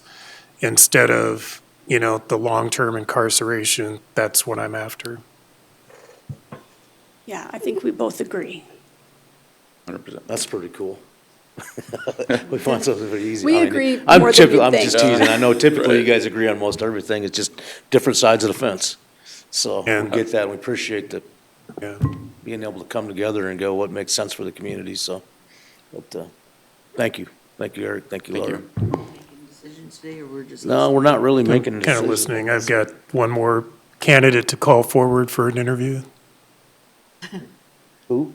instead of, the long-term incarceration, that's what I'm after. Yeah, I think we both agree. 100%. That's pretty cool. We find something pretty easy. We I mean, agree I'm more than typically- you'd I'm think. just teasing. I know typically you guys agree on most everything. It's just different sides of the fence. So we And- get that, and we appreciate that, Yeah. being able to come together and go what makes sense for the community, so. But, thank you. Thank you, Eric. Thank you, Thank Laura. Decisions today, or we're just? No, we're not really making a Kind of decision. listening. I've got one more candidate to call forward for an interview. Who?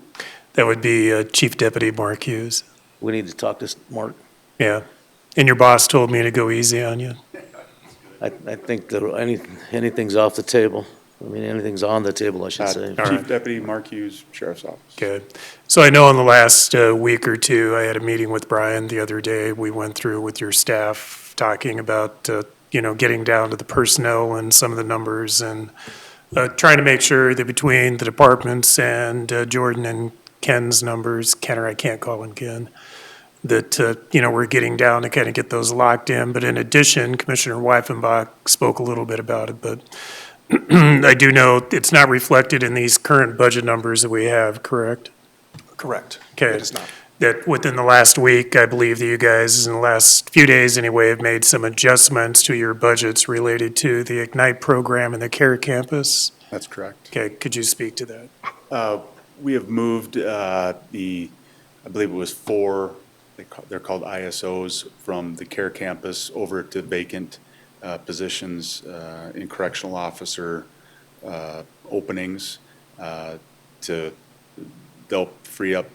That would be Chief Deputy Mark Hughes. We need to talk to Mark. Yeah. And your boss told me to go easy on you. I think that anything's off the table. I mean, anything's on the table, I should say. All right. Chief Deputy Mark Hughes, Sheriff's Office. Good. So I know in the last week or two, I had a meeting with Brian the other day. We went through with your staff talking about, getting down to the personnel and some of the numbers, and trying to make sure that between the departments and Jordan and Ken's numbers, Ken, or I can't call him Ken, that, we're getting down to kind of get those locked in. But in addition, Commissioner Weifenbach spoke a little bit about it, but I do know it's not reflected in these current budget numbers that we have, correct? Correct. Okay. It is not. That within the last week, I believe that you guys, in the last few days anyway, have made some adjustments to your budgets related to the Ignite program and the CARE campus. That's correct. Okay, could you speak to that? We have moved I believe it was 4, they're called ISOs, from the CARE campus over to vacant positions in correctional officer openings. They'll free up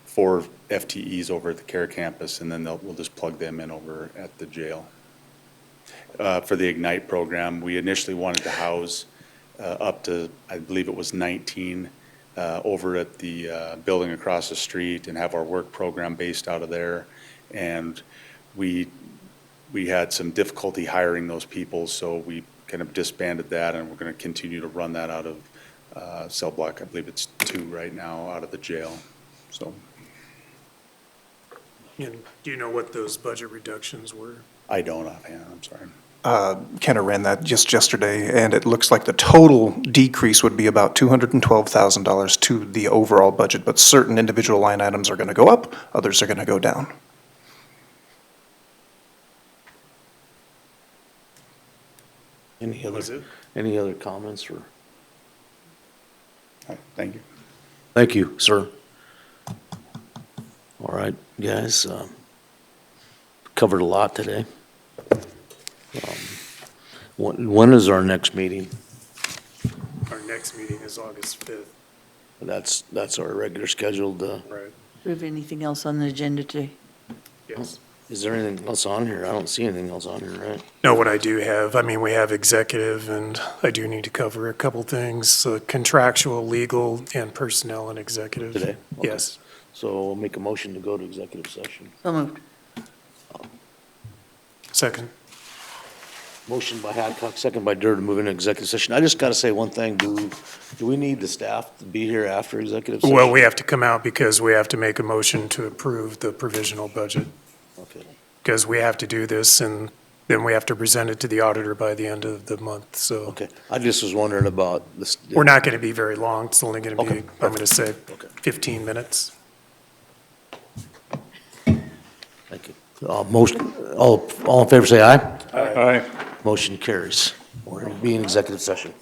4 FTEs over at the CARE campus, and then we'll just plug them in over at the jail. For the Ignite program, we initially wanted to house up to, I believe it was 19 over at the building across the street and have our work program based out of there. And we had some difficulty hiring those people, so we kind of disbanded that, and we're going to continue to run that out of cell block. I believe it's 2 right now out of the jail, so. And do you know what those budget reductions were? I don't offhand, I'm sorry. Kenna ran that just yesterday, and it looks like the total decrease would be about $212,000 to the overall budget, but certain individual line items are going to go up, others are going to go down. Any Was other, it? any other comments or? All right, thank you. Thank you, sir. All right, guys, covered a lot today. When is our next meeting? Our next meeting is August 5th, That's our regular scheduled, right? Do we have anything else on the agenda today? Yes. is there anything else on here? I don't see anything else on here, right? No, what I do have, we have executive, and I do need to cover a couple things, contractual, legal, and personnel and executive. Today? Okay. Yes. So we'll make a motion to go to executive session. So moved. Second. Motion by Hadcock, second by Durr to move into executive session. I just gotta say one thing, do we need the staff to be here after executive session? Well, we have to come out because we have to make a motion to approve the provisional budget, Okay. because we have to do this, and then we have to present it to the auditor by the end of the month, so. Okay, I just was wondering about this. We're not going to be very long, it's only going to Okay, be, I'm going to say, Okay. 15 minutes. Thank you. All in favor, say aye. Aye. Motion carries. We're gonna be in executive session.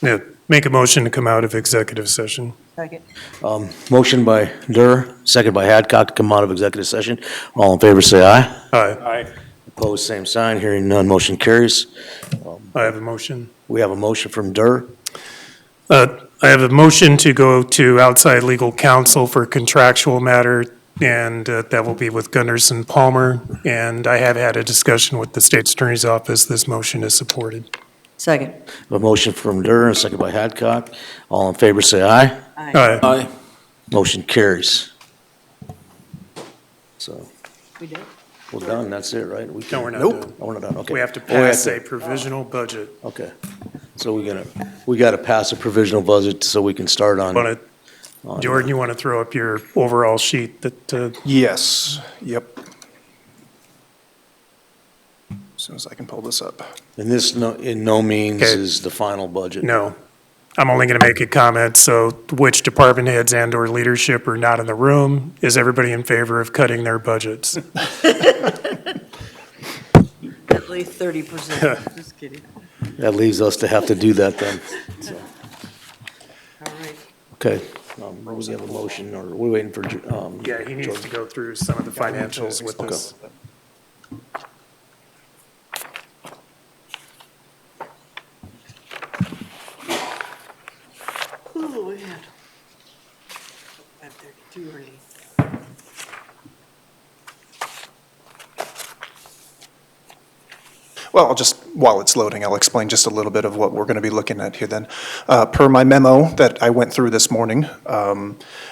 Yeah, make a motion to come out of executive session. Second. Motion by Durr, second by Hadcock to come out of executive session. All in favor, say aye. Aye. Opposed, same sign. Hearing none, motion carries. I have a motion. We have a motion from Durr. I have a motion to go to outside legal counsel for contractual matter, and that will be with Gunderson Palmer. And I have had a discussion with the state's attorney's office. This motion is supported. Second. A motion from Durr, and second by Hadcock. All in favor, say aye. Aye. Motion carries. So, We did. we're done, that's it, right? No, we're not Nope. done. Oh, we're not done, okay. We have to Oh, we have pass to- a provisional budget. Okay, so we gotta pass a provisional budget so we can start on. Jordan, you want to throw up your overall sheet that, Yes, yep. As soon as I can pull this up. And this, in no means Okay. is the final budget. no. I'm only going to make a comment, so which department heads and/or leadership are not in the room? Is everybody in favor of cutting their budgets? At least 30%. Just kidding. That leaves us to have to do that then. So, All right. okay, we have a motion, or we're waiting for, Yeah, he needs to go through some of the financials with Okay. us. Oh, man. 5:32 already. Well, while it's loading, I'll explain just a little bit of what we're going to be looking at here then. Per my memo that I went through this morning,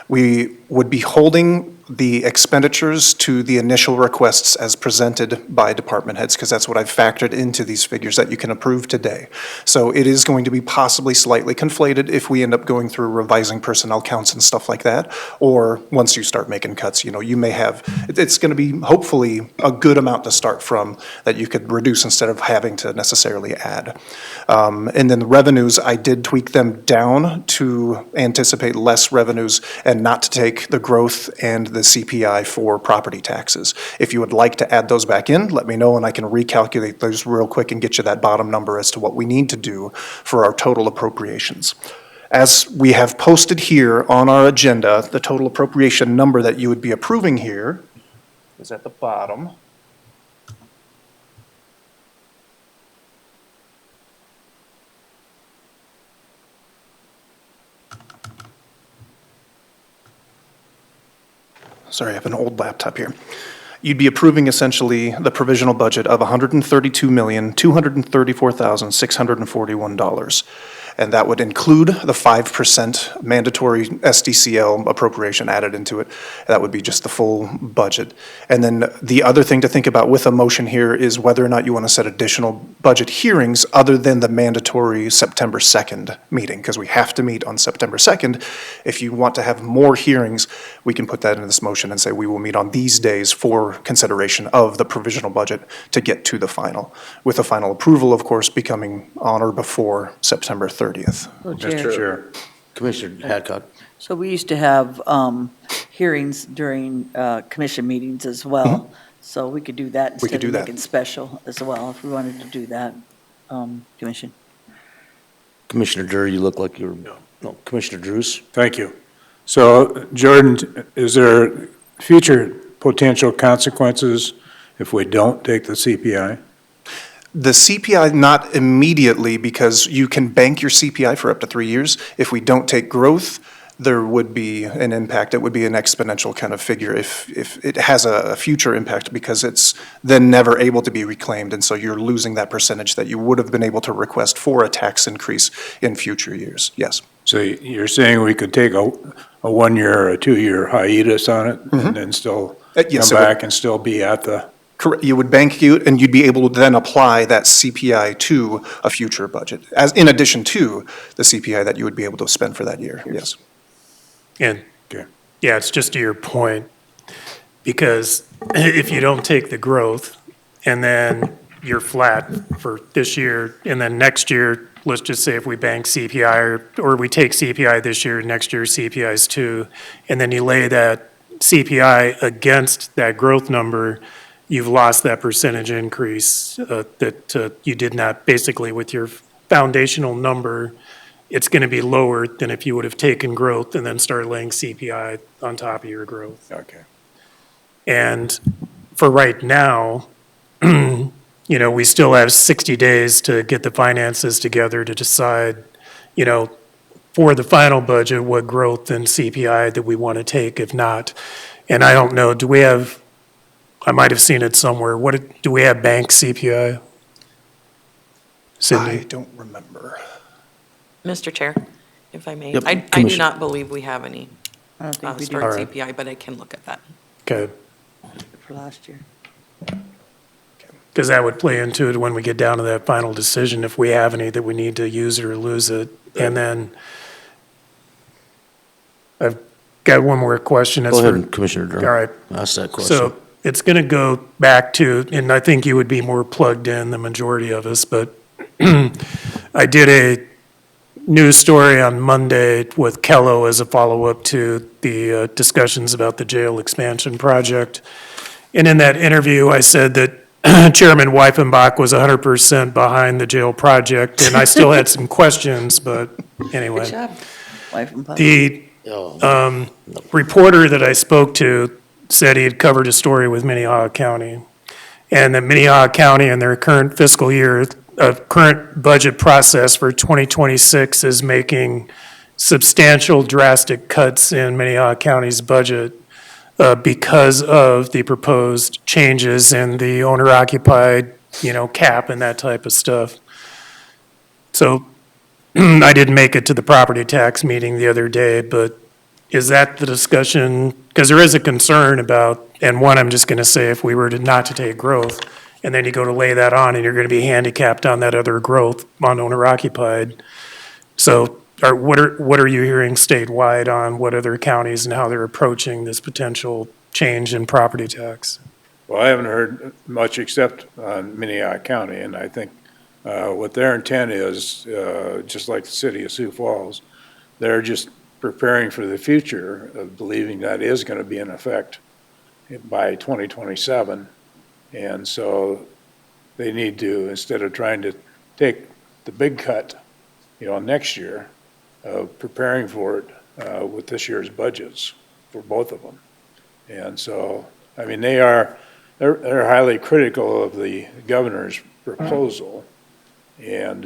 we would be holding the expenditures to the initial requests as presented by department heads, because that's what I've factored into these figures that you can approve today. So it is going to be possibly slightly conflated if we end up going through revising personnel counts and stuff like that, or once you start making cuts, you may have, it's going to be hopefully a good amount to start from that you could reduce instead of having to necessarily add. And then the revenues, I did tweak them down to anticipate less revenues and not to take the growth and the CPI for property taxes. If you would like to add those back in, let me know and I can recalculate those real quick and get you that bottom number as to what we need to do for our total appropriations. As we have posted here on our agenda, the total appropriation number that you would be approving here is at the bottom. Sorry, I have an old laptop here. You'd be approving essentially the provisional budget of $132,234,641. And that would include the 5% mandatory SDCL appropriation added into it. That would be just the full budget. And then the other thing to think about with a motion here is whether or not you want to set additional budget hearings other than the mandatory September 2nd meeting, because we have to meet on September 2nd. If you want to have more hearings, we can put that into this motion and say we will meet on these days for consideration of the provisional budget to get to the final, with the final approval, of course, becoming on or before September 30th. Mr. Chair. Commissioner Hadcock. So we used to have hearings during commission meetings as well. So we could do that We could instead do of that. making special as well, if we wanted to do that, Commission. Commissioner Durr, you look like you're, no, Commissioner Drews. Thank you. So, Jordan, is there future potential consequences if we don't take the CPI? The CPI, not immediately, because you can bank your CPI for up to 3 years. If we don't take growth, there would be an impact. It would be an exponential kind of figure if it has a future impact, because it's then never able to be reclaimed. And so you're losing that percentage that you would have been able to request for a tax increase in future years. Yes. So you're saying we could take a 1 year or a 2 year hiatus on it and then still Yes, come it would. back and still be at the, Correct. You would bank it, and you'd be able to then apply that CPI to a future budget, as in addition to the CPI that you would be able to spend for that year. Yes. And, Okay. yeah, it's just to your point, because if you don't take the growth and then you're flat for this year, and then next year, let's just say if we bank CPI or we take CPI this year, next year CPI is 2, and then you lay that CPI against that growth number, you've lost that percentage increase that you did not, basically with your foundational number, it's going to be lower than if you would have taken growth and then started laying CPI on top of your growth. okay. And for right now, we still have 60 days to get the finances together to decide, for the final budget, what growth and CPI that we want to take, if not. And I don't know, I might have seen it somewhere. Do we have bank CPI? I Cindy? don't remember. Mr. Chair, if I may, Yep, I do Commissioner. not believe we have any I don't think we do smart All right. CPI, but I can look at that. Okay, for last year. because that would play into it when we get down to that final decision, if we have any that we need to use it or lose it. And then I've got one more question. Go ahead, Commissioner Durr. All right. Ask that question. So it's going to go back to, and I think you would be more plugged in, the majority of us, but I did a news story on Monday with Kello as a follow-up to the discussions about the jail expansion project. And in that interview, I said that Chairman Weifenbach was 100% behind the jail project, and I still had some questions, but anyway. Good job, wife and puppy. The Oh, reporter that I spoke to said he had covered a story with Minnehaha County, and that Minnehaha County in their current fiscal year, current budget process for 2026 is making substantial drastic cuts in Minnehaha County's budget because of the proposed changes in the owner-occupied, cap and that type of stuff. So I didn't make it to the property tax meeting the other day, but is that the discussion, because there is a concern about, and one, I'm just gonna say, if we were to not to take growth, and then you go to lay that on, and you're gonna be handicapped on that other growth on owner occupied. So, what are you hearing statewide on what other counties and how they're approaching this potential change in property tax? Well, I haven't heard much except on Minnehaha County, and I think what their intent is, just like the city of Sioux Falls, they're just preparing for the future of believing that is going to be in effect by 2027. And so they need to, instead of trying to take the big cut, next year, preparing for it with this year's budgets for both of them. And so, I mean, they're highly critical of the governor's proposal. And,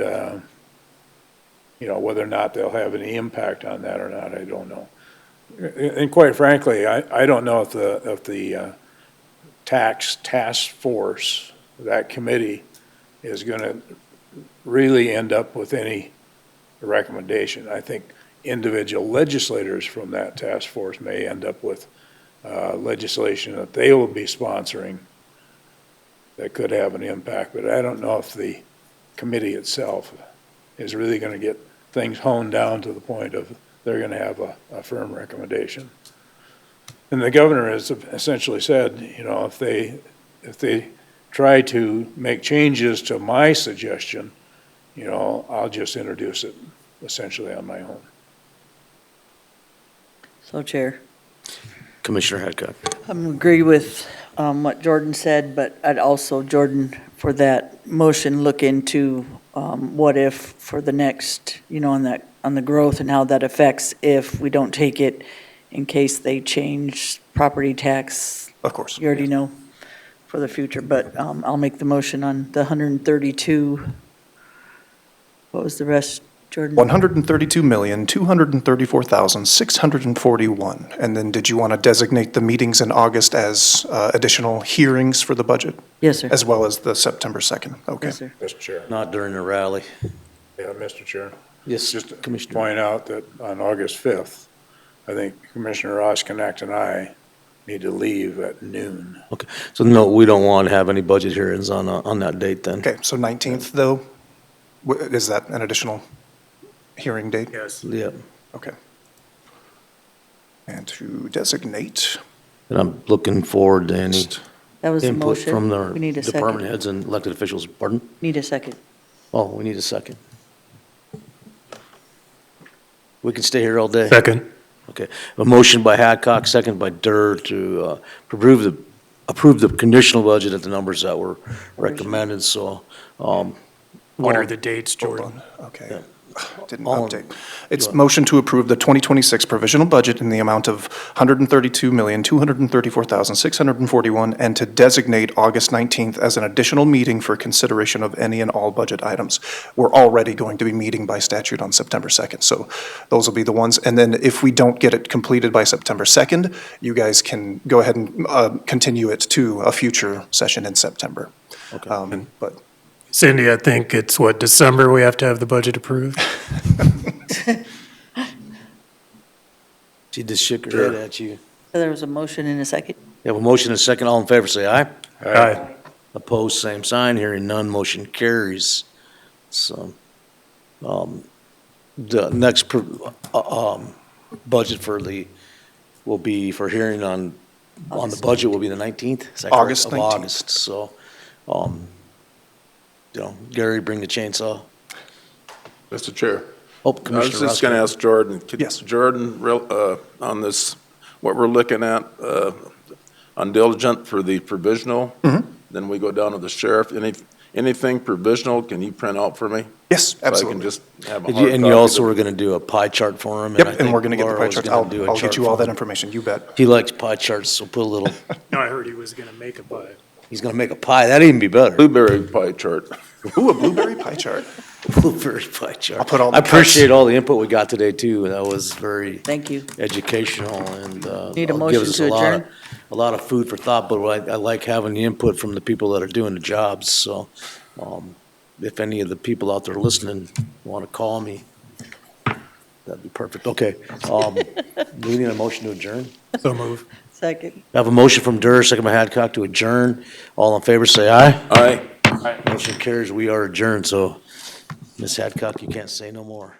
whether or not they'll have any impact on that or not, I don't know. And quite frankly, I don't know if the tax task force, that committee, is going to really end up with any recommendation. I think individual legislators from that task force may end up with legislation that they will be sponsoring that could have an impact, but I don't know if the committee itself is really going to get things honed down to the point of they're going to have a firm recommendation. And the governor has essentially said, if they try to make changes to my suggestion, I'll just introduce it essentially on my own. So, Chair, Commissioner Hadcock. I agree with what Jordan said, but I'd also, Jordan, for that motion, look into what if for the next, on the growth and how that affects if we don't take it in case they change property tax. Of course. You already know for the future, but I'll make the motion on the 132. What was the rest, Jordan? 132,234,641. And then did you want to designate the meetings in August as additional hearings for the budget? Yes, sir. As well as the September 2nd? Okay. Yes, sir. Mr. Chair. Not during the rally. Yeah, Mr. Chair. Yes, Just to Commissioner. point out that on August 5th, I think Commissioner Roskanact and I need to leave at noon. Okay, so no, we don't want to have any budget hearings on that date then? Okay, so 19th, though, is that an additional hearing date? Yes. Yeah, Okay. And to designate, and I'm looking forward to any That was the input motion. from We need the a department second. heads and elected officials. Pardon? Need a second. Oh, we need a second. We can stay here all day. Second. Okay, a motion by Hadcock, second by Durr to approve the conditional budget at the numbers that were recommended, so. What are the dates, hold Jordan? on, okay. Didn't All in- update. It's go ahead. motion to approve the 2026 provisional budget in the amount of $132,234,641 and to designate August 19th as an additional meeting for consideration of any and all budget items. We're already going to be meeting by statute on September 2nd, so those will be the ones. And then if we don't get it completed by September 2nd, you guys can go ahead and continue it to a future session in September. Okay. But Cindy, I think it's December we have to have the budget approved? She just shook her head at you. So there was a motion in a second. You have a motion and a second, all in favor, say aye. Aye. Opposed, same sign, hearing none, motion carries. So, the next, budget will be for hearing on the budget will be the 19th? Is that correct? August 19th. Of August, so, Gary, bring the chainsaw. Mr. Chair. Oh, I was Commissioner just going to Roskam. ask Jordan. Could Yes. Jordan, on this, what we're looking at, on diligent for the provisional, then we go down to the sheriff. Anything provisional, can you print out for me? yes, So I absolutely. can just have a Did hard you- And you copy also to- were gonna do a pie chart for him? I Yep, and think we're going to get the Laura pie was chart. gonna do a I'll get chart you all for that him. information, you bet. He likes pie charts, so put a little, No, I heard he was gonna make a buy. he's gonna make a pie, that'd even be better. Blueberry pie chart. Ooh, a blueberry pie chart. Blueberry pie chart. I'll put all the I appreciate all the input we got today too, that was very Thank you. educational and, Need a gives motion us to adjourn? a lot of food for thought, but I like having the input from the people that are doing the jobs, so, if any of the people out there listening wanna call me, That'd be perfect. Okay. Do we need a motion to adjourn? So move. Second. I have a motion from Durr, second by Hadcock to adjourn. All in favor, say aye. Aye. Motion carries. We are adjourned, so Ms. Hadcock, you can't say no more.